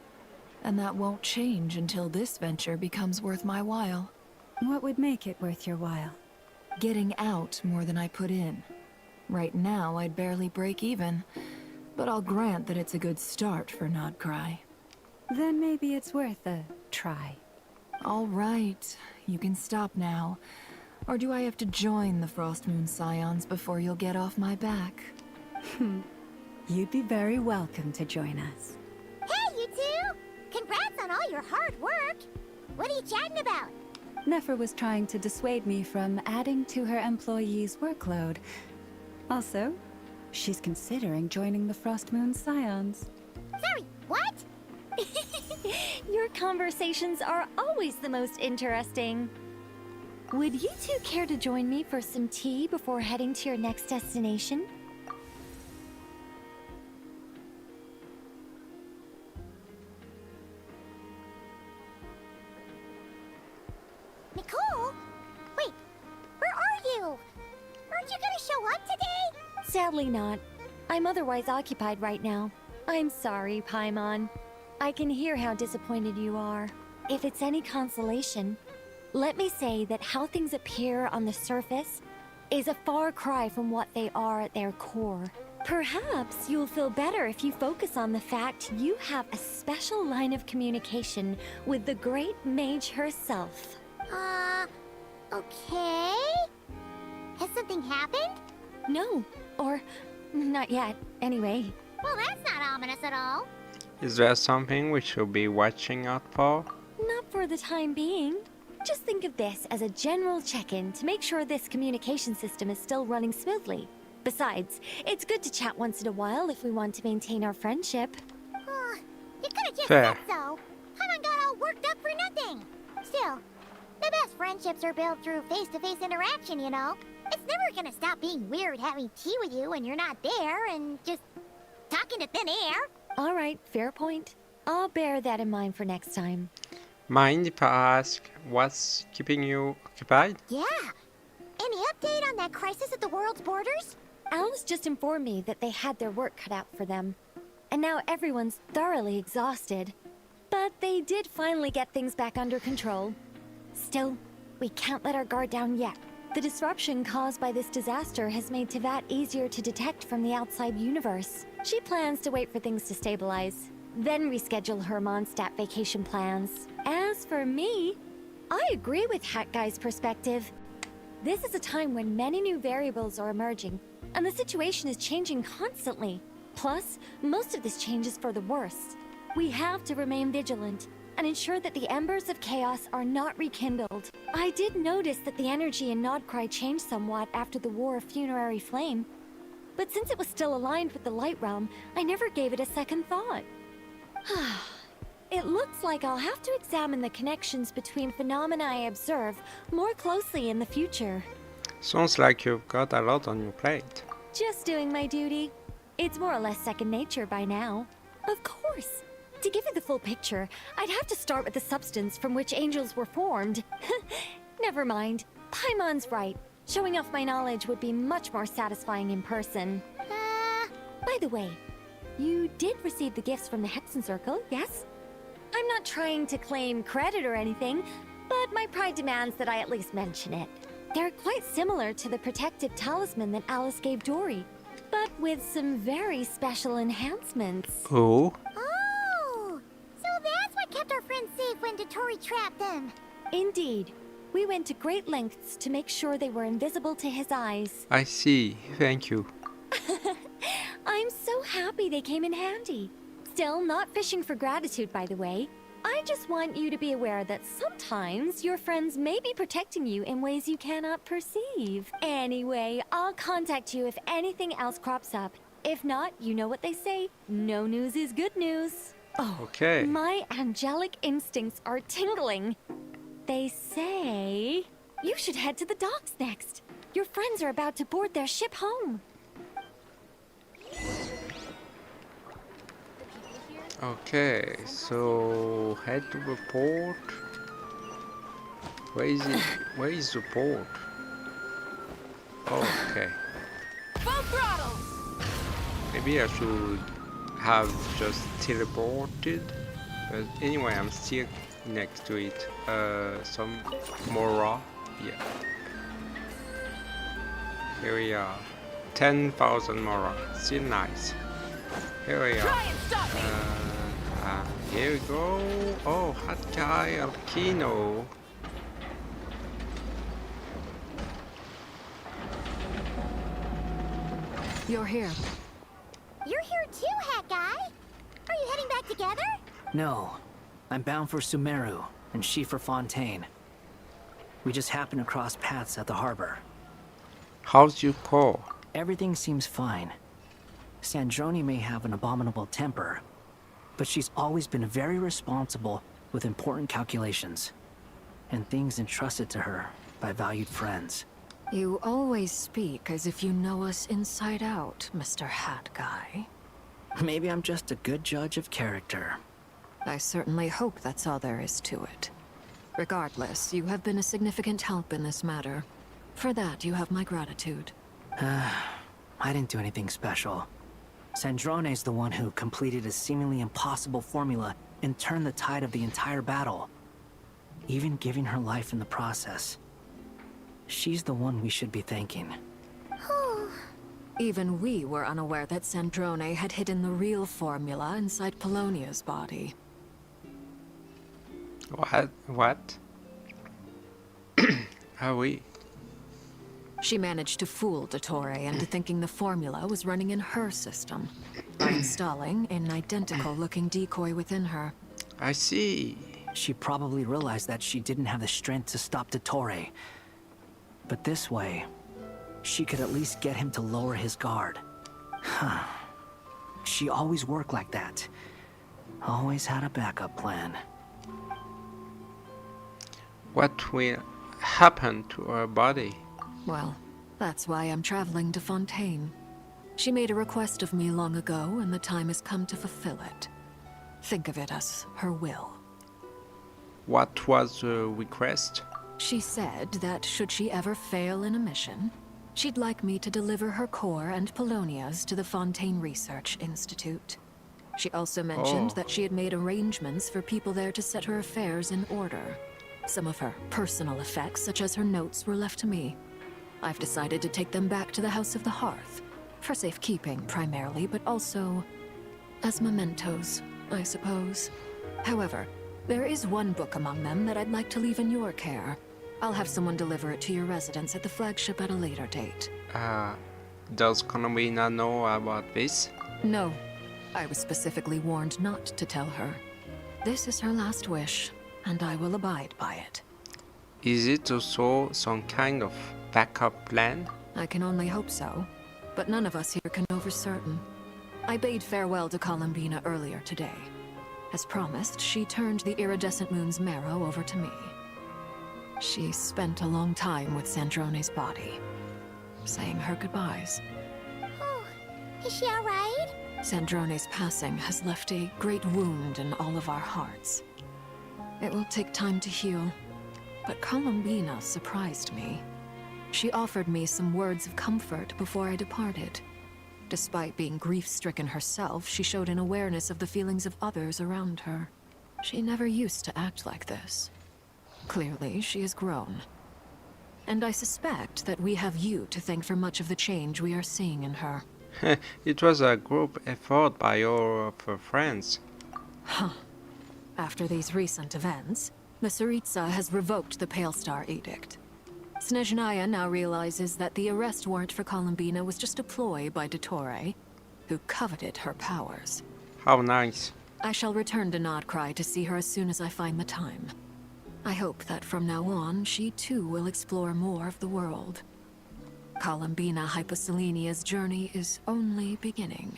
And that won't change until this venture becomes worth my while. What would make it worth your while? Getting out more than I put in. Right now, I'd barely break even. But I'll grant that it's a good start for Nodcry. Then maybe it's worth a try. All right, you can stop now. Or do I have to join the Frost Moon Scions before you'll get off my back? You'd be very welcome to join us. Hey, you two! Congrats on all your hard work! What are you chatting about? Nefer was trying to dissuade me from adding to her employees' workload. Also, she's considering joining the Frost Moon Scions. Sorry, what? Your conversations are always the most interesting. Would you two care to join me for some tea before heading to your next destination? Nicole? Wait, where are you? Aren't you gonna show up today? Sadly not. I'm otherwise occupied right now. I'm sorry, Paimon. I can hear how disappointed you are. If it's any consolation, let me say that how things appear on the surface is a far cry from what they are at their core. Perhaps you'll feel better if you focus on the fact you have a special line of communication with the great mage herself. Okay? Has something happened? No, or not yet, anyway. Well, that's not ominous at all. Is there something we should be watching out for? Not for the time being. Just think of this as a general check-in to make sure this communication system is still running smoothly. Besides, it's good to chat once in a while if we want to maintain our friendship. You could have just Fair. said so. Paimon got all worked up for nothing. Still, the best friendships are built through face-to-face interaction, you know. It's never gonna stop being weird having tea with you when you're not there and just talking to thin air. All right, fair point. I'll bear that in mind for next time. Mind if I ask what's keeping you occupied? Yeah. Any update on that crisis at the world's borders? Alice just informed me that they had their work cut out for them. And now everyone's thoroughly exhausted. But they did finally get things back under control. Still, we can't let our guard down yet. The disruption caused by this disaster has made Teyvat easier to detect from the outside universe. She plans to wait for things to stabilize, then reschedule her Mondstadt vacation plans. As for me, I agree with Hat Guy's perspective. This is a time when many new variables are emerging, and the situation is changing constantly. Plus, most of this change is for the worse. We have to remain vigilant and ensure that the embers of chaos are not rekindled. I did notice that the energy in Nodcry changed somewhat after the War of Funerary Flame, but since it was still aligned with the Light Realm, I never gave it a second thought. It looks like I'll have to examine the connections between phenomena I observe more closely in the future. Sounds like you've got a lot on your plate. Just doing my duty. It's more or less second nature by now. Of course. To give you the full picture, I'd have to start with the substance from which angels were formed. Never mind. Paimon's right. Showing off my knowledge would be much more satisfying in person. By the way, you did receive the gifts from the Hexen Circle, yes? I'm not trying to claim credit or anything, but my pride demands that I at least mention it. They're quite similar to the protective talisman that Alice gave Dory, but with some very special enhancements. Oh? So that's what kept our friends safe when Dottore trapped them. Indeed. We went to great lengths to make sure they were invisible to his eyes. I see. Thank you. I'm so happy they came in handy. Still, not fishing for gratitude, by the way. I just want you to be aware that sometimes your friends may be protecting you in ways you cannot perceive. Anyway, I'll contact you if anything else crops up. If not, you know what they say, no news is good news. Oh, okay. My angelic instincts are tingling. They say you should head to the docks next. Your friends are about to board their ship home. Okay, so head to the port. Where is it? Where is the port? Oh, okay. Full throttle! Maybe I should have just teleported. But anyway, I'm still next to it. Some more raw. Yeah. Here we are. 10,000 Mora. Still nice. Here we are. Here we go. Oh, hot guy, Alkino. You're here. You're here too, Hat Guy. Are you heading back together? No. I'm bound for Sumeru, and she for Fontaine. We just happened to cross paths at the harbor. How's your paw? Everything seems fine. Sandrone may have an abominable temper, but she's always been very responsible with important calculations and things entrusted to her by valued friends. You always speak as if you know us inside out, Mr. Hat Guy. Maybe I'm just a good judge of character. I certainly hope that's all there is to it. Regardless, you have been a significant help in this matter. For that, you have my gratitude. I didn't do anything special. Sandrone's the one who completed a seemingly impossible formula and turned the tide of the entire battle, even giving her life in the process. She's the one we should be thanking. Even we were unaware that Sandrone had hidden the real formula inside Polonia's body. What? Are we? She managed to fool Dottore into thinking the formula was running in her system by installing an identical-looking decoy within her. I see. She probably realized that she didn't have the strength to stop Dottore. But this way, she could at least get him to lower his guard. She always worked like that. Always had a backup plan. What will happen to her body? Well, that's why I'm traveling to Fontaine. She made a request of me long ago, and the time has come to fulfill it. Think of it as her will. What was the request? She said that should she ever fail in a mission, she'd like me to deliver her core and Polonia's to the Fontaine Research Institute. She also mentioned that she had made arrangements for people there to set her affairs in order. Some of her personal effects, such as her notes, were left to me. I've decided to take them back to the House of the Hearth, for safekeeping primarily, but also as mementos, I suppose. However, there is one book among them that I'd like to leave in your care. I'll have someone deliver it to your residence at the flagship at a later date. Does Columbina know about this? No. I was specifically warned not to tell her. This is her last wish, and I will abide by it. Is it also some kind of backup plan? I can only hope so, but none of us here can know for certain. I bade farewell to Columbina earlier today. As promised, she turned the iridescent moon's marrow over to me. She spent a long time with Sandrone's body, saying her goodbyes. Oh, is she alright? Sandrone's passing has left a great wound in all of our hearts. It will take time to heal, but Columbina surprised me. She offered me some words of comfort before I departed. Despite being grief-stricken herself, she showed an awareness of the feelings of others around her. She never used to act like this. Clearly, she has grown. And I suspect that we have you to thank for much of the change we are seeing in her. It was a group effort by all of her friends. Huh. After these recent events, the Tsaritsa has revoked the Pale Star Edict. Snezhnaya now realizes that the arrest warrant for Columbina was just a ploy by Dottore, who coveted her powers. How nice. I shall return to Nodcry to see her as soon as I find the time. I hope that from now on, she too will explore more of the world. Columbina Hyposelenia's journey is only beginning.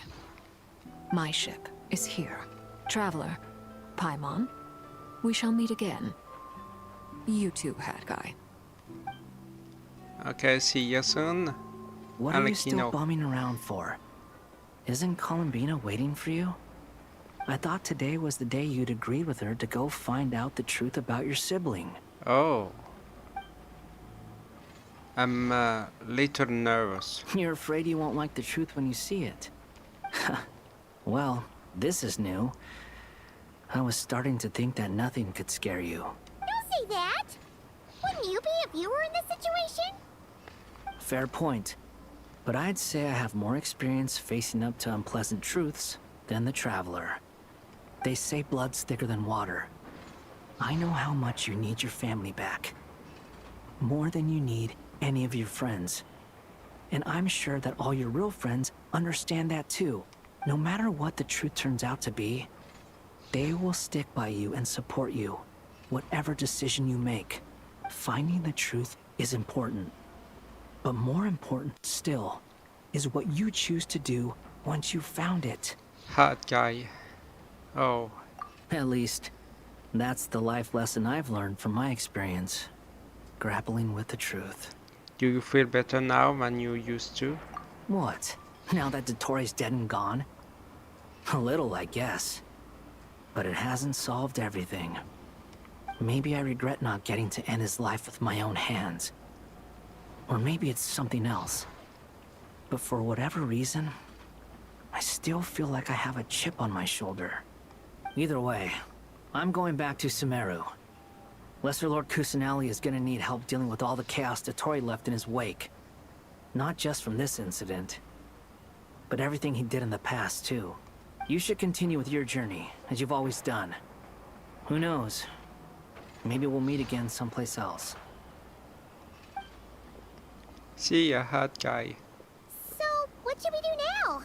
My ship is here. Traveler, Paimon, we shall meet again. You too, Hat Guy. Okay, see you soon. What are you still bumming around for? Isn't Columbina waiting for you? I thought today was the day you'd agreed with her to go find out the truth about your sibling. Oh. I'm a little nervous. You're afraid you won't like the truth when you see it. Well, this is new. I was starting to think that nothing could scare you. Don't say that! Wouldn't you be a viewer in this situation? Fair point. But I'd say I have more experience facing up to unpleasant truths than the Traveler. They say blood's thicker than water. I know how much you need your family back. More than you need any of your friends. And I'm sure that all your real friends understand that too. No matter what the truth turns out to be, they will stick by you and support you, whatever decision you make. Finding the truth is important. But more important still is what you choose to do once you've found it. Hot guy. Oh. At least, that's the life lesson I've learned from my experience. Grappling with the truth. Do you feel better now than you used to? What? Now that Dottore's dead and gone? A little, I guess. But it hasn't solved everything. Maybe I regret not getting to end his life with my own hands. Or maybe it's something else. But for whatever reason, I still feel like I have a chip on my shoulder. Either way, I'm going back to Sumeru. Lesser Lord Kusanali is gonna need help dealing with all the chaos Dottore left in his wake. Not just from this incident, but everything he did in the past, too. You should continue with your journey, as you've always done. Who knows? Maybe we'll meet again someplace else. See ya, hot guy. So, what should we do now?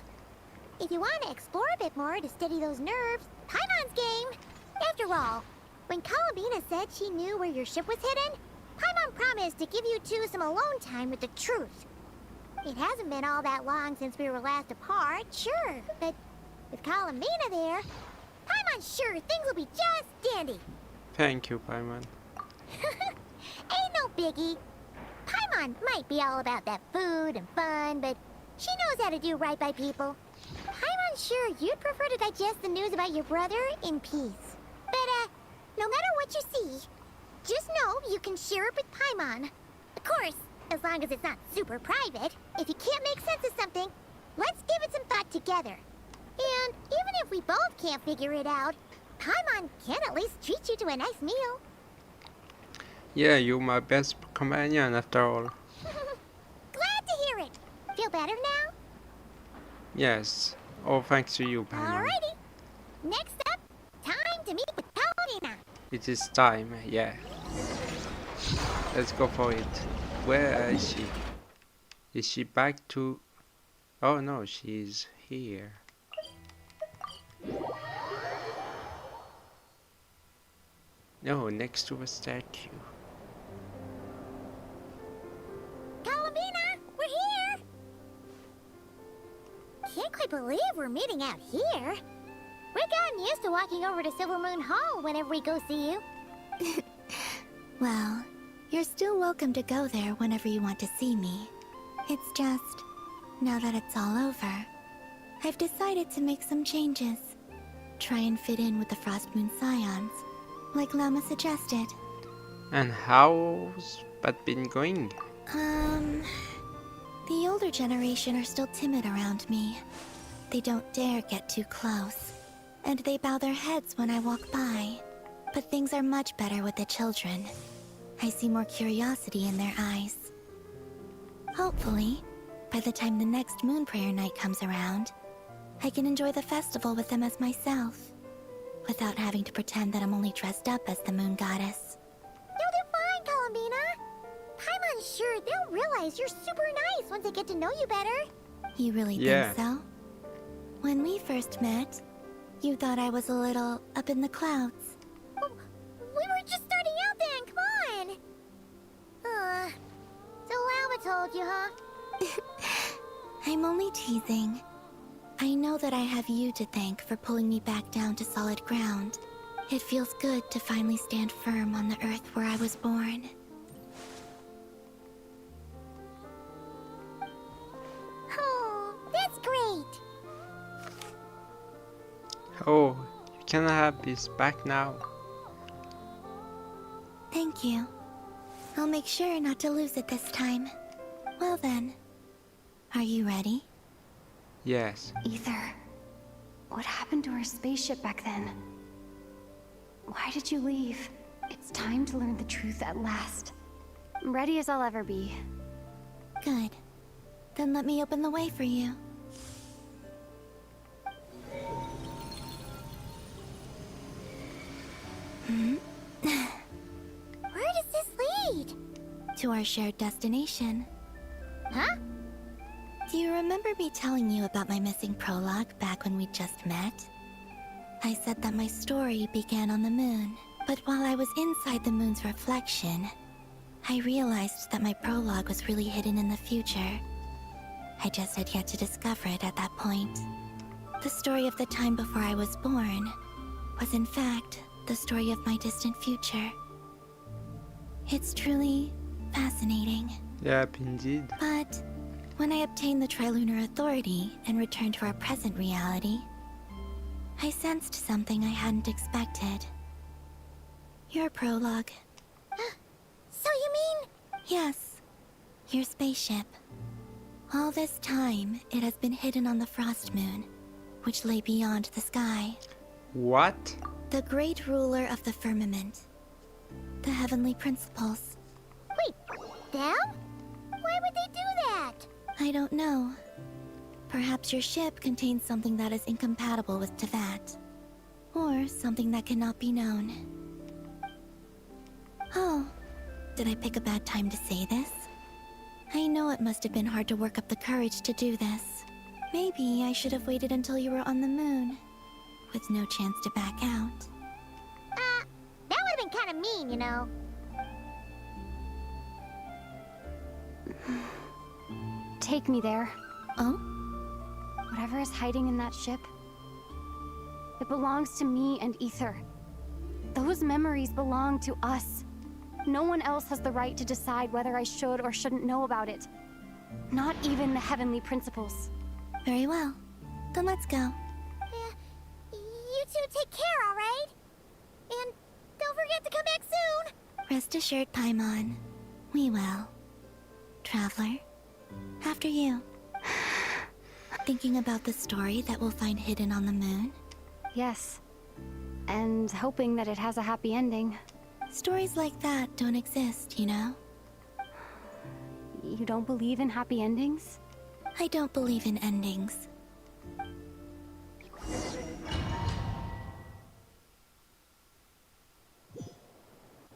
If you want to explore a bit more to steady those nerves, Paimon's game. After all, when Columbina said she knew where your ship was hidden, Paimon promised to give you two some alone time with the truth. It hasn't been all that long since we were last apart, sure, but with Columbina there, Paimon's sure things will be just dandy. Thank you, Paimon. Ain't no biggie. Paimon might be all about that food and fun, but she knows how to do right by people. Paimon's sure you'd prefer to digest the news about your brother in peace. But, no matter what you see, just know you can share it with Paimon. Of course, as long as it's not super private. If you can't make sense of something, let's give it some thought together. And even if we both can't figure it out, Paimon can at least treat you to a nice meal. Yeah, you're my best companion after all. Glad to hear it. Feel better now? Yes. All thanks to you, Paimon. Alrighty. Next up, time to meet with Columbina. It is time, yeah. Let's go for it. Where is she? Is she back to... Oh no, she's here. No, next to a statue. Columbina, we're here! Can't quite believe we're meeting out here. We've gotten used to walking over to Silver Moon Hall whenever we go see you. Well, you're still welcome to go there whenever you want to see me. It's just, now that it's all over, I've decided to make some changes. Try and fit in with the Frost Moon Scions, like Lama suggested. And how's that been going? The older generation are still timid around me. They don't dare get too close, and they bow their heads when I walk by. But things are much better with the children. I see more curiosity in their eyes. Hopefully, by the time the next Moon Prayer night comes around, I can enjoy the festival with them as myself, without having to pretend that I'm only dressed up as the Moon Goddess. You'll do fine, Columbina. Paimon's sure they'll realize you're super nice once they get to know you better. You really think so? When we first met, you thought I was a little up in the clouds. We were just starting out then, come on. So Lama told you, huh? I'm only teasing. I know that I have you to thank for pulling me back down to solid ground. It feels good to finally stand firm on the earth where I was born. Oh, that's great. Oh, you can have this back now. Thank you. I'll make sure not to lose it this time. Well then, are you ready? Yes. Ether, what happened to our spaceship back then? Why did you leave? It's time to learn the truth at last. Ready as I'll ever be. Good. Then let me open the way for you. Where does this lead? To our shared destination. Huh? Do you remember me telling you about my missing prologue back when we just met? I said that my story began on the moon, but while I was inside the moon's reflection, I realized that my prologue was really hidden in the future. I just had yet to discover it at that point. The story of the time before I was born, was in fact the story of my distant future. It's truly fascinating. Yep, indeed. But when I obtained the Trilunar Authority and returned to our present reality, I sensed something I hadn't expected. Your prologue. So you mean? Yes. Your spaceship. All this time, it has been hidden on the Frost Moon, which lay beyond the sky. What? The great ruler of the firmament. The heavenly principles. Wait, them? Why would they do that? I don't know. Perhaps your ship contains something that is incompatible with Teyvat. Or something that cannot be known. Oh, did I pick a bad time to say this? I know it must have been hard to work up the courage to do this. Maybe I should have waited until you were on the moon, with no chance to back out. That would have been kind of mean, you know. Take me there. Oh? Whatever is hiding in that ship, it belongs to me and Ether. Those memories belong to us. No one else has the right to decide whether I should or shouldn't know about it. Not even the heavenly principles. Very well. Then let's go. You two take care, alright? And don't forget to come back soon! Rest assured, Paimon. We will. Traveler, after you. Thinking about the story that we'll find hidden on the moon? Yes. And hoping that it has a happy ending. Stories like that don't exist, you know? You don't believe in happy endings? I don't believe in endings.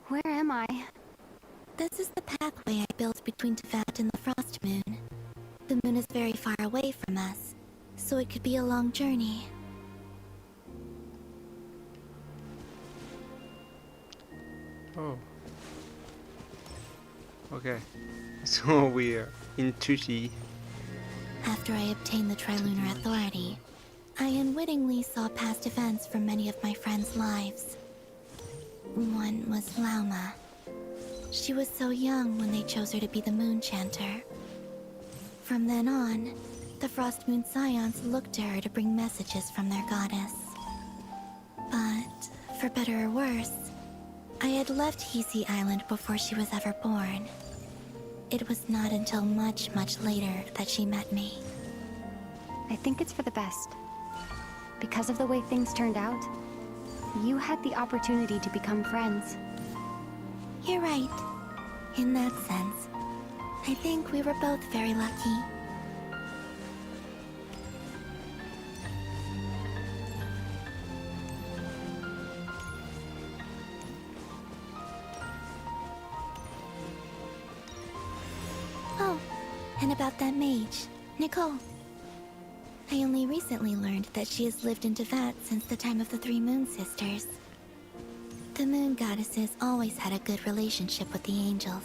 Where am I? This is the pathway I built between Teyvat and the Frost Moon. The moon is very far away from us, so it could be a long journey. Oh. Okay. So we're in Tushi. After I obtained the Trilunar Authority, I unwittingly saw past events from many of my friends' lives. One was Lauma. She was so young when they chose her to be the Moon Chanter. From then on, the Frost Moon Scions looked to her to bring messages from their goddess. But, for better or worse, I had left Hisi Island before she was ever born. It was not until much, much later that she met me. I think it's for the best. Because of the way things turned out, you had the opportunity to become friends. You're right. In that sense, I think we were both very lucky. Oh, and about that mage, Nicole. I only recently learned that she has lived in Teyvat since the time of the Three Moon Sisters. The Moon Goddesses always had a good relationship with the angels.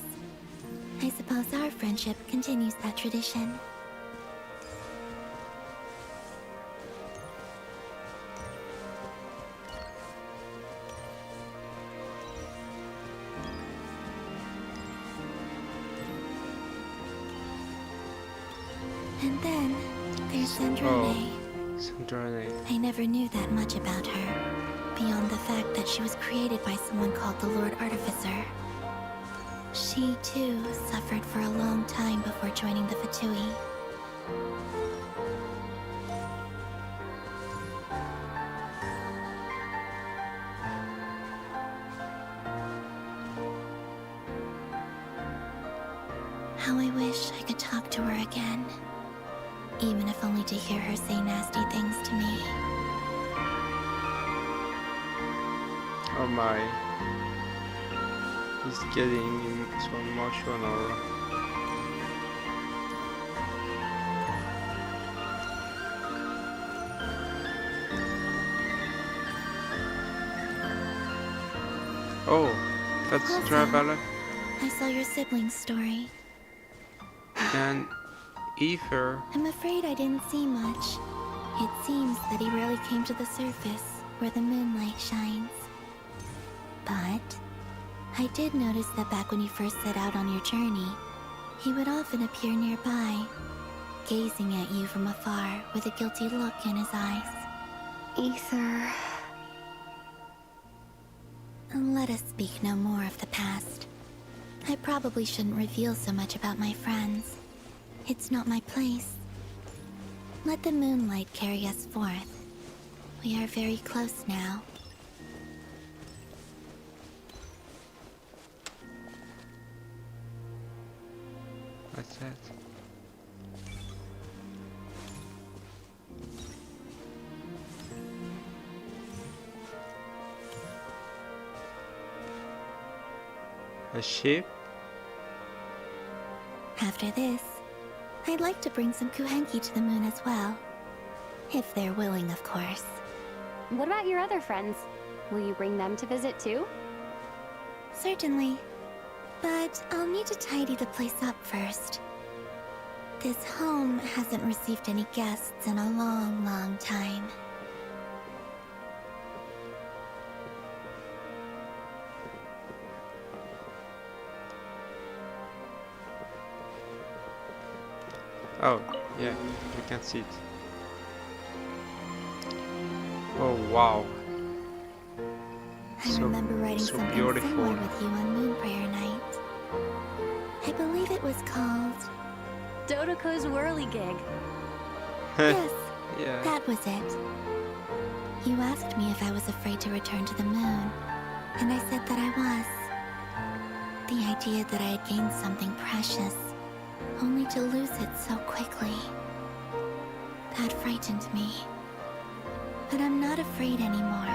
I suppose our friendship continues that tradition. And then, there's Sandrone. Sandrone. I never knew that much about her, beyond the fact that she was created by someone called the Lord Artificer. She, too, suffered for a long time before joining the Fatui. How I wish I could talk to her again. Even if only to hear her say nasty things to me. Oh my. He's getting so emotional. Oh, that's Wholesome. Traveler. I saw your sibling's story. And Ether. I'm afraid I didn't see much. It seems that he rarely came to the surface. where the moonlight shines. But I did notice that back when you first set out on your journey, he would often appear nearby, gazing at you from afar with a guilty look in his eyes. Ether... Let us speak no more of the past. I probably shouldn't reveal so much about my friends. It's not my place. Let the moonlight carry us forth. We are very close now. What's that? A ship? After this, I'd like to bring some Kuuvahki to the moon as well. If they're willing, of course. What about your other friends? Will you bring them to visit too? Certainly. But I'll need to tidy the place up first. This home hasn't received any guests in a long, long time. Oh, yeah, we can see it. Oh, wow. I remember writing something beautiful. similar with you on Moon Prayer Night. I believe it was called... Dodoko's whirligig. Yes, Yeah. that was it. You asked me if I was afraid to return to the moon, and I said that I was. The idea that I had gained something precious, only to lose it so quickly. That frightened me. But I'm not afraid anymore.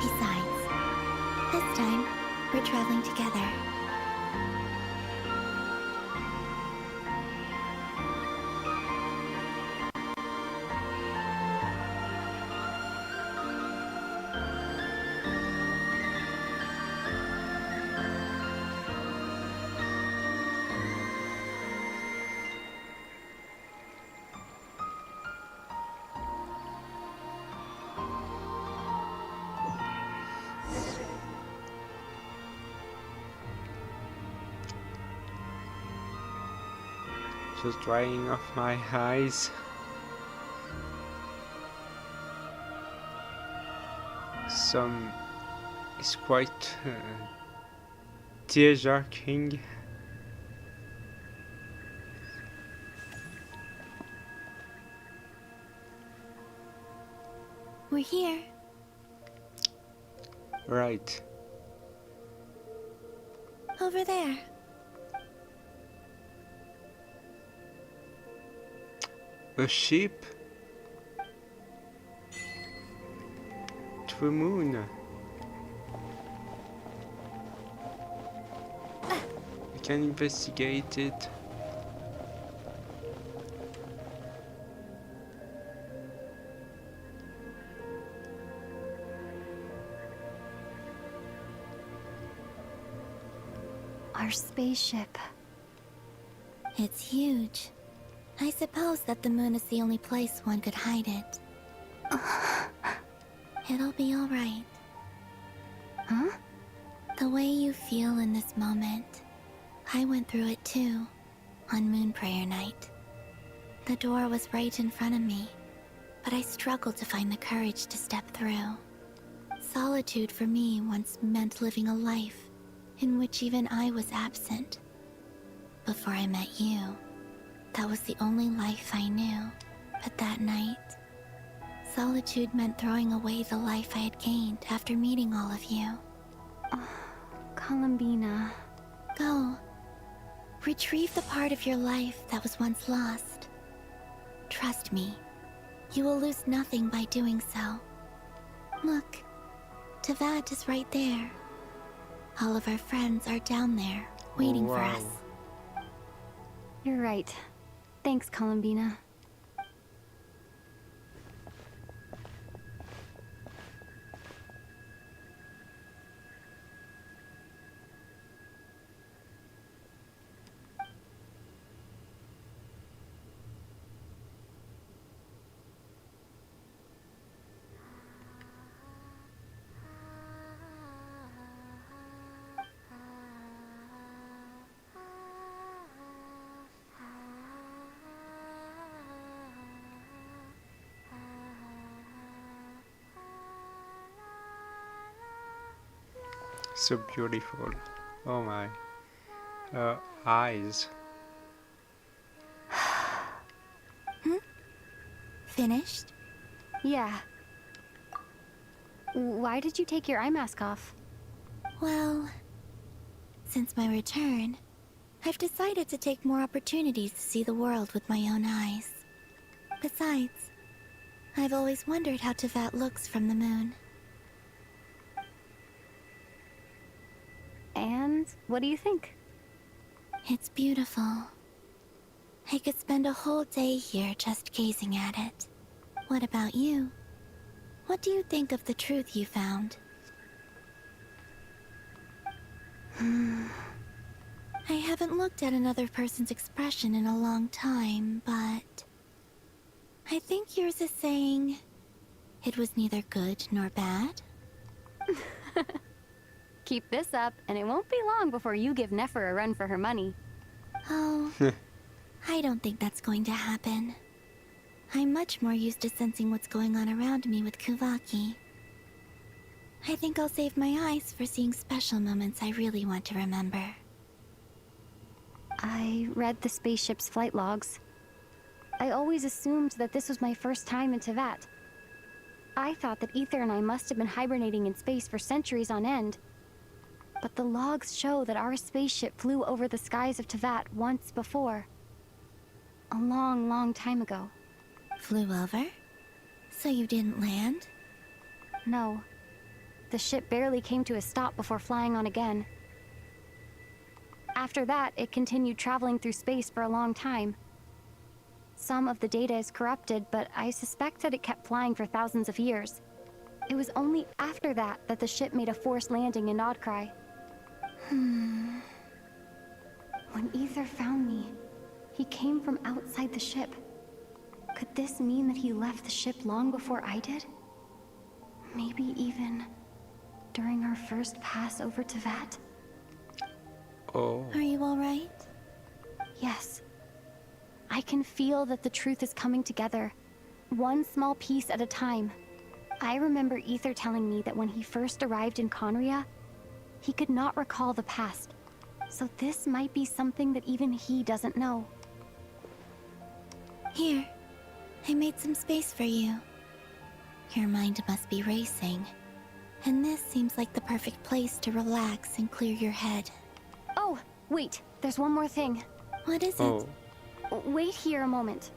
Besides, this time, we're traveling together. Just drying off my eyes. Some is quite tearjerking. We're here. Right. Over there. A ship to the moon. We can investigate it. Our spaceship. It's huge. I suppose that the moon is the only place one could hide it. It'll be all right. Huh? The way you feel in this moment, I went through it too, on Moon Prayer Night. The door was right in front of me, but I struggled to find the courage to step through. Solitude for me once meant living a life in which even I was absent. Before I met you, that was the only life I knew. But that night, solitude meant throwing away the life I had gained after meeting all of you. Columbina. Go. Retrieve the part of your life that was once lost. Trust me, you will lose nothing by doing so. Look, Tavad is right there. All of our friends are down there, waiting for us. You're right. Thanks, Columbina. so beautiful. Oh my. Her eyes. Finished? Yeah. Why did you take your eye mask off? Well, since my return, I've decided to take more opportunities to see the world with my own eyes. Besides, I've always wondered how Teyvat looks from the moon. And what do you think? It's beautiful. I could spend a whole day here just gazing at it. What about you? What do you think of the truth you found? I haven't looked at another person's expression in a long time, but I think yours is saying it was neither good nor bad. Keep this up, and it won't be long before you give Nefer a run for her money. Oh, I don't think that's going to happen. I'm much more used to sensing what's going on around me with Kuuvahki. I think I'll save my eyes for seeing special moments I really want to remember. I read the spaceship's flight logs. I always assumed that this was my first time in Teyvat. I thought that Aether and I must have been hibernating in space for centuries on end. But the logs show that our spaceship flew over the skies of Teyvat once before. A long, long time ago. Flew over? So you didn't land? No. The ship barely came to a stop before flying on again. After that, it continued traveling through space for a long time. Some of the data is corrupted, but I suspect that it kept flying for thousands of years. It was only after that that the ship made a forced landing in Nodcry. When Aether found me, he came from outside the ship. Could this mean that he left the ship long before I did? Maybe even during our first pass over Teyvat? Oh. Are you alright? Yes. I can feel that the truth is coming together, one small piece at a time. I remember Aether telling me that when he first arrived in Conria, he could not recall the past. So this might be something that even he doesn't know. Here, I made some space for you. Your mind must be racing, and this seems like the perfect place to relax and clear your head. Oh, wait, there's one more thing. What is it? Wait here a moment.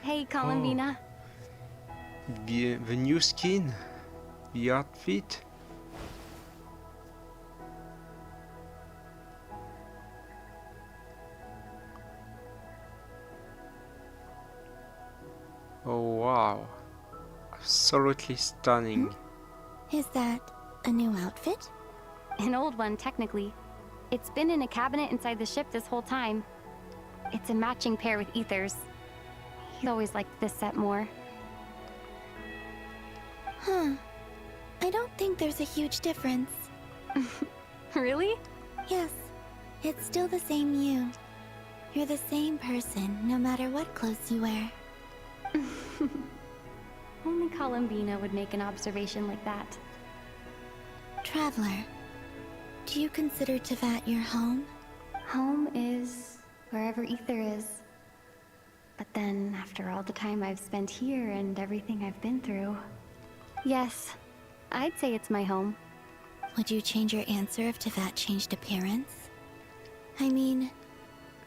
Hey, Columbina. The new skin, the outfit. Oh wow, absolutely stunning. Is that a new outfit? An old one, technically. It's been in a cabinet inside the ship this whole time. It's a matching pair with Aether's. He always liked this set more. Huh. I don't think there's a huge difference. Really? Yes. It's still the same you. You're the same person, no matter what clothes you wear. Only Columbina would make an observation like that. Traveler, do you consider Teyvat your home? Home is wherever Aether is. But then, after all the time I've spent here and everything I've been through... Yes, I'd say it's my home. Would you change your answer if Teyvat changed appearance? I mean,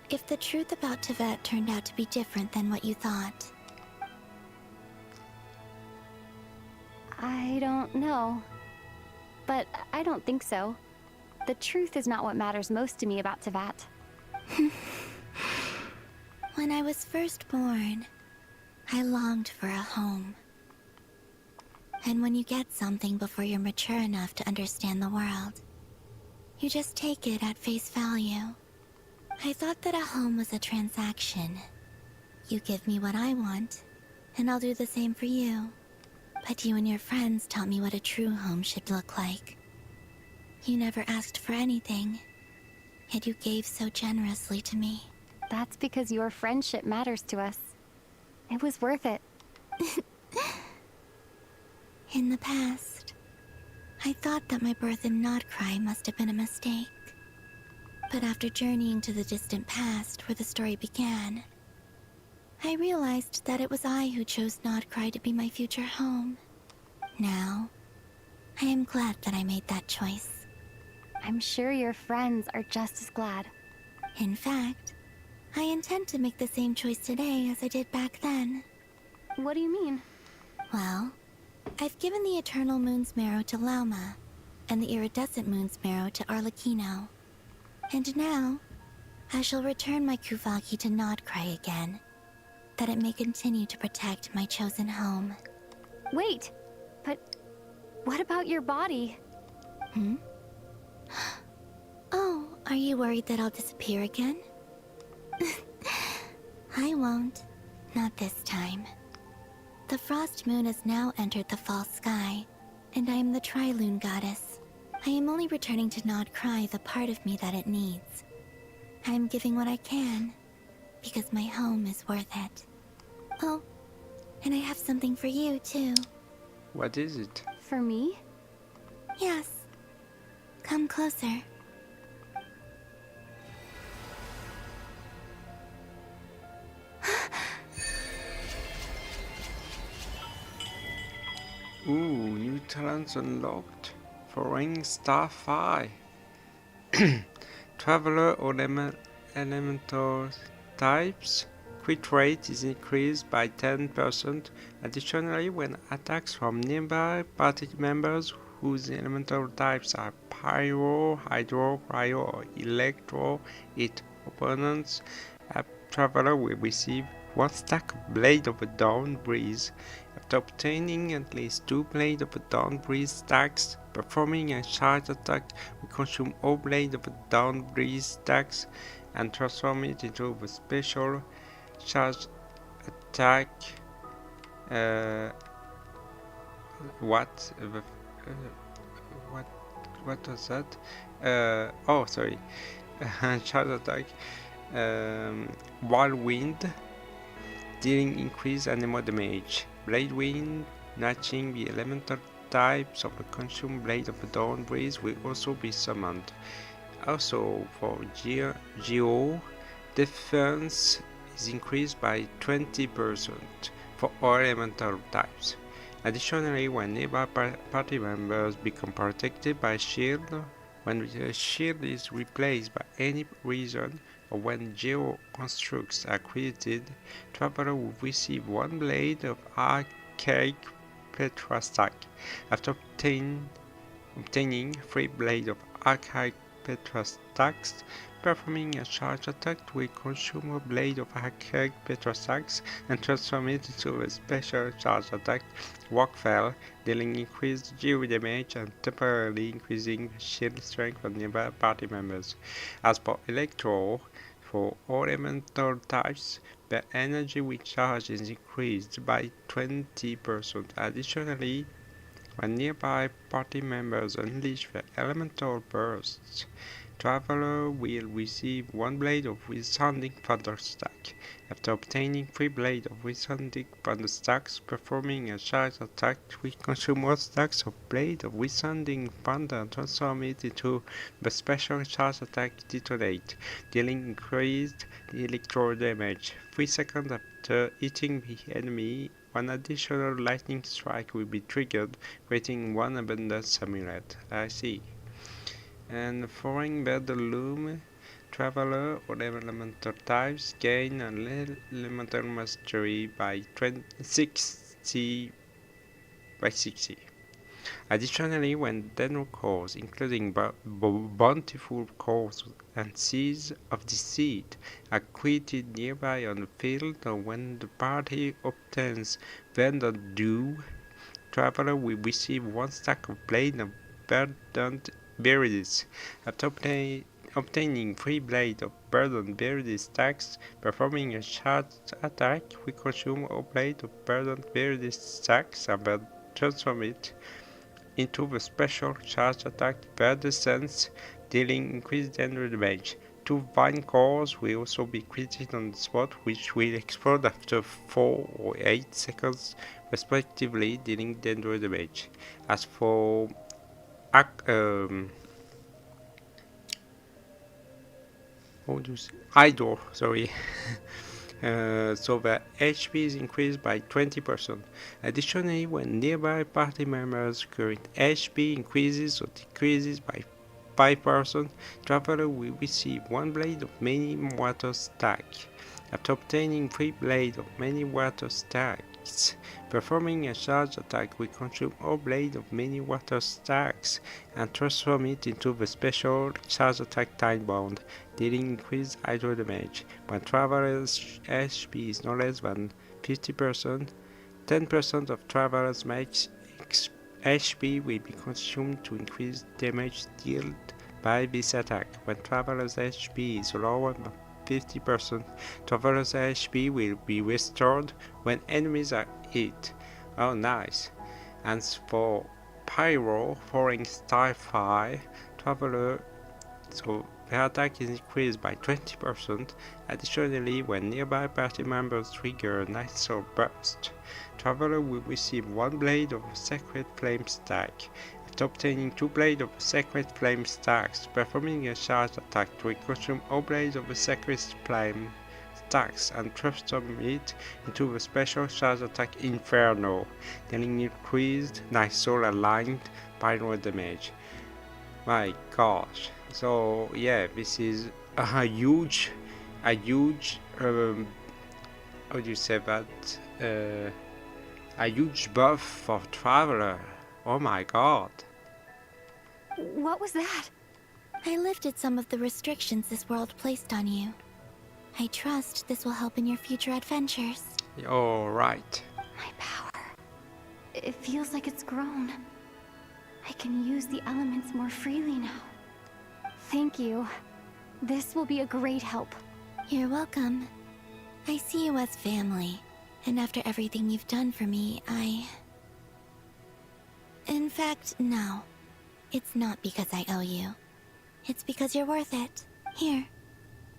if the truth about Teyvat turned out to be different than what you thought. I don't know. But I don't think so. The truth is not what matters most to me about Teyvat. When I was first born, I longed for a home. And when you get something before you're mature enough to understand the world, you just take it at face value. I thought that a home was a transaction. You give me what I want, and I'll do the same for you. But you and your friends taught me what a true home should look like. You never asked for anything, Yet you gave so generously to me. That's because your friendship matters to us. It was worth it. In the past, I thought that my birth in Notcry must have been a mistake. But after journeying to the distant past where the story began, I realized that it was I who chose Notcry to be my future home. Now, I am glad that I made that choice. I'm sure your friends are just as glad. In fact, I intend to make the same choice today as I did back then. What do you mean? Well, I've given the Eternal Moon's Marrow to Lauma, and the Iridescent Moon's Marrow to Arlecchino. And now, I shall return my Kuuvahki to Notcry again, that it may continue to protect my chosen home. Wait, but what about your body? Oh, are you worried that I'll disappear again? I won't. Not this time. The Frost Moon has now entered the false sky, and I am the Trilune Goddess. I am only returning to Notcry the part of me that it needs. I am giving what I can, because my home is worth it. Oh, and I have something for you, too. What is it? For me? Yes. Come closer. Ooh, new talents unlocked. Foreign Star 5. Traveler or elemental types. Crit rate is increased by 10%. Additionally, when attacks from nearby party members whose elemental types are Pyro, Hydro, Cryo, or Electro hit opponents, a traveler will receive 1 stack of Blade of the Dawn Breeze. After obtaining at least 2 Blade of the Dawn Breeze stacks, performing a charge attack will consume all Blade of the Dawn Breeze stacks and transform it into a special charge attack. What was that? Oh, sorry. Charge attack. Whirlwind, dealing increased animal damage. Blade Wind, matching the elemental types of the consumed Blade of the Dawn Breeze, will also be summoned. Also, for Geo, defense is increased by 20% for all elemental types. Additionally, when nearby party members become protected by a shield, when the shield is replaced by any reason, or when geo constructs are created, traveler will receive 1 blade of archaic Petra stack. After obtaining 3 blades of archaic Petra stacks, performing a charge attack will consume a blade of archaic Petra stacks and transform it into a special charge attack, Walkfell, dealing increased geo damage and temporarily increasing shield strength of nearby party members. As for Electro, for all elemental types, the energy recharge is increased by 20%. Additionally, when nearby party members unleash their elemental bursts, traveler will receive 1 blade of resounding thunder stack. After obtaining 3 blades of resounding thunder stacks, performing a charge attack will consume 1 stack of blade of resounding thunder and transform it into the special charge attack Detonate, dealing increased electro damage. 3 seconds after hitting the enemy, 1 additional lightning strike will be triggered, creating 1 abundance amulet. I see. And foreign battle loom, traveler or elemental types gain an elemental mastery by 60. Additionally, when Dendro cores, including bountiful cores and seeds of the seed, are created nearby on the field, or when the party obtains Vendor Dew, traveler will receive 1 stack of blade of verdant berries. After obtaining 3 blades of verdant berries stacks, performing a charge attack, we consume a blade of verdant berries stacks and transform it into the special charge attack Verdescence, dealing increased danger damage. 2 vine cores will also be created on the spot, which will explode after 4 or 8 seconds respectively, dealing danger damage. As for idle, sorry. So the HP is increased by 20%. Additionally, when nearby party members' current HP increases or decreases by 5%, Traveler will receive 1 blade of many water stack. After obtaining 3 blades of many water stacks, performing a charge attack will consume all blades of many water stacks and transform it into the special charge attack time bound, dealing increased hydro damage. When Traveler's HP is no less than 50%, 10% of Traveler's max HP will be consumed to increase damage dealt by this attack. When Traveler's HP is lower than 50%, Traveler's HP will be restored when enemies are hit. Oh, nice. And for Pyro, foreign Starfire, Traveler, so the attack is increased by 20%. Additionally, when nearby party members trigger a Night Soul Burst, Traveler will receive 1 blade of a Sacred Flame stack. After obtaining 2 blades of a Sacred Flame stacks, performing a charge attack to consume all blades of a Sacred Flame stacks and transform it into the special charge attack Inferno, dealing increased Night Soul aligned pyro damage. My gosh. So yeah, this is a huge how do you say that, a huge buff for Traveler. Oh my god. What was that? I lifted some of the restrictions this world placed on you. I trust this will help in your future adventures. Alright. My power. It feels like it's grown. I can use the elements more freely now. Thank you. This will be a great help. You're welcome. I see you as family, and after everything you've done for me, In fact, no. It's not because I owe you. It's because you're worth it. Here.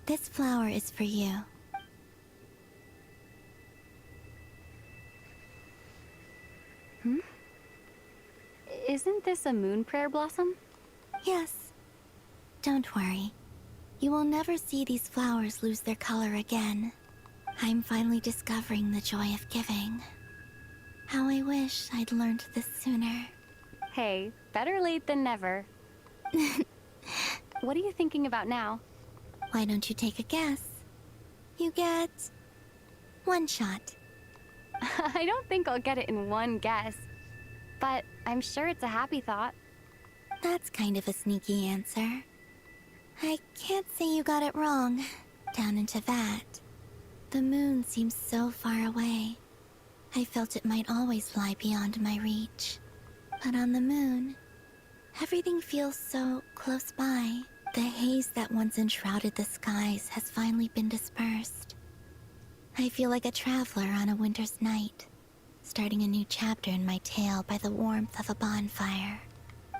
This flower is for you. Isn't this a moon prayer blossom? Yes. Don't worry. You will never see these flowers lose their color again. I'm finally discovering the joy of giving. How I wish I'd learned this sooner. Hey, better late than never. What are you thinking about now? Why don't you take a guess? You get 1 shot. I don't think I'll get it in 1 guess. But I'm sure it's a happy thought. That's kind of a sneaky answer. I can't say you got it wrong. Down into that. The moon seems so far away. I felt it might always lie beyond my reach. But on the moon, everything feels so close by. The haze that once enshrouded the skies has finally been dispersed. I feel like a traveler on a winter's night, starting a new chapter in my tale by the warmth of a bonfire.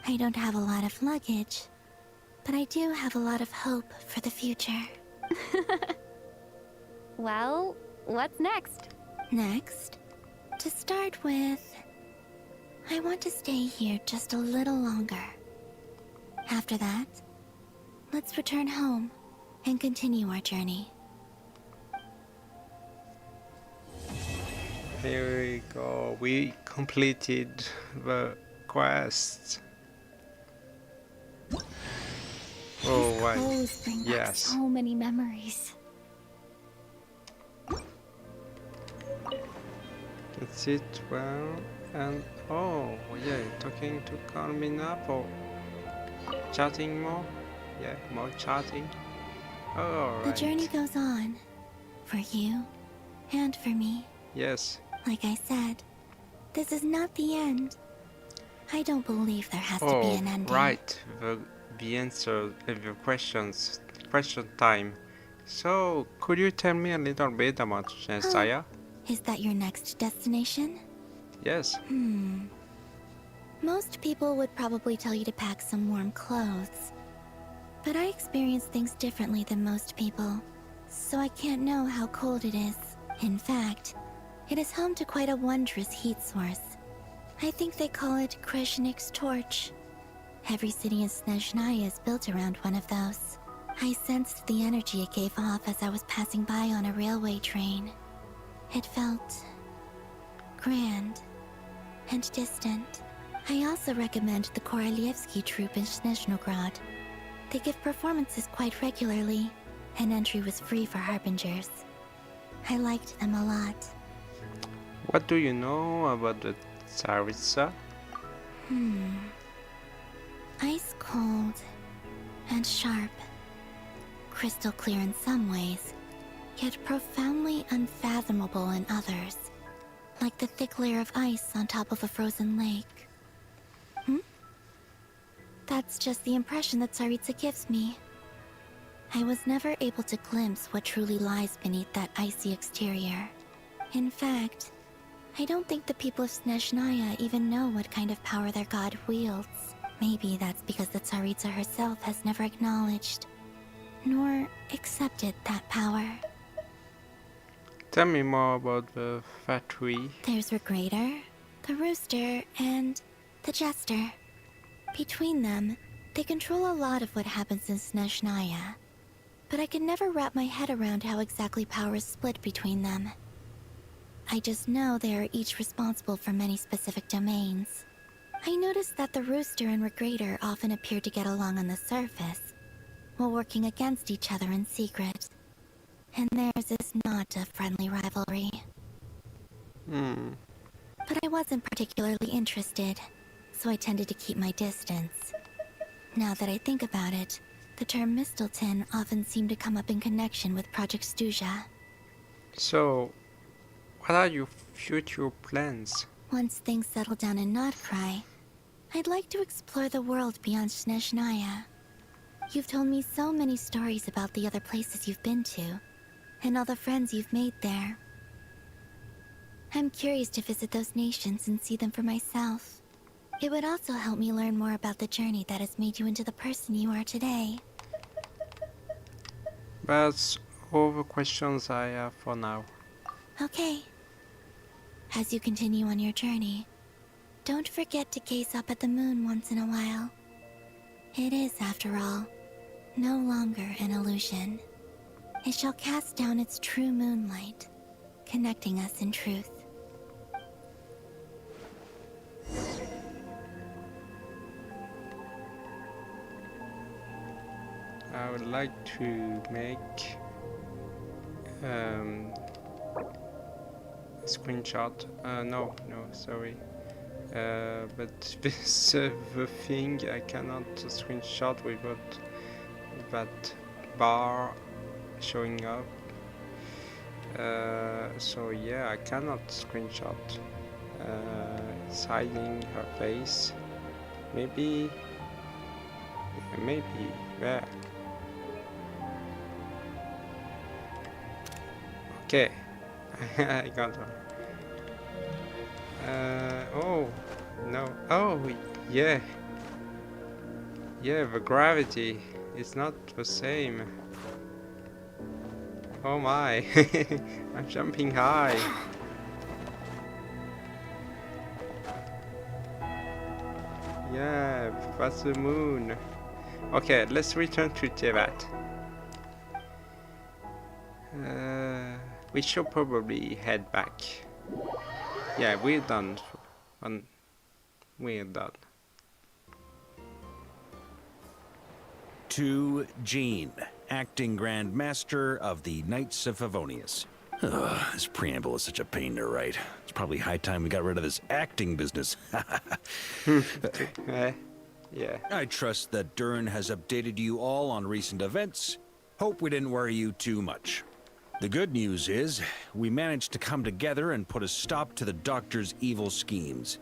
I don't have a lot of luggage, but I do have a lot of hope for the future. Well, what's next? Next? To start with, I want to stay here just a little longer. After that, let's return home and continue our journey. Here we go. We completed the quest. Oh, These right. clothes bring back Yes. so many memories. That's it. Well, and oh yeah, talking to Columbina for chatting more. Yeah, more chatting. All The right. journey goes on. For you, and for me. Yes. Like I said, this is not the end. I don't believe there has to be an ending. Right. The answer of your questions. Question time. So, could you tell me a little bit about Shensaya? Is that your next destination? Yes. Most people would probably tell you to pack some warm clothes. But I experience things differently than most people, so I can't know how cold it is. In fact, it is home to quite a wondrous heat source. I think they call it Kreshnik's torch. Every city in Snezhnaya is built around one of those. I sensed the energy it gave off as I was passing by on a railway train. It felt grand and distant. I also recommend the Korolievsky troupe in Snezhnograd. They give performances quite regularly, and entry was free for harbingers. I liked them a lot. What do you know about the Tsaritsa? Ice cold and sharp. Crystal clear in some ways, yet profoundly unfathomable in others. Like the thick layer of ice on top of a frozen lake. That's just the impression that Tsaritsa gives me. I was never able to glimpse what truly lies beneath that icy exterior. In fact, I don't think the people of Snezhnaya even know what kind of power their god wields. Maybe that's because the Tsaritsa herself has never acknowledged, nor accepted that power. Tell me more about the factory. There's Regrator, the Rooster, and the Jester. Between them, they control a lot of what happens in Snezhnaya. But I can never wrap my head around how exactly power is split between them. I just know they are each responsible for many specific domains. I noticed that the Rooster and Regrator often appear to get along on the surface, while working against each other in secret. And theirs is not a friendly rivalry. But I wasn't particularly interested, so I tended to keep my distance. Now that I think about it, the term Mistelton often seemed to come up in connection with Project Stuja. So, what are your future plans? Once things settle down in Notcry, I'd like to explore the world beyond Snezhnaya. You've told me so many stories about the other places you've been to, and all the friends you've made there. I'm curious to visit those nations and see them for myself. It would also help me learn more about the journey that has made you into the person you are today. That's all the questions I have for now. Okay. As you continue on your journey, don't forget to gaze up at the moon once in a while. It is, after all, no longer an illusion. It shall cast down its true moonlight, connecting us in truth. I would like to make a screenshot. No, sorry. But this the thing I cannot screenshot without that bar showing up. So yeah, I cannot screenshot. It's hiding her face. Maybe there. Okay, I got her. Oh no! Oh yeah, the gravity is not the same. Oh my! I'm jumping high. Yeah, that's the moon. Okay, let's return to Tevat. We should probably head back. Yeah, we're done. We're done. To Jean, acting Grand Master of the Knights of Favonius. Ugh, this preamble is such a pain to write. It's probably high time we got rid of this acting business. Yeah. I trust that Durin has updated you all on recent events. Hope we didn't worry you too much. The good news is, we managed to come together and put a stop to the Doctor's evil schemes.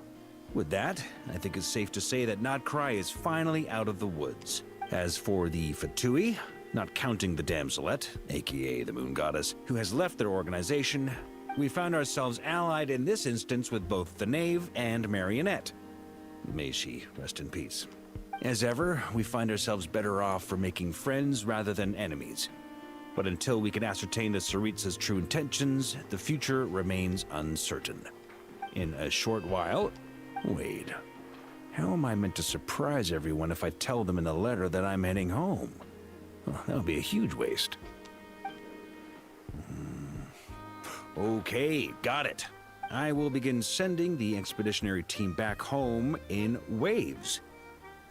With that, I think it's safe to say that Notcry is finally out of the woods. As for the Fatui, not counting the Damselette, aka the Moon Goddess, who has left their organization, we found ourselves allied in this instance with both the Knave and Marionette. May she rest in peace. As ever, we find ourselves better off for making friends rather than enemies. But until we can ascertain the Tsaritsa's true intentions, the future remains uncertain. In a short while... Wait. How am I meant to surprise everyone if I tell them in the letter that I'm heading home? Well, that would be a huge waste. Okay, got it. I will begin sending the expeditionary team back home in waves.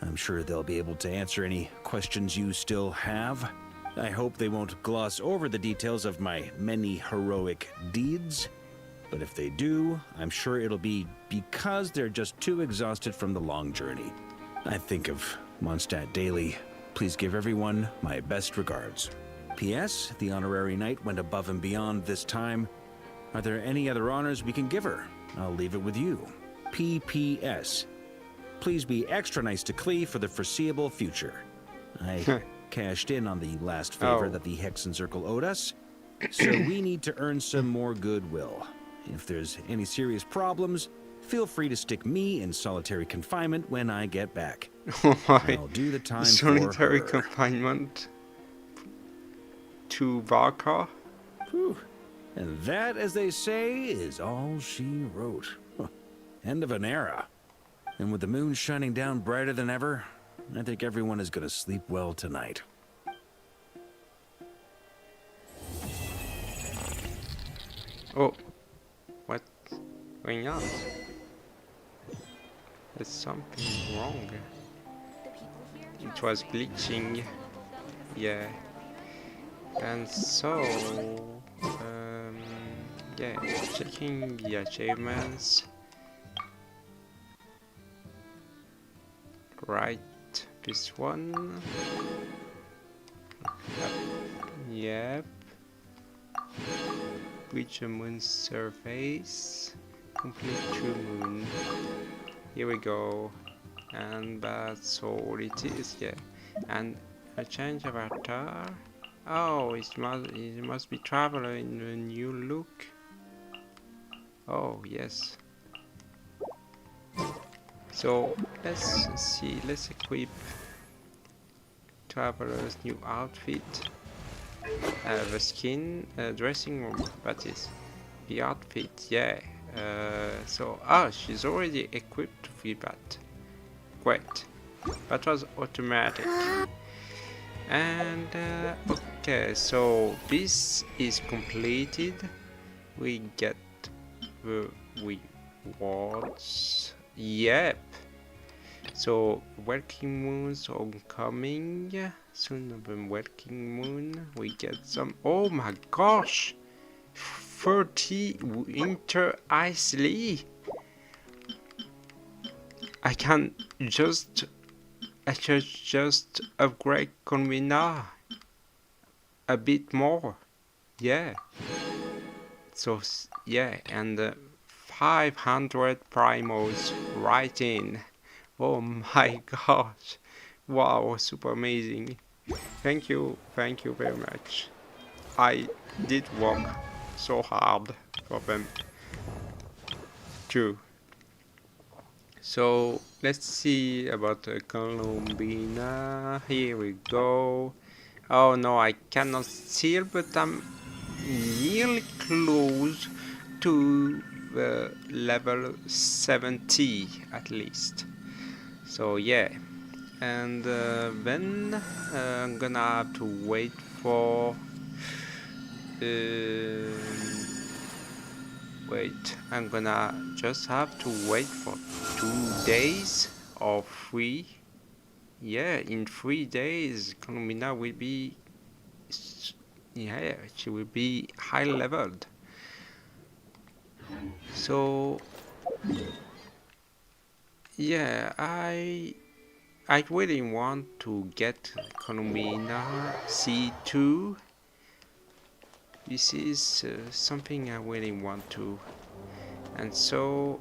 I'm sure they'll be able to answer any questions you still have. I hope they won't gloss over the details of my many heroic deeds. But if they do, I'm sure it'll be because they're just too exhausted from the long journey. I think of Mondstadt daily. Please give everyone my best regards. P.S. The honorary knight went above and beyond this time. Are there any other honors we can give her? I'll leave it with you. P.P.S. Please be extra nice to Klee for the foreseeable future. I cashed in on the last favor that the Hexen Circle owed us, so we need to earn some more goodwill. If there's any serious problems, feel free to stick me in solitary confinement when I get back. I'll do the time solitary for her. Confinement to Varka. And that, as they say, is all she wrote. End of an era. And with the moon shining down brighter than ever, I think everyone is going to sleep well tonight. Oh, what's going on? There's something wrong. It was glitching. Yeah. And so, yeah, checking the achievements. Right, this one. Yep. Reach a moon surface. Complete true moon. Here we go. And that's all it is, yeah. And a change of avatar. Oh, it must be traveler in a new look. Oh, yes. So let's see, let's equip Traveler's new outfit. The skin, dressing room, that is. The outfit, yeah. So, she's already equipped with that. Great. That was automatic. And, okay, so this is completed. We get the rewards. Yep. So working moons oncoming. Soon of a working moon. We get some. Oh my gosh! 30 winter ice-lee. I can just upgrade Columbina a bit more. Yeah. So yeah, and 500 primos right in. Oh my gosh. Wow, super amazing. Thank you very much. I did work so hard for them too. So let's see about Columbina. Here we go. Oh no, I cannot seal, but I'm nearly close to level 70 at least. So yeah, and then I'm gonna have to wait for I'm gonna just have to wait for 2 days or 3. Yeah, in 3 days Columbina will be, yeah, she will be high leveled. So yeah, I really want to get Columbina C2. This is something I really want to, and so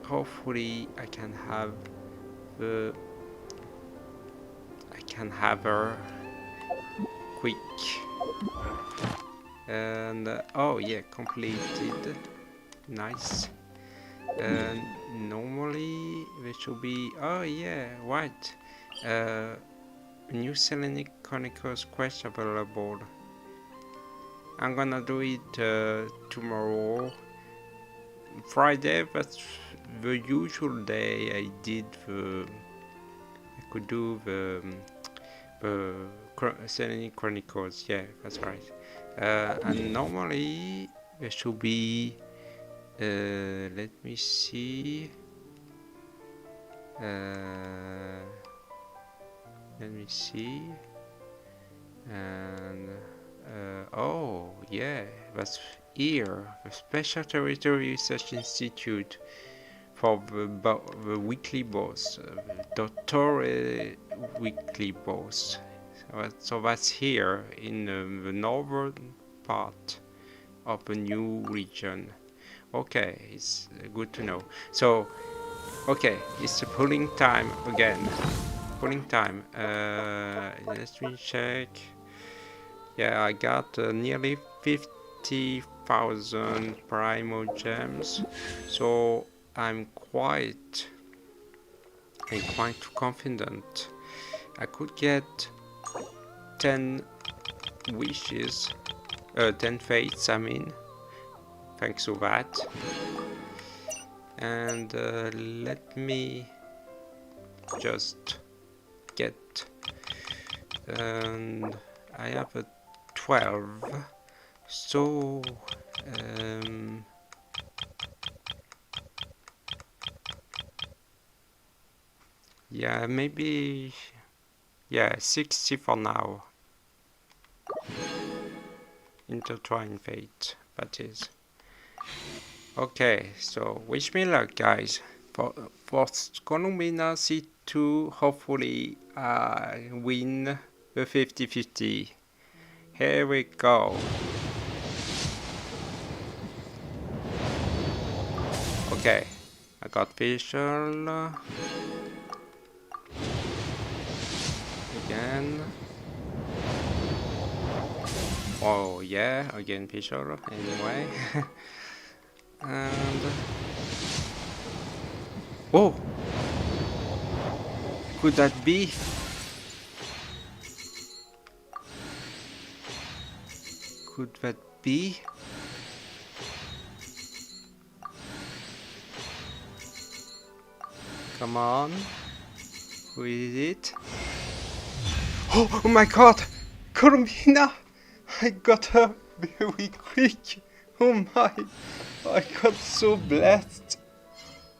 hopefully I can have her quick. And oh yeah, completed. Nice. Normally the should be, oh yeah, right. New Selenic Chronicles quest available. I'm gonna do it tomorrow. Friday, that's the usual day I did I could do the Selenic Chronicles, yeah, that's right. And normally there should be, let me see, and oh yeah, that's here, the Special Territory Research Institute for the weekly boss, the Dottore weekly boss. So that's here in the northern part of the new region. Okay, it's good to know. So, okay, it's pulling time again. Pulling time. Let me check. Yeah, I got nearly 50,000 primo gems. So I'm quite confident I could get 10 wishes, 10 fates, I mean, thanks to that. And let me just get, and I have a 12, so yeah, maybe, yeah, 60 for now. Intertwined fate, that is. Okay, so wish me luck, guys. For Columbina C2, hopefully I win the 50-50. Here we go. Okay, I got visual. Again. Oh yeah, again visual anyway. And oh, could that be? Could that be? Come on, who is it? Oh my god, Columbina! I got her very quick. Oh my, I got so blessed.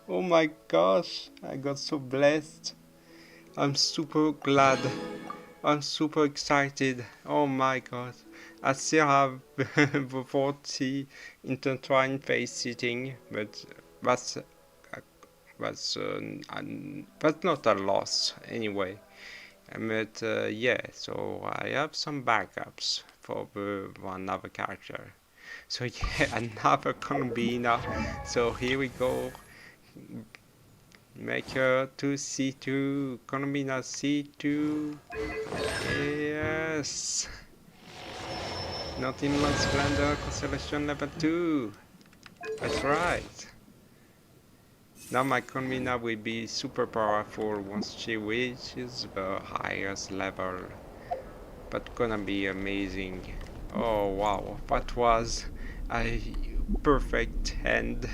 Oh my gosh, I got so blessed. I'm super glad. I'm super excited. Oh my god. I still have the 40 intertwined face sitting, but that's not a loss anyway. But yeah, so I have some backups for another character. So yeah, another Columbina. So here we go. Maker to C2, Columbina C2. Yes. Not in my splendor, constellation level 2. That's right. Now my Columbina will be super powerful once she reaches the highest level. But gonna be amazing. Oh wow, that was a perfect end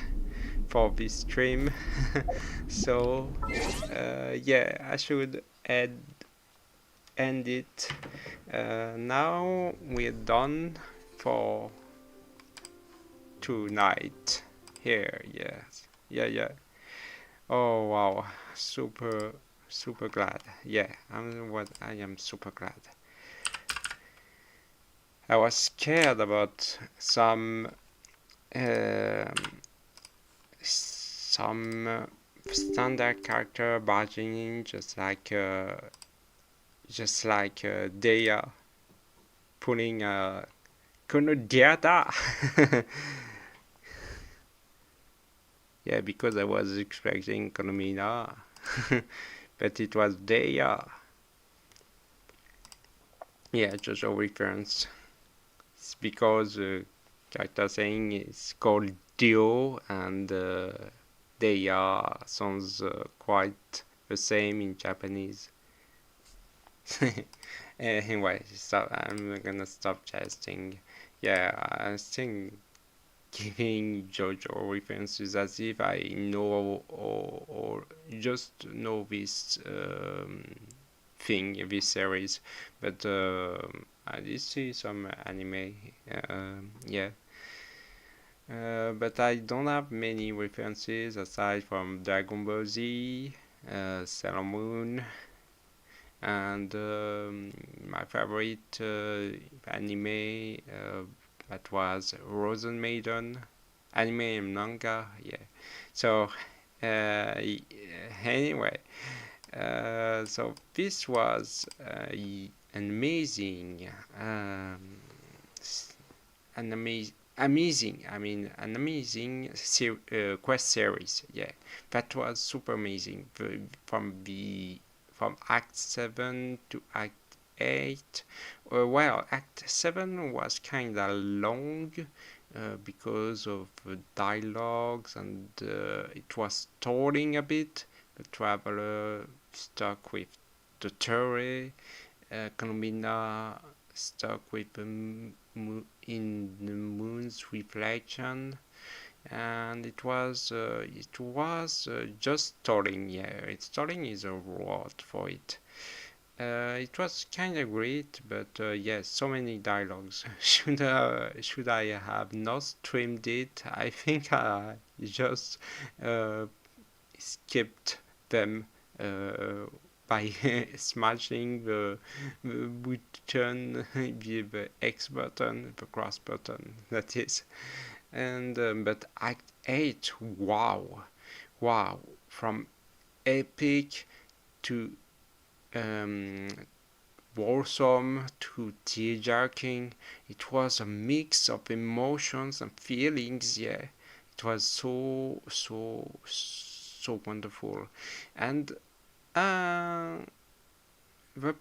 for this stream. So yeah, I should end it. Now we're done for tonight here. Yes, yeah. Oh wow, super glad. Yeah, I am super glad. I was scared about some standard character barging in, just like Dea pulling a Konodiata. Yeah, because I was expecting Columbina, but it was Dea. Yeah, just a reference. It's because character saying it's called Dio, and they are sounds quite the same in Japanese. Anyway, so I'm gonna stop jesting. Yeah, I think giving JoJo references as if I know or just know this thing, this series, but I did see some anime. Yeah. But I don't have many references aside from Dragon Ball Z, Sailor Moon, and my favorite anime that was Rosen Maiden, anime and manga. Yeah. So anyway, so this was an amazing, an amazing, I mean, an amazing quest series. Yeah, that was super amazing. From Act 7 to Act 8. Well, Act 7 was kinda long because of dialogues, and it was stalling a bit. The traveler stuck with Dottore, Columbina stuck with in the moon's reflection, and it was just stalling. Yeah, stalling is a word for it. It was kind of great, but yes, so many dialogues. Should I have not streamed it? I think I just skipped them by smashing the button, the X button, the cross button, that is. And but Act 8, wow, from epic to wholesome to tearjerking. It was a mix of emotions and feelings. Yeah, it was so wonderful. And the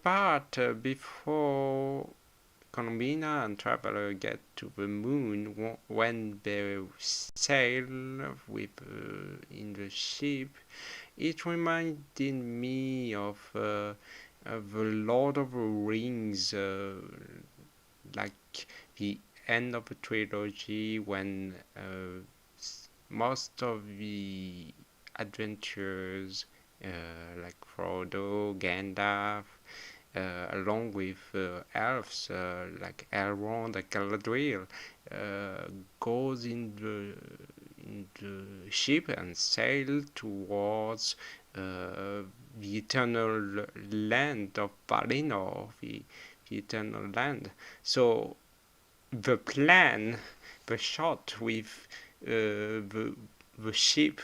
part before Columbina and Traveler get to the moon, when they sail with in the ship, it reminded me of the Lord of the Rings, like the end of the trilogy, when most of the adventures, like Frodo, Gandalf, along with elves like Elrond and Galadriel, goes in the ship and sail towards the eternal land of Valinor, the eternal land. So the plan, the shot with the ship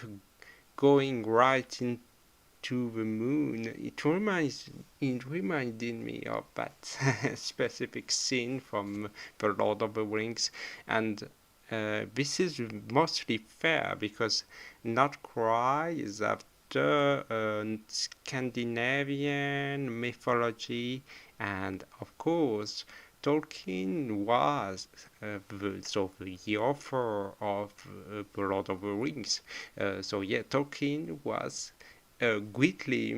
going right into the moon, it reminded me of that specific scene from The Lord of the Rings, and this is mostly fair because Not Cry is after Scandinavian mythology, and of course Tolkien was the author of The Lord of the Rings. So yeah, Tolkien was greatly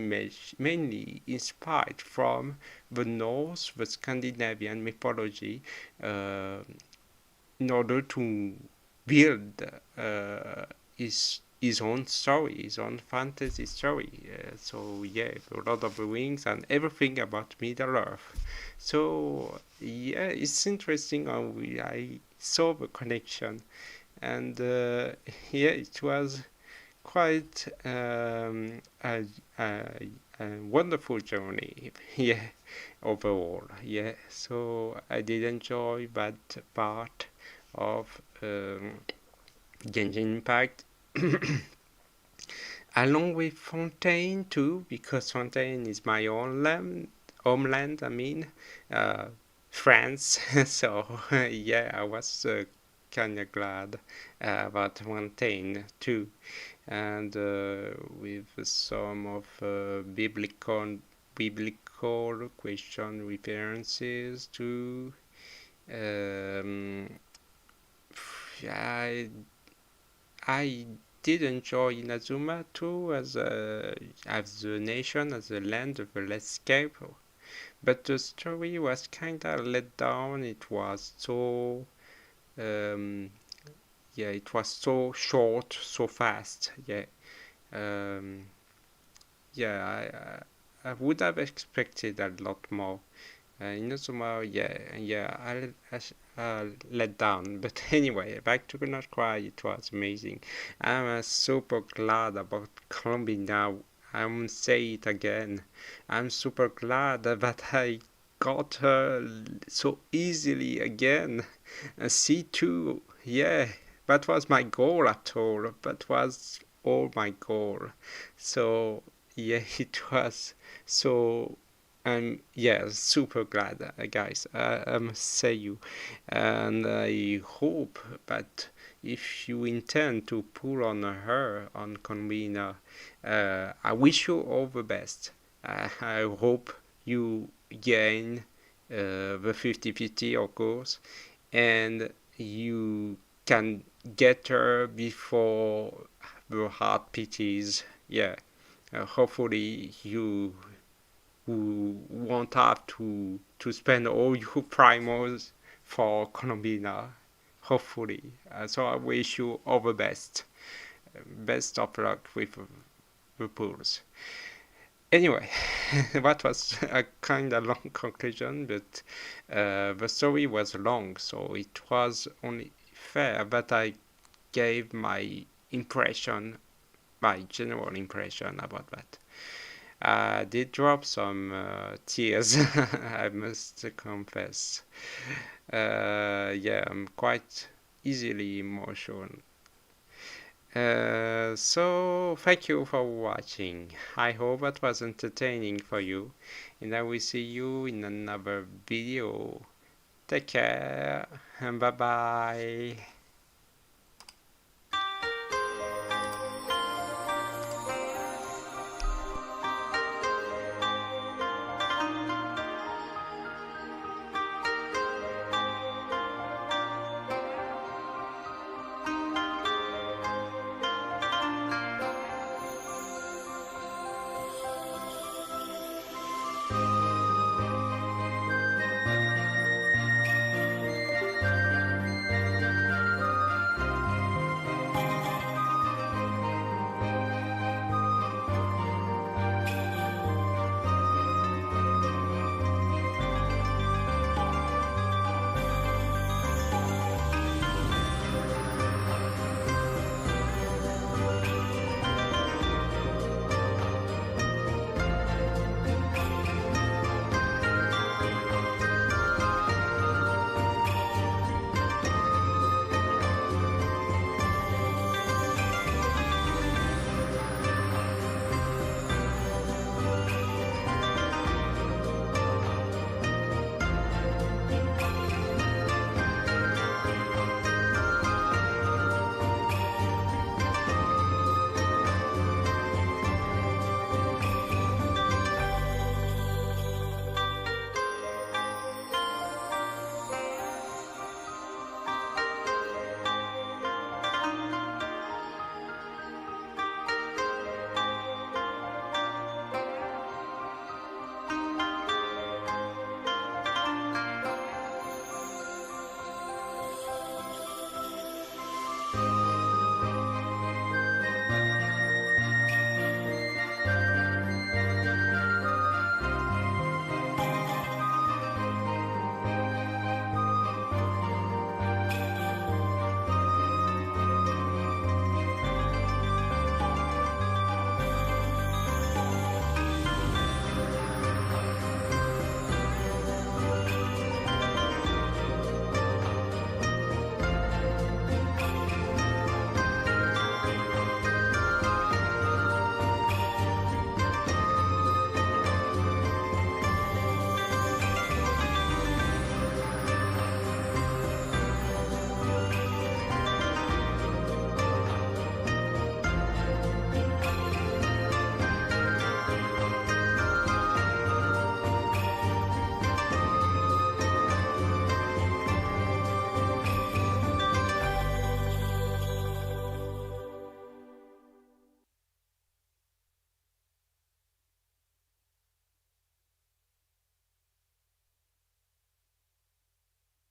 mainly inspired from the Norse, the Scandinavian mythology, in order to build his own story, his own fantasy story. So yeah, The Lord of the Rings and everything about Middle Earth. So yeah, it's interesting how I saw the connection, and yeah, it was quite a wonderful journey. Yeah, overall. Yeah, so I did enjoy that part of Genshin Impact. Along with Fontaine too, because Fontaine is my own homeland, I mean, France. So yeah, I was kind of glad about Fontaine too, and with some of biblical question references to I did enjoy Inazuma too as the nation, as the land of the landscape, but the story was kinda let down. It was so yeah, it was so short, so fast. Yeah, yeah, I would have expected a lot more. Inazuma, I let down. But anyway, back to Not Cry, it was amazing. I'm super glad about Columbina. I won't say it again. I'm super glad that I got her so easily again. C2, yeah, that was my goal at all. That was all my goal. So, yeah, it was so yeah, super glad, guys. I must say you, and I hope that if you intend to pull on her on Columbina, I wish you all the best. I hope you gain the 50-50, of course, and you can get her before the heart pities. Yeah, hopefully you won't have to spend all your primals for Columbina, hopefully. So I wish you all the best. Best of luck with the pools. Anyway, that was a kind of long conclusion, but the story was long, so it was only fair that I gave my impression, my general impression about that. I did drop some tears, I must confess. Yeah, I'm quite easily emotional. So, thank you for watching. I hope that was entertaining for you, and I will see you in another video. Take care, and bye bye.